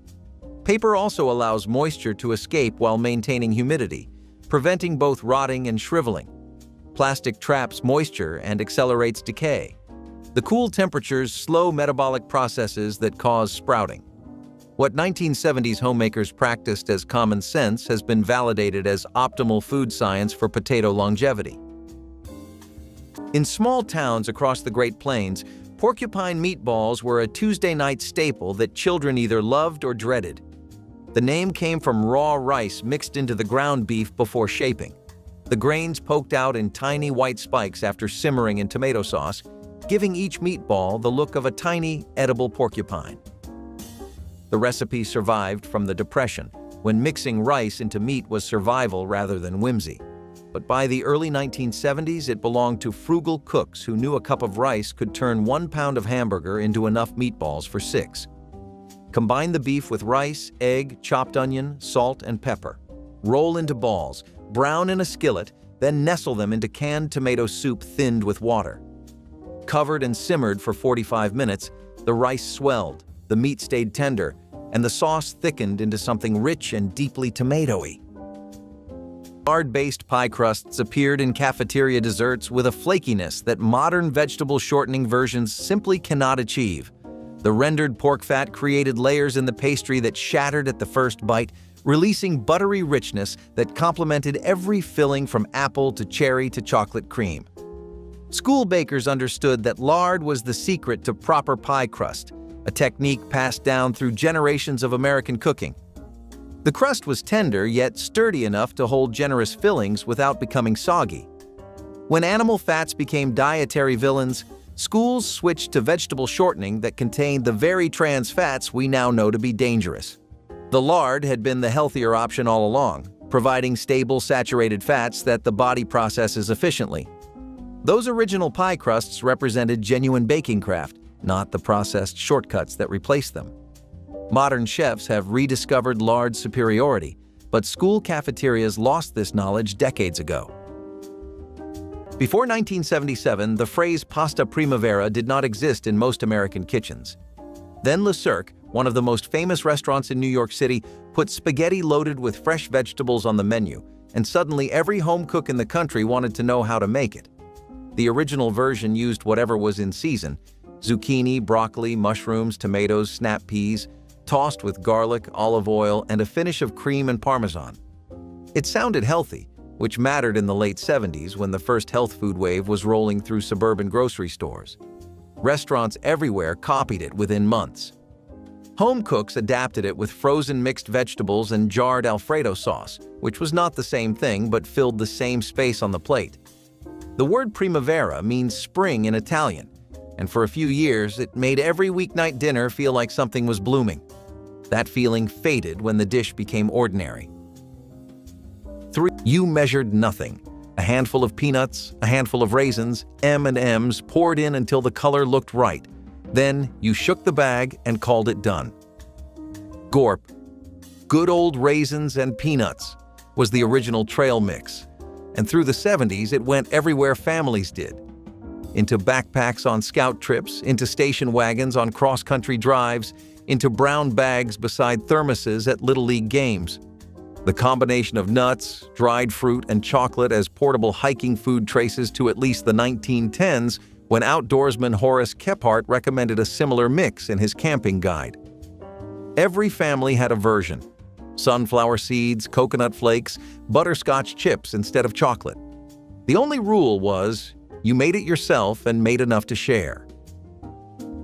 Paper also allows moisture to escape while maintaining humidity, preventing both rotting and shriveling. Plastic traps moisture and accelerates decay. The cool temperatures slow metabolic processes that cause sprouting. What 1970s homemakers practiced as common sense has been validated as optimal food science for potato longevity. In small towns across the Great Plains, porcupine meatballs were a Tuesday night staple that children either loved or dreaded. The name came from raw rice mixed into the ground beef before shaping. The grains poked out in tiny white spikes after simmering in tomato sauce, giving each meatball the look of a tiny, edible porcupine. The recipe survived from the Depression, when mixing rice into meat was survival rather than whimsy. But by the early 1970s, it belonged to frugal cooks who knew a cup of rice could turn 1 pound of hamburger into enough meatballs for 6. Combine the beef with rice, egg, chopped onion, salt, and pepper. Roll into balls, brown in a skillet, then nestle them into canned tomato soup thinned with water. Covered and simmered for 45 minutes, the rice swelled, the meat stayed tender, and the sauce thickened into something rich and deeply tomatoey. Lard-based pie crusts appeared in cafeteria desserts with a flakiness that modern vegetable shortening versions simply cannot achieve. The rendered pork fat created layers in the pastry that shattered at the first bite, releasing buttery richness that complemented every filling from apple to cherry to chocolate cream. School bakers understood that lard was the secret to proper pie crust, a technique passed down through generations of American cooking. The crust was tender yet sturdy enough to hold generous fillings without becoming soggy. When animal fats became dietary villains, schools switched to vegetable shortening that contained the very trans fats we now know to be dangerous. The lard had been the healthier option all along, providing stable saturated fats that the body processes efficiently. Those original pie crusts represented genuine baking craft, not the processed shortcuts that replaced them. Modern chefs have rediscovered lard's superiority, but school cafeterias lost this knowledge decades ago. Before 1977, the phrase pasta primavera did not exist in most American kitchens. Then Le Cirque, one of the most famous restaurants in New York City, put spaghetti loaded with fresh vegetables on the menu, and suddenly every home cook in the country wanted to know how to make it. The original version used whatever was in season: zucchini, broccoli, mushrooms, tomatoes, snap peas, tossed with garlic, olive oil, and a finish of cream and parmesan. It sounded healthy, which mattered in the late 70s when the first health food wave was rolling through suburban grocery stores. Restaurants everywhere copied it within months. Home cooks adapted it with frozen mixed vegetables and jarred Alfredo sauce, which was not the same thing but filled the same space on the plate. The word primavera means spring in Italian, and for a few years it made every weeknight dinner feel like something was blooming. That feeling faded when the dish became ordinary. 3. You measured nothing. A handful of peanuts, a handful of raisins, M&Ms poured in until the color looked right. Then you shook the bag and called it done. Gorp. Good old raisins and peanuts was the original trail mix, and through the 70s it went everywhere families did. Into backpacks on scout trips, into station wagons on cross-country drives, into brown bags beside thermoses at Little League games. The combination of nuts, dried fruit, and chocolate as portable hiking food traces to at least the 1910s, when outdoorsman Horace Kephart recommended a similar mix in his camping guide. Every family had a version: sunflower seeds, coconut flakes, butterscotch chips instead of chocolate. The only rule was, you made it yourself and made enough to share.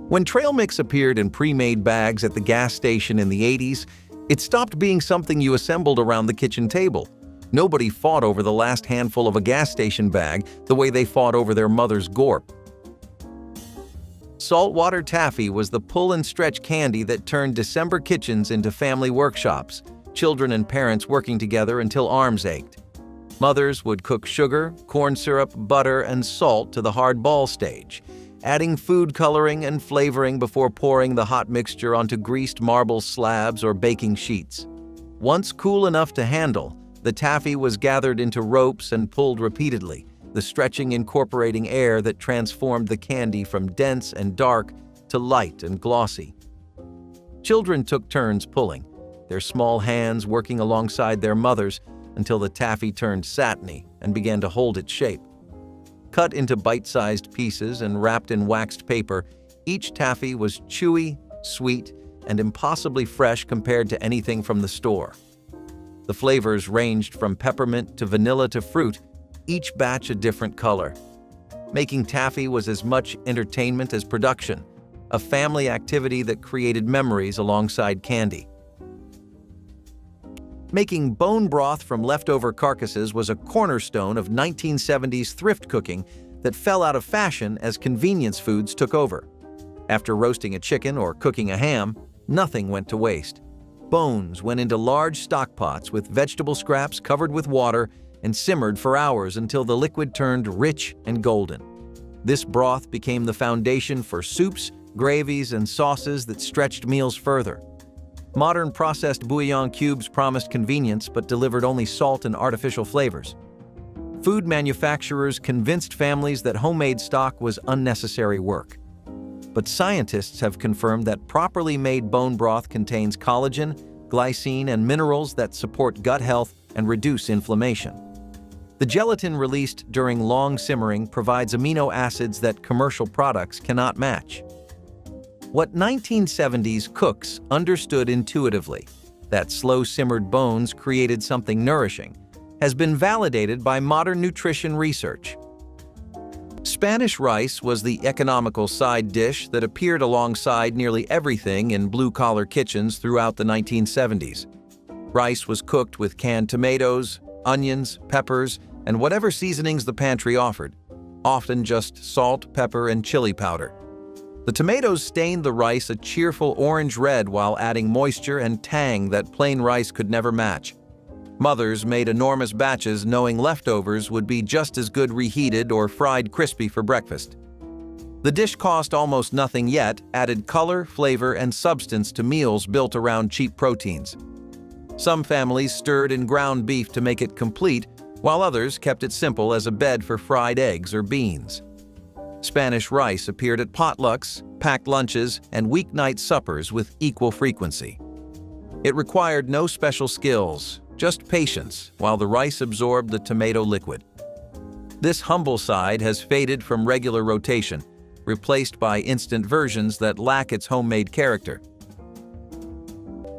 When trail mix appeared in pre-made bags at the gas station in the 80s, it stopped being something you assembled around the kitchen table. Nobody fought over the last handful of a gas station bag the way they fought over their mother's gorp. Saltwater taffy was the pull and stretch candy that turned December kitchens into family workshops, children and parents working together until arms ached. Mothers would cook sugar, corn syrup, butter, and salt to the hard ball stage, adding food coloring and flavoring before pouring the hot mixture onto greased marble slabs or baking sheets. Once cool enough to handle, the taffy was gathered into ropes and pulled repeatedly, the stretching incorporating air that transformed the candy from dense and dark to light and glossy. Children took turns pulling, their small hands working alongside their mothers until the taffy turned satiny and began to hold its shape. Cut into bite-sized pieces and wrapped in waxed paper, each taffy was chewy, sweet, and impossibly fresh compared to anything from the store. The flavors ranged from peppermint to vanilla to fruit, each batch a different color. Making taffy was as much entertainment as production, a family activity that created memories alongside candy. Making bone broth from leftover carcasses was a cornerstone of 1970s thrift cooking that fell out of fashion as convenience foods took over. After roasting a chicken or cooking a ham, nothing went to waste. Bones went into large stock pots with vegetable scraps covered with water and simmered for hours until the liquid turned rich and golden. This broth became the foundation for soups, gravies, and sauces that stretched meals further. Modern processed bouillon cubes promised convenience but delivered only salt and artificial flavors. Food manufacturers convinced families that homemade stock was unnecessary work. But scientists have confirmed that properly made bone broth contains collagen, glycine, and minerals that support gut health and reduce inflammation. The gelatin released during long simmering provides amino acids that commercial products cannot match. What 1970s cooks understood intuitively, that slow-simmered bones created something nourishing, has been validated by modern nutrition research. Spanish rice was the economical side dish that appeared alongside nearly everything in blue-collar kitchens throughout the 1970s. Rice was cooked with canned tomatoes, onions, peppers, and whatever seasonings the pantry offered, often just salt, pepper, and chili powder. The tomatoes stained the rice a cheerful orange red while adding moisture and tang that plain rice could never match. Mothers made enormous batches knowing leftovers would be just as good reheated or fried crispy for breakfast. The dish cost almost nothing yet added color, flavor, and substance to meals built around cheap proteins. Some families stirred in ground beef to make it complete, while others kept it simple as a bed for fried eggs or beans. Spanish rice appeared at potlucks, packed lunches, and weeknight suppers with equal frequency. It required no special skills, just patience, while the rice absorbed the tomato liquid. This humble side has faded from regular rotation, replaced by instant versions that lack its homemade character.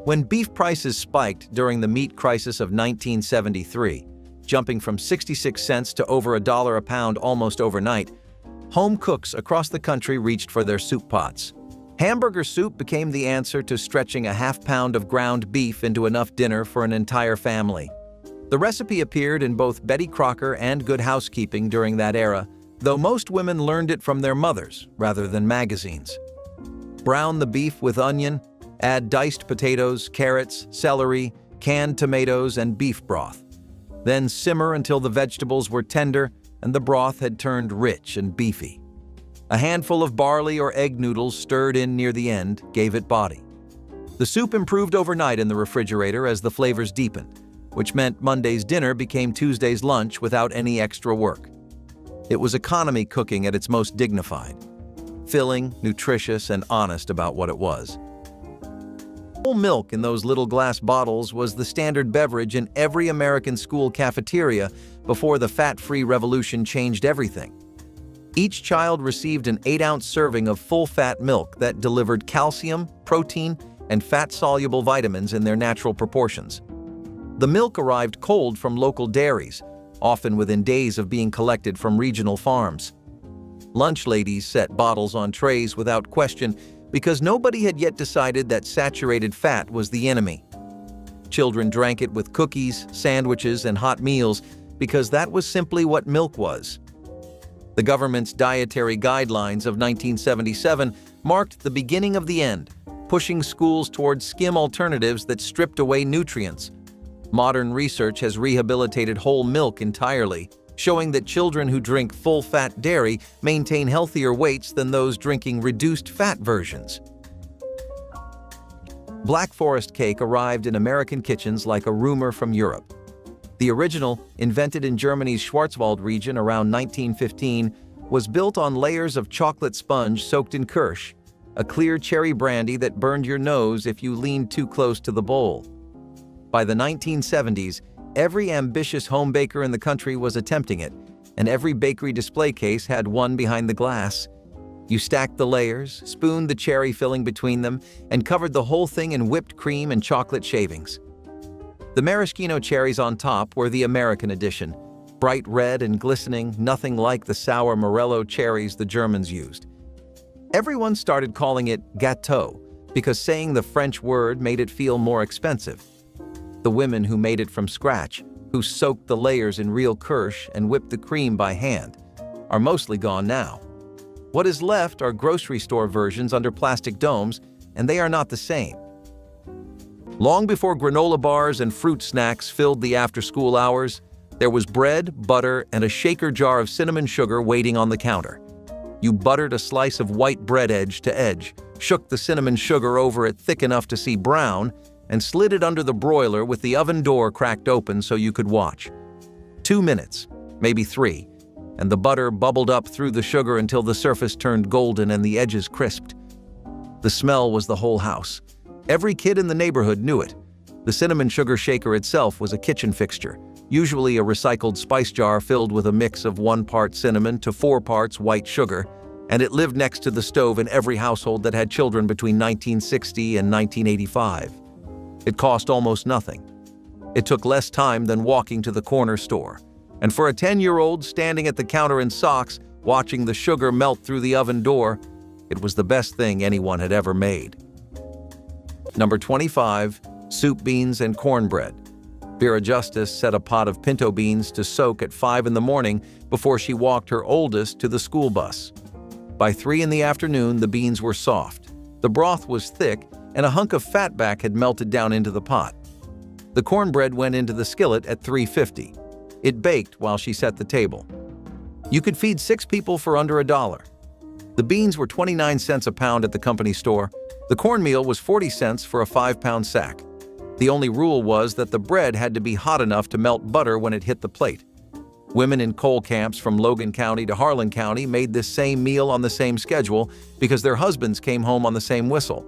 When beef prices spiked during the meat crisis of 1973, jumping from 66 cents to over $1 a pound almost overnight, home cooks across the country reached for their soup pots. Hamburger soup became the answer to stretching a half pound of ground beef into enough dinner for an entire family. The recipe appeared in both Betty Crocker and Good Housekeeping during that era, though most women learned it from their mothers rather than magazines. Brown the beef with onion, add diced potatoes, carrots, celery, canned tomatoes, and beef broth. Then simmer until the vegetables were tender and the broth had turned rich and beefy. A handful of barley or egg noodles stirred in near the end gave it body. The soup improved overnight in the refrigerator as the flavors deepened, which meant Monday's dinner became Tuesday's lunch without any extra work. It was economy cooking at its most dignified, filling, nutritious, and honest about what it was. Whole milk in those little glass bottles was the standard beverage in every American school cafeteria before the fat-free revolution changed everything. Each child received an 8-ounce serving of full-fat milk that delivered calcium, protein, and fat-soluble vitamins in their natural proportions. The milk arrived cold from local dairies, often within days of being collected from regional farms. Lunch ladies set bottles on trays without question because nobody had yet decided that saturated fat was the enemy. Children drank it with cookies, sandwiches, and hot meals because that was simply what milk was. The government's dietary guidelines of 1977 marked the beginning of the end, pushing schools toward skim alternatives that stripped away nutrients. Modern research has rehabilitated whole milk entirely, showing that children who drink full-fat dairy maintain healthier weights than those drinking reduced-fat versions. Black Forest cake arrived in American kitchens like a rumor from Europe. The original, invented in Germany's Schwarzwald region around 1915, was built on layers of chocolate sponge soaked in kirsch, a clear cherry brandy that burned your nose if you leaned too close to the bowl. By the 1970s, every ambitious home baker in the country was attempting it, and every bakery display case had one behind the glass. You stacked the layers, spooned the cherry filling between them, and covered the whole thing in whipped cream and chocolate shavings. The maraschino cherries on top were the American edition, bright red and glistening, nothing like the sour morello cherries the Germans used. Everyone started calling it gâteau because saying the French word made it feel more expensive. The women who made it from scratch, who soaked the layers in real kirsch and whipped the cream by hand, are mostly gone now. What is left are grocery store versions under plastic domes, and they are not the same. Long before granola bars and fruit snacks filled the after-school hours, there was bread, butter, and a shaker jar of cinnamon sugar waiting on the counter. You buttered a slice of white bread edge to edge, shook the cinnamon sugar over it thick enough to see brown, and slid it under the broiler with the oven door cracked open so you could watch. 2 minutes, maybe 3, and the butter bubbled up through the sugar until the surface turned golden and the edges crisped. The smell was the whole house. Every kid in the neighborhood knew it. The cinnamon sugar shaker itself was a kitchen fixture, usually a recycled spice jar filled with a mix of 1 part cinnamon to 4 parts white sugar, and it lived next to the stove in every household that had children between 1960 and 1985. It cost almost nothing. It took less time than walking to the corner store. And for a 10-year-old standing at the counter in socks, watching the sugar melt through the oven door, it was the best thing anyone had ever made. Number 25, soup beans and cornbread. Vera Justice set a pot of pinto beans to soak at 5 in the morning before she walked her oldest to the school bus. By 3 in the afternoon, the beans were soft, the broth was thick, and a hunk of fatback had melted down into the pot. The cornbread went into the skillet at 3:50. It baked while she set the table. You could feed 6 people for under $1. The beans were 29 cents a pound at the company store. The cornmeal was 40 cents for a 5-pound sack. The only rule was that the bread had to be hot enough to melt butter when it hit the plate. Women in coal camps from Logan County to Harlan County made this same meal on the same schedule because their husbands came home on the same whistle.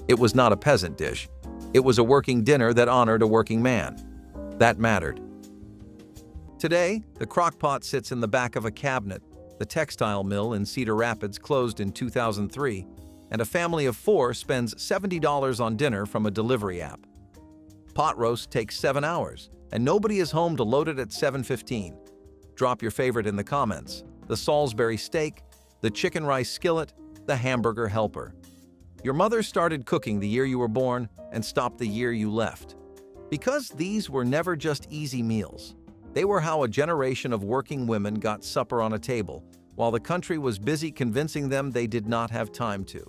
It was not a peasant dish. It was a working dinner that honored a working man. That mattered. Today, the crock pot sits in the back of a cabinet. The textile mill in Cedar Rapids closed in 2003, and a family of 4 spends $70 on dinner from a delivery app. Pot roast takes 7 hours, and nobody is home to load it at 7:15. Drop your favorite in the comments: the Salisbury steak, the chicken rice skillet, the hamburger helper. Your mother started cooking the year you were born and stopped the year you left. Because these were never just easy meals. They were how a generation of working women got supper on a table, while the country was busy convincing them they did not have time to.